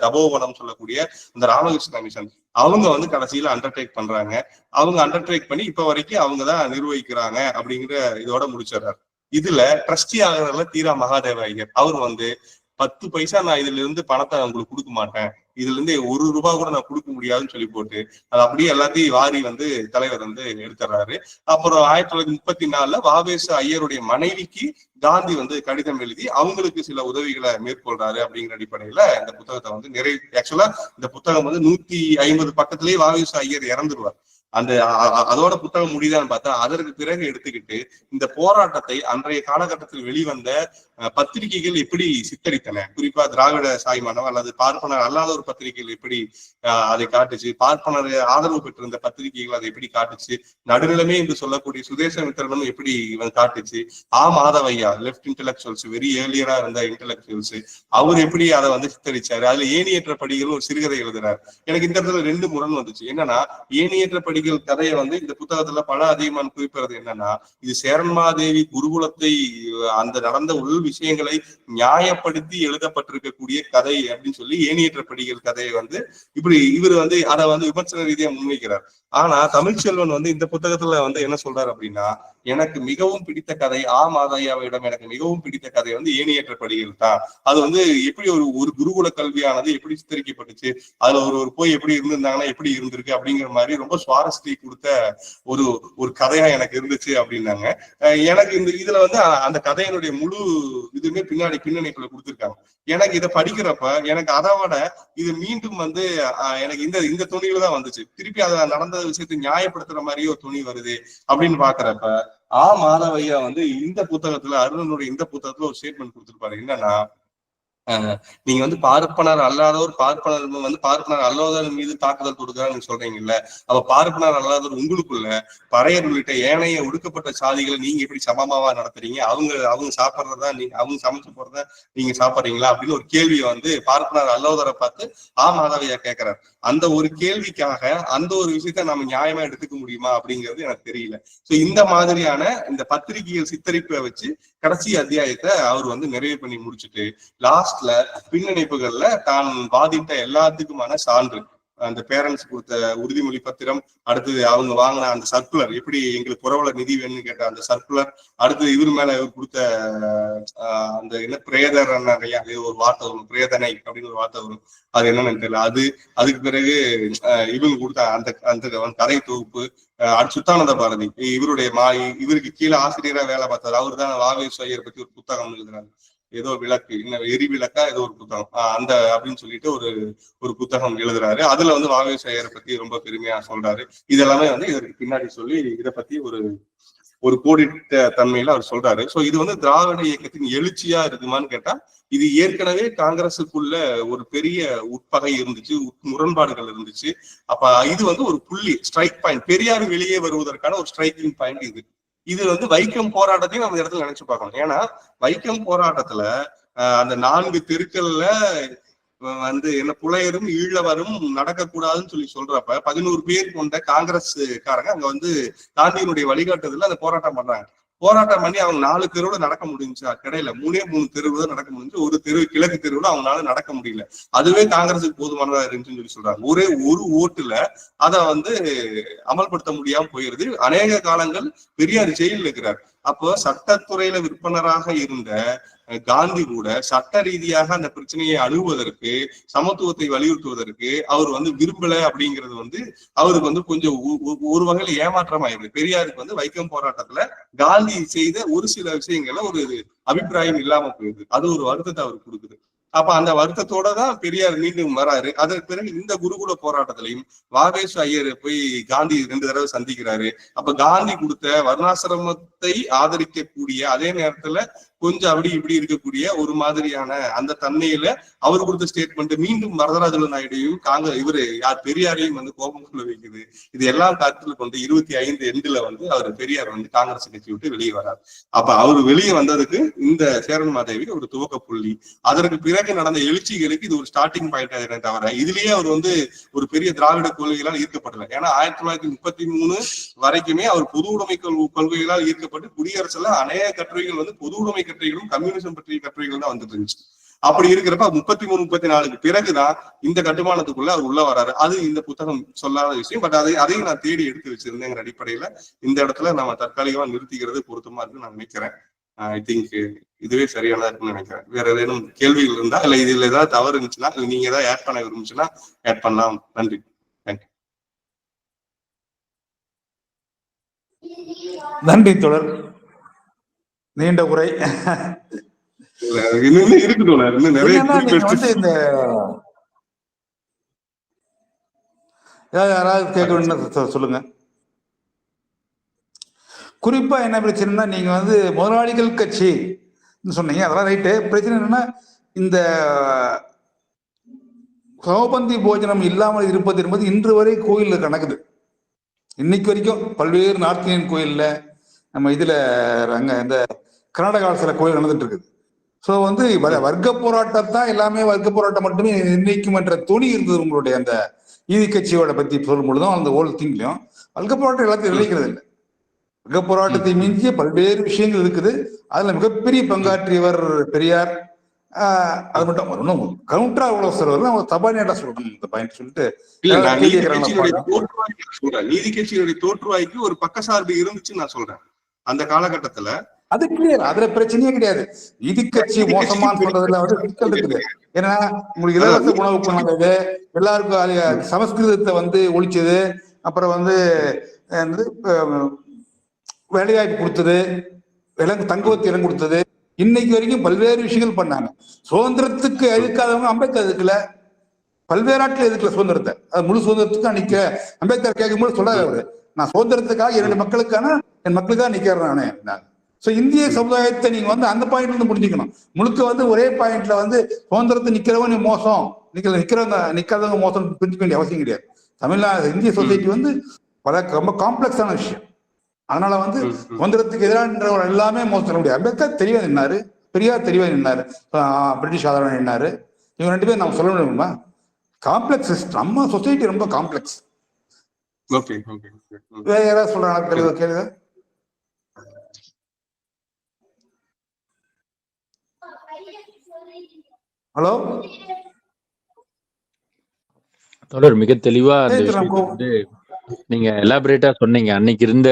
தபோவனம் சொல்லக்கூடிய அந்த ராமகிருஷ்ண மிஷன் அவங்க வந்து கடைசியில அண்டர்டேக் பண்றாங்க. அவங்க அண்டர்டேக் பண்ணி இப்ப வரைக்கும் அவங்கதான் நிர்வகிக்கிறாங்க அப்படிங்கிற இதோட முடிச்சிடறாரு. இதுல ட்ரஸ்டி ஆகிறதுல தீரா மகாதேவ ஐயர் அவர் வந்து 10 பைசா நான் இதுல இருந்து பணத்தை உங்களுக்கு கொடுக்க மாட்டேன், இதுல இருந்து 1 ரூபாய் கூட நான் கொடுக்க முடியாதுன்னு சொல்லி போட்டு அது அப்படியே எல்லாத்தையும் வாரி வந்து தலைவர் வந்து எடுத்துறாரு. அப்புறம் 1934 வாவேசு ஐயருடைய மனைவிக்கு காந்தி வந்து கடிதம் எழுதி அவங்களுக்கு சில உதவிகளை மேற்கொள்றாரு. அப்படிங்கிற அடிப்படையில இந்த புத்தகத்தை வந்து ஆக்சுவலா இந்த புத்தகம் வந்து 150 பக்கத்திலேயே வாவேசு ஐயர் இறந்துருவார். அதோட புத்தகம் முடியுதான்னு பார்த்தா அதற்கு பிறகு எடுத்துக்கிட்டு இந்த போராட்டத்தை அன்றைய காலகட்டத்தில் வெளிவந்த பத்திரிகைகள் எப்படி சித்தரித்தன, குறிப்பா திராவிட சாய்மானம் அல்லது பார்ப்பனர் அல்லாத ஒரு பத்திரிகைகள் எப்படி அதை காட்டுச்சு, பார்ப்பனர் ஆதரவு பெற்றிருந்த பத்திரிகைகள் அதை எப்படி காட்டுச்சு, நடுநிலைமை என்று சொல்லக்கூடிய சுதேசமித்திரனும் எப்படி காட்டுச்சு, மாதவையா லெப்ட் இன்டெலக்சுவல்ஸ் வெரி ஏர்லியரா இருந்த இன்டெலக்சுவல்ஸ் அவர் எப்படி அதை வந்து சித்தரிச்சாரு. அதுல ஏணியற்ற படிகள் ஒரு சிறுகதை எழுதுறாரு. எனக்கு இந்த இடத்துல 2 முரண் வந்துச்சு. என்னன்னா ஏணியற்ற படிகள் கதையை வந்து இந்த புத்தகத்துல பல அதிகமான குறிப்பிடுறது என்னன்னா இது சேரன்மாதேவி குருகுலத்தை அந்த நடந்த உள் விஷயங்களை நியாயப்படுத்தி எழுதப்பட்டிருக்கக்கூடிய கதை அப்படின்னு சொல்லி ஏணியற்ற படிகள் கதையை வந்து இப்படி இவர் வந்து அதை வந்து விமர்சன ரீதியா முன்வைக்கிறார். ஆனா தமிழ்ச்செல்வன் வந்து இந்த புத்தகத்துல வந்து என்ன சொல்றாரு அப்படின்னா எனக்கு மிகவும் பிடித்த கதை மாதையாவிடம் எனக்கு மிகவும் பிடித்த கதை வந்து ஏணியேற்றப்படுகிறது தான். அது வந்து எப்படி ஒரு குருகுல கல்வியானது எப்படி சித்தரிக்கப்பட்டுச்சு, அதுல ஒரு போய் எப்படி இருந்திருந்தாங்கன்னா எப்படி இருந்திருக்கு அப்படிங்கிற மாதிரி ரொம்ப சுவாரஸ்யத்தை கொடுத்த ஒரு கதையா எனக்கு இருந்துச்சு அப்படின்னாங்க. எனக்கு இதுல வந்து அந்த கதையினுடைய முழு இதுவுமே பின்னணிக்குள்ள கொடுத்திருக்காங்க. எனக்கு இதை படிக்கிறப்ப எனக்கு அதை விட இது மீண்டும் வந்து எனக்கு இந்த துணியில தான் வந்துச்சு. திருப்பி அதை நடந்த விஷயத்தை நியாயப்படுத்துற மாதிரியே ஒரு துணி வருது அப்படின்னு பாக்குறப்ப மாதவையா வந்து இந்த புத்தகத்துல அருணனுடைய இந்த புத்தகத்துல ஒரு ஸ்டேட்மெண்ட் கொடுத்திருப்பாரு. என்னன்னா, நீங்க வந்து பார்ப்பனர் அல்லாதவர் மீது தாக்குதல் தொடுக்கிறான்னு சொல்றீங்கல்ல, அப்ப பார்ப்பனர் அல்லாதவர் உங்களுக்குள்ள பறையர் உள்ளிட்ட ஏனைய ஒடுக்கப்பட்ட சாதிகளை நீங்க எப்படி சமமாவா நடத்துறீங்க? அவங்க சாப்பிட்றதா அவங்க சமைச்சு போறதா நீங்க சாப்பிட்றீங்களா அப்படின்னு ஒரு கேள்வியை வந்து பார்ப்பனர் அல்லாதவரை பார்த்து மாதவையா கேட்கிறார். அந்த ஒரு கேள்விக்காக அந்த ஒரு விஷயத்த நம்ம நியாயமா எடுத்துக்க முடியுமா அப்படிங்கிறது எனக்கு தெரியல. சோ இந்த மாதிரியான இந்த பத்திரிகைகள் சித்தரிப்பை வச்சு கடைசி அத்தியாயத்தை அவர் வந்து நிறைவு பண்ணி முடிச்சுட்டு லாஸ்ட்ல பின்னணிப்புகள்ல தான் வாதிட்ட எல்லாத்துக்குமான சான்று, அந்த பேரண்ட்ஸ் கொடுத்த உறுதிமொழி பத்திரம், அடுத்தது அவங்க வாங்கின அந்த சர்க்குலர், எப்படி எங்களுக்கு புறவலர் நிதி வேணும்னு கேட்ட அந்த சர்க்குலர், அடுத்தது இவர் மேல கொடுத்த அந்த என்ன பிரேதர் ஒரு வார்த்தை வரும், பிரேதனை அப்படின்னு ஒரு வார்த்தை வரும், அது என்னன்னு தெரியல. அதுக்கு பிறகு இவங்க கொடுத்த அந்த கதை தொகுப்பு, சுத்தானந்த பாரதி இவருடைய இவருக்கு கீழே ஆசிரியரா வேலை பார்த்தாரு. அவரு தான் வாவேசு ஐயரை பத்தி ஒரு புத்தகம் எழுதுறாரு, ஏதோ விளக்கு இன்னும் எரி விளக்கா ஏதோ ஒரு புத்தகம் அந்த அப்படின்னு சொல்லிட்டு ஒரு புத்தகம் எழுதுறாரு. அதுல வந்து வாவேசு ஐயரை பத்தி ரொம்ப பெருமையா சொல்றாரு. இதெல்லாமே வந்து இதற்கு பின்னாடி சொல்லி இதை பத்தி ஒரு கோடிட்ட தன்மையில அவர் சொல்றாரு. சோ இது வந்து திராவிட இயக்கத்தின் எழுச்சியா இருக்குமான்னு கேட்டா, இது ஏற்கனவே காங்கிரஸுக்குள்ள ஒரு பெரிய உட்பகை இருந்துச்சு, முரண்பாடுகள் இருந்துச்சு. அப்ப இது வந்து ஒரு புள்ளி, ஸ்ட்ரைக் பாயிண்ட், பெரியார் வெளியே வருவதற்கான ஒரு ஸ்ட்ரைக்கிங் பாயிண்ட் இது வந்து வைக்கம் போராட்டத்தையும் நம்ம இடத்துல நினைச்சு பார்க்கணும். ஏன்னா வைக்கம் போராட்டத்துல அந்த 4 தெருக்கள்ல வந்து என்ன புலையரும் ஈழவரும் நடக்கக்கூடாதுன்னு சொல்லி சொல்றப்ப 11 பேர் கொண்ட காங்கிரஸ்காரங்க அங்க வந்து காந்தியினுடைய வழிகாட்டுதல அந்த போராட்டம் பண்றாங்க. போராட்டம் பண்ணி அவங்க 4 தெருவுல நடக்க முடிஞ்சா கிடையில 3 தெருவுல தான் நடக்க முடிஞ்சு, ஒரு தெரு கிழக்கு தெருவுல அவங்களால நடக்க முடியல. அதுவே காங்கிரஸுக்கு போதுமானதா இருந்துச்சுன்னு சொல்லி சொல்றாங்க. ஒரே ஒரு ஓட்டுல அதை வந்து அமல்படுத்த முடியாம போயிருது. அநேக காலங்கள் பெரியார் ஜெயிலில் இருக்கிறார். அப்போ சட்டத்துறையில விற்பனராக இருந்த காந்தி கூட சட்ட ரீதியாக அந்த பிரச்சனையை அணுகுவதற்கு, சமத்துவத்தை வலியுறுத்துவதற்கு அவர் வந்து விரும்பல அப்படிங்கிறது வந்து அவருக்கு வந்து கொஞ்சம் ஒரு வகையில ஏமாற்றமாயிருது. பெரியாருக்கு வந்து வைக்கம் போராட்டத்துல காந்தி செய்த ஒரு சில விஷயங்கள்ல ஒரு அபிப்பிராயம் இல்லாம போயிருது. அது ஒரு வருத்தத்தை அவருக்கு கொடுக்குது. அப்ப அந்த வருத்தத்தோட தான் பெரியார் மீண்டும் வராரு. அதற்கு பிறகு இந்த குருகுல போராட்டத்திலையும் வாவேசு ஐயர் போய் காந்தி 2 தடவை சந்திக்கிறாரு. அப்ப காந்தி கொடுத்த வர்ணாசிரமத்தை ஆதரிக்கக்கூடிய அதே நேரத்துல கொஞ்சம் அப்படி இப்படி இருக்கக்கூடிய ஒரு மாதிரியான அந்த தன்மையில அவர் கொடுத்த ஸ்டேட்மெண்ட் மீண்டும் வரதராஜல நாயுடையும் இவரு பெரியாரையும் வந்து கோபம் கொள்ள வைக்குது. இது எல்லாம் கருத்தில் கொண்டு 25 எண்டுல வந்து அவர் பெரியார் வந்து காங்கிரஸ் கட்சி விட்டு வெளியே வராரு. அப்ப அவர் வெளியே வந்ததுக்கு இந்த சேரன் மாதேவி ஒரு துவக்க புள்ளி. அதற்கு பிறகு நடந்த எழுச்சிகளுக்கு இது ஒரு ஸ்டார்டிங் பாயிண்ட் தவிர இதுலயே அவர் வந்து ஒரு பெரிய திராவிட கொள்கைகளால் ஈர்க்கப்படல. ஏன்னா 1933 வரைக்குமே அவர் பொது உடைமை கொள்கைகளால் ஈர்க்கப்பட்டு குடியரசுல அநேக கட்டுரைகள் வந்து பொது உடைமை கட்டுரைகளும் கம்யூனிசம் பற்றிய கட்டுரைகள் தான் வந்துட்டு இருந்துச்சு. அப்படி இருக்கிறப்ப 33, 34 பிறகுதான் இந்த கட்டுமானத்துக்குள்ள அவர் உள்ள வராரு. அது இந்த புத்தகம் சொல்லாத விஷயம். பட் அதையும் நான் தேடி எடுத்து வச்சிருந்தேங்கிற அடிப்படையில இந்த இடத்துல நம்ம தற்காலிகமா நிறுத்திக்கிறது பொருத்தமா இருக்குன்னு நான் நினைக்கிறேன். ஐ திங்க் இதுவே சரியானதா இருக்குன்னு நினைக்கிறேன். வேற ஏதேனும் கேள்விகள் இருந்தா இல்ல இதுல ஏதாவது தவறு இருந்துச்சுன்னா நீங்க ஏதாவது ஆட் பண்ண விரும்புச்சுன்னா ஆட் பண்ணலாம். நன்றி. தேங்க்யூ. நன்றி தொடர். நீண்ட உரை இருக்கு. இந்த யாராவது கேட்க சொல்லுங்க. குறிப்பா என்ன பிரச்சனைனா, நீங்க வந்து முதலாளிகள் கட்சி சொன்னீங்க, அதெல்லாம் ரைட்டு. பிரச்சனை என்னன்னா, இந்த சமபந்தி போஜனம் இல்லாமல் இருப்பது என்பது இன்று வரை கோயில்ல நடக்குது. இன்னைக்கு வரைக்கும் பல்வேறு நார்த் இந்தியன் கோயில்ல, நம்ம இதுல அங்க இந்த கர்நாடகா சில கோயில் நடந்துட்டு இருக்குது. ஸோ வந்து வர்க்க போராட்டத்தான் எல்லாமே வர்க்க போராட்டம் மட்டுமே நிர்ணயிக்கும் என்ற துணி இருந்தது உங்களுடைய அந்த நீதி கட்சியோட பத்தி சொல்லும் பொழுதும் அந்த ஓல் திங்லையும் வர்க்க போராட்டம் எல்லாத்தையும் நினைக்கிறது இல்லை. வர்க்க போராட்டத்தை மிஞ்சிய பல்வேறு விஷயங்கள் இருக்குது. அதுல மிகப்பெரிய பங்காற்றியவர் பெரியார். அது மட்டும் வரணும் கவுண்டரா உழவு சொல்றது தபானியாட்டா சொல்லணும் இந்த பாயிண்ட் சொல்லிட்டு நீதி கட்சியினுடைய தோற்றுவாய்க்கு ஒரு பக்கசார்பு இருந்துச்சு நான் சொல்றேன். அந்த காலகட்டத்துல அது கிளியர், அதுல பிரச்சனையே கிடையாது. நீதி கட்சி மோசமான்னு சொல்றதுல வந்து சிக்கல் இருக்குது. ஏன்னா உங்களுக்கு இலவச உணவு கொண்டாந்தது, எல்லாருக்கும் சமஸ்கிருதத்தை வந்து ஒழிச்சது, அப்புறம் வந்து வேலைவாய்ப்பு கொடுத்தது, தங்குவத்து இடம் கொடுத்தது, இன்னைக்கு வரைக்கும் பல்வேறு விஷயங்கள் பண்ணாங்க. சுதந்திரத்துக்கு எதுக்காதவங்க அம்பேத்கர் எதுக்கல, பல்வேறு நாட்டில் எதுக்கல சுதந்திரத்தை. அது முழு சுதந்திரத்துக்கு நிக்க அம்பேத்கர் கேட்கும்போது சொல்றாரு அவரு, நான் சுதந்திரத்துக்காக என்னுடைய மக்களுக்கான என் மக்களுக்காக நிக்கிறேன் நானே. சோ இந்திய சமுதாயத்தை நீங்க வந்து அந்த பாயிண்ட்ல இருந்து புரிஞ்சுக்கணும். முழுக்க வந்து ஒரே பாயிண்ட்ல வந்து சுதந்திரத்தை நிக்கிறவன் நீ மோசம், நிக்கிறவங்க நிக்காதவங்க மோசம் புரிஞ்சுக்க வேண்டிய அவசியம் கிடையாது. தமிழ்நாடு இந்திய சொசைட்டி வந்து ரொம்ப காம்ப்ளெக்ஸான விஷயம். அதனால வந்து சுதந்திரத்துக்கு எதிரான எல்லாமே மோசம் சொல்ல முடியாது. அம்பேத்கர் தெளிவா நின்னாரு, பெரியார் தெளிவா நின்னாரு, பிரிட்டிஷ் ஆதரவா நின்னாரு. இவங்க 2 பேரும் நம்ம சொல்ல முடியுமா? காம்ப்ளெக்ஸ், நம்ம சொசைட்டி ரொம்ப காம்ப்ளெக்ஸ். வேற யாராவது சொல்றாங்க கேளுங்க. ஹலோ தொடர், மிக தெளிவா அந்த விஷயத்தை வந்து நீங்க எலாபரேட்டா சொன்னீங்க. அன்னைக்கு இருந்த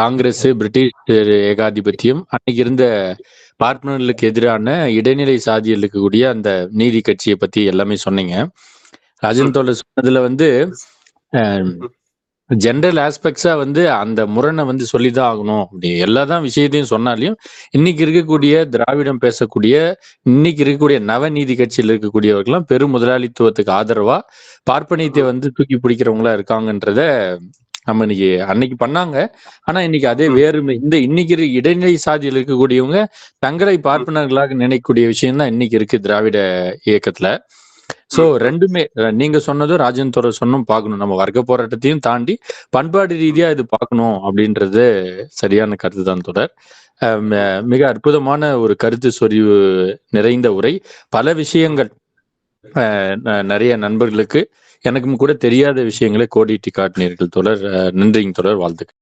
காங்கிரஸ், பிரிட்டிஷ் ஏகாதிபத்தியம், அன்னைக்கு இருந்த பார்ப்பனர்களுக்கு எதிரான இடைநிலை சாதியில் இருக்கக்கூடிய அந்த நீதி கட்சியை பத்தி எல்லாமே சொன்னீங்க. ராஜன் தோழர் சொன்னதுல வந்து ஜென்ரல் ஆஸ்பெக்ட்ஸா வந்து அந்த முரணை வந்து சொல்லிதான் ஆகணும். அப்படி எல்லாதான் விஷயத்தையும் சொன்னாலையும் இன்னைக்கு இருக்கக்கூடிய திராவிடம் பேசக்கூடிய, இன்னைக்கு இருக்கக்கூடிய நவநீதி கட்சியில் இருக்கக்கூடியவர்கள்லாம் பெரும் முதலாளித்துவத்துக்கு ஆதரவா பார்ப்பனியத்தை வந்து தூக்கி பிடிக்கிறவங்களா இருக்காங்கன்றத நம்ம அன்னைக்கு பண்ணாங்க. ஆனா இன்னைக்கு அதே வேறு இன்னைக்கு இடைநிலை சாதியில் இருக்கக்கூடியவங்க தங்களை பார்ப்பனர்களாக நினைக்கக்கூடிய விஷயம் தான் இன்னைக்கு இருக்கு திராவிட இயக்கத்துல. சோ ரெண்டுமே நீங்க சொன்னதும் ராஜன் தோழர் சொன்னும் பார்க்கணும். நம்ம வர்க்க போராட்டத்தையும் தாண்டி பண்பாடு ரீதியா இது பார்க்கணும் அப்படின்றது சரியான கருத்து தான் தொடர். மிக அற்புதமான ஒரு கருத்து சொறிவு நிறைந்த உரை. பல விஷயங்கள் நிறைய நண்பர்களுக்கு எனக்கும் கூட தெரியாத விஷயங்களை கோடிட்டு காட்டினீர்கள் தொடர். நன்றிங்க தொடர், வாழ்த்துக்கள்.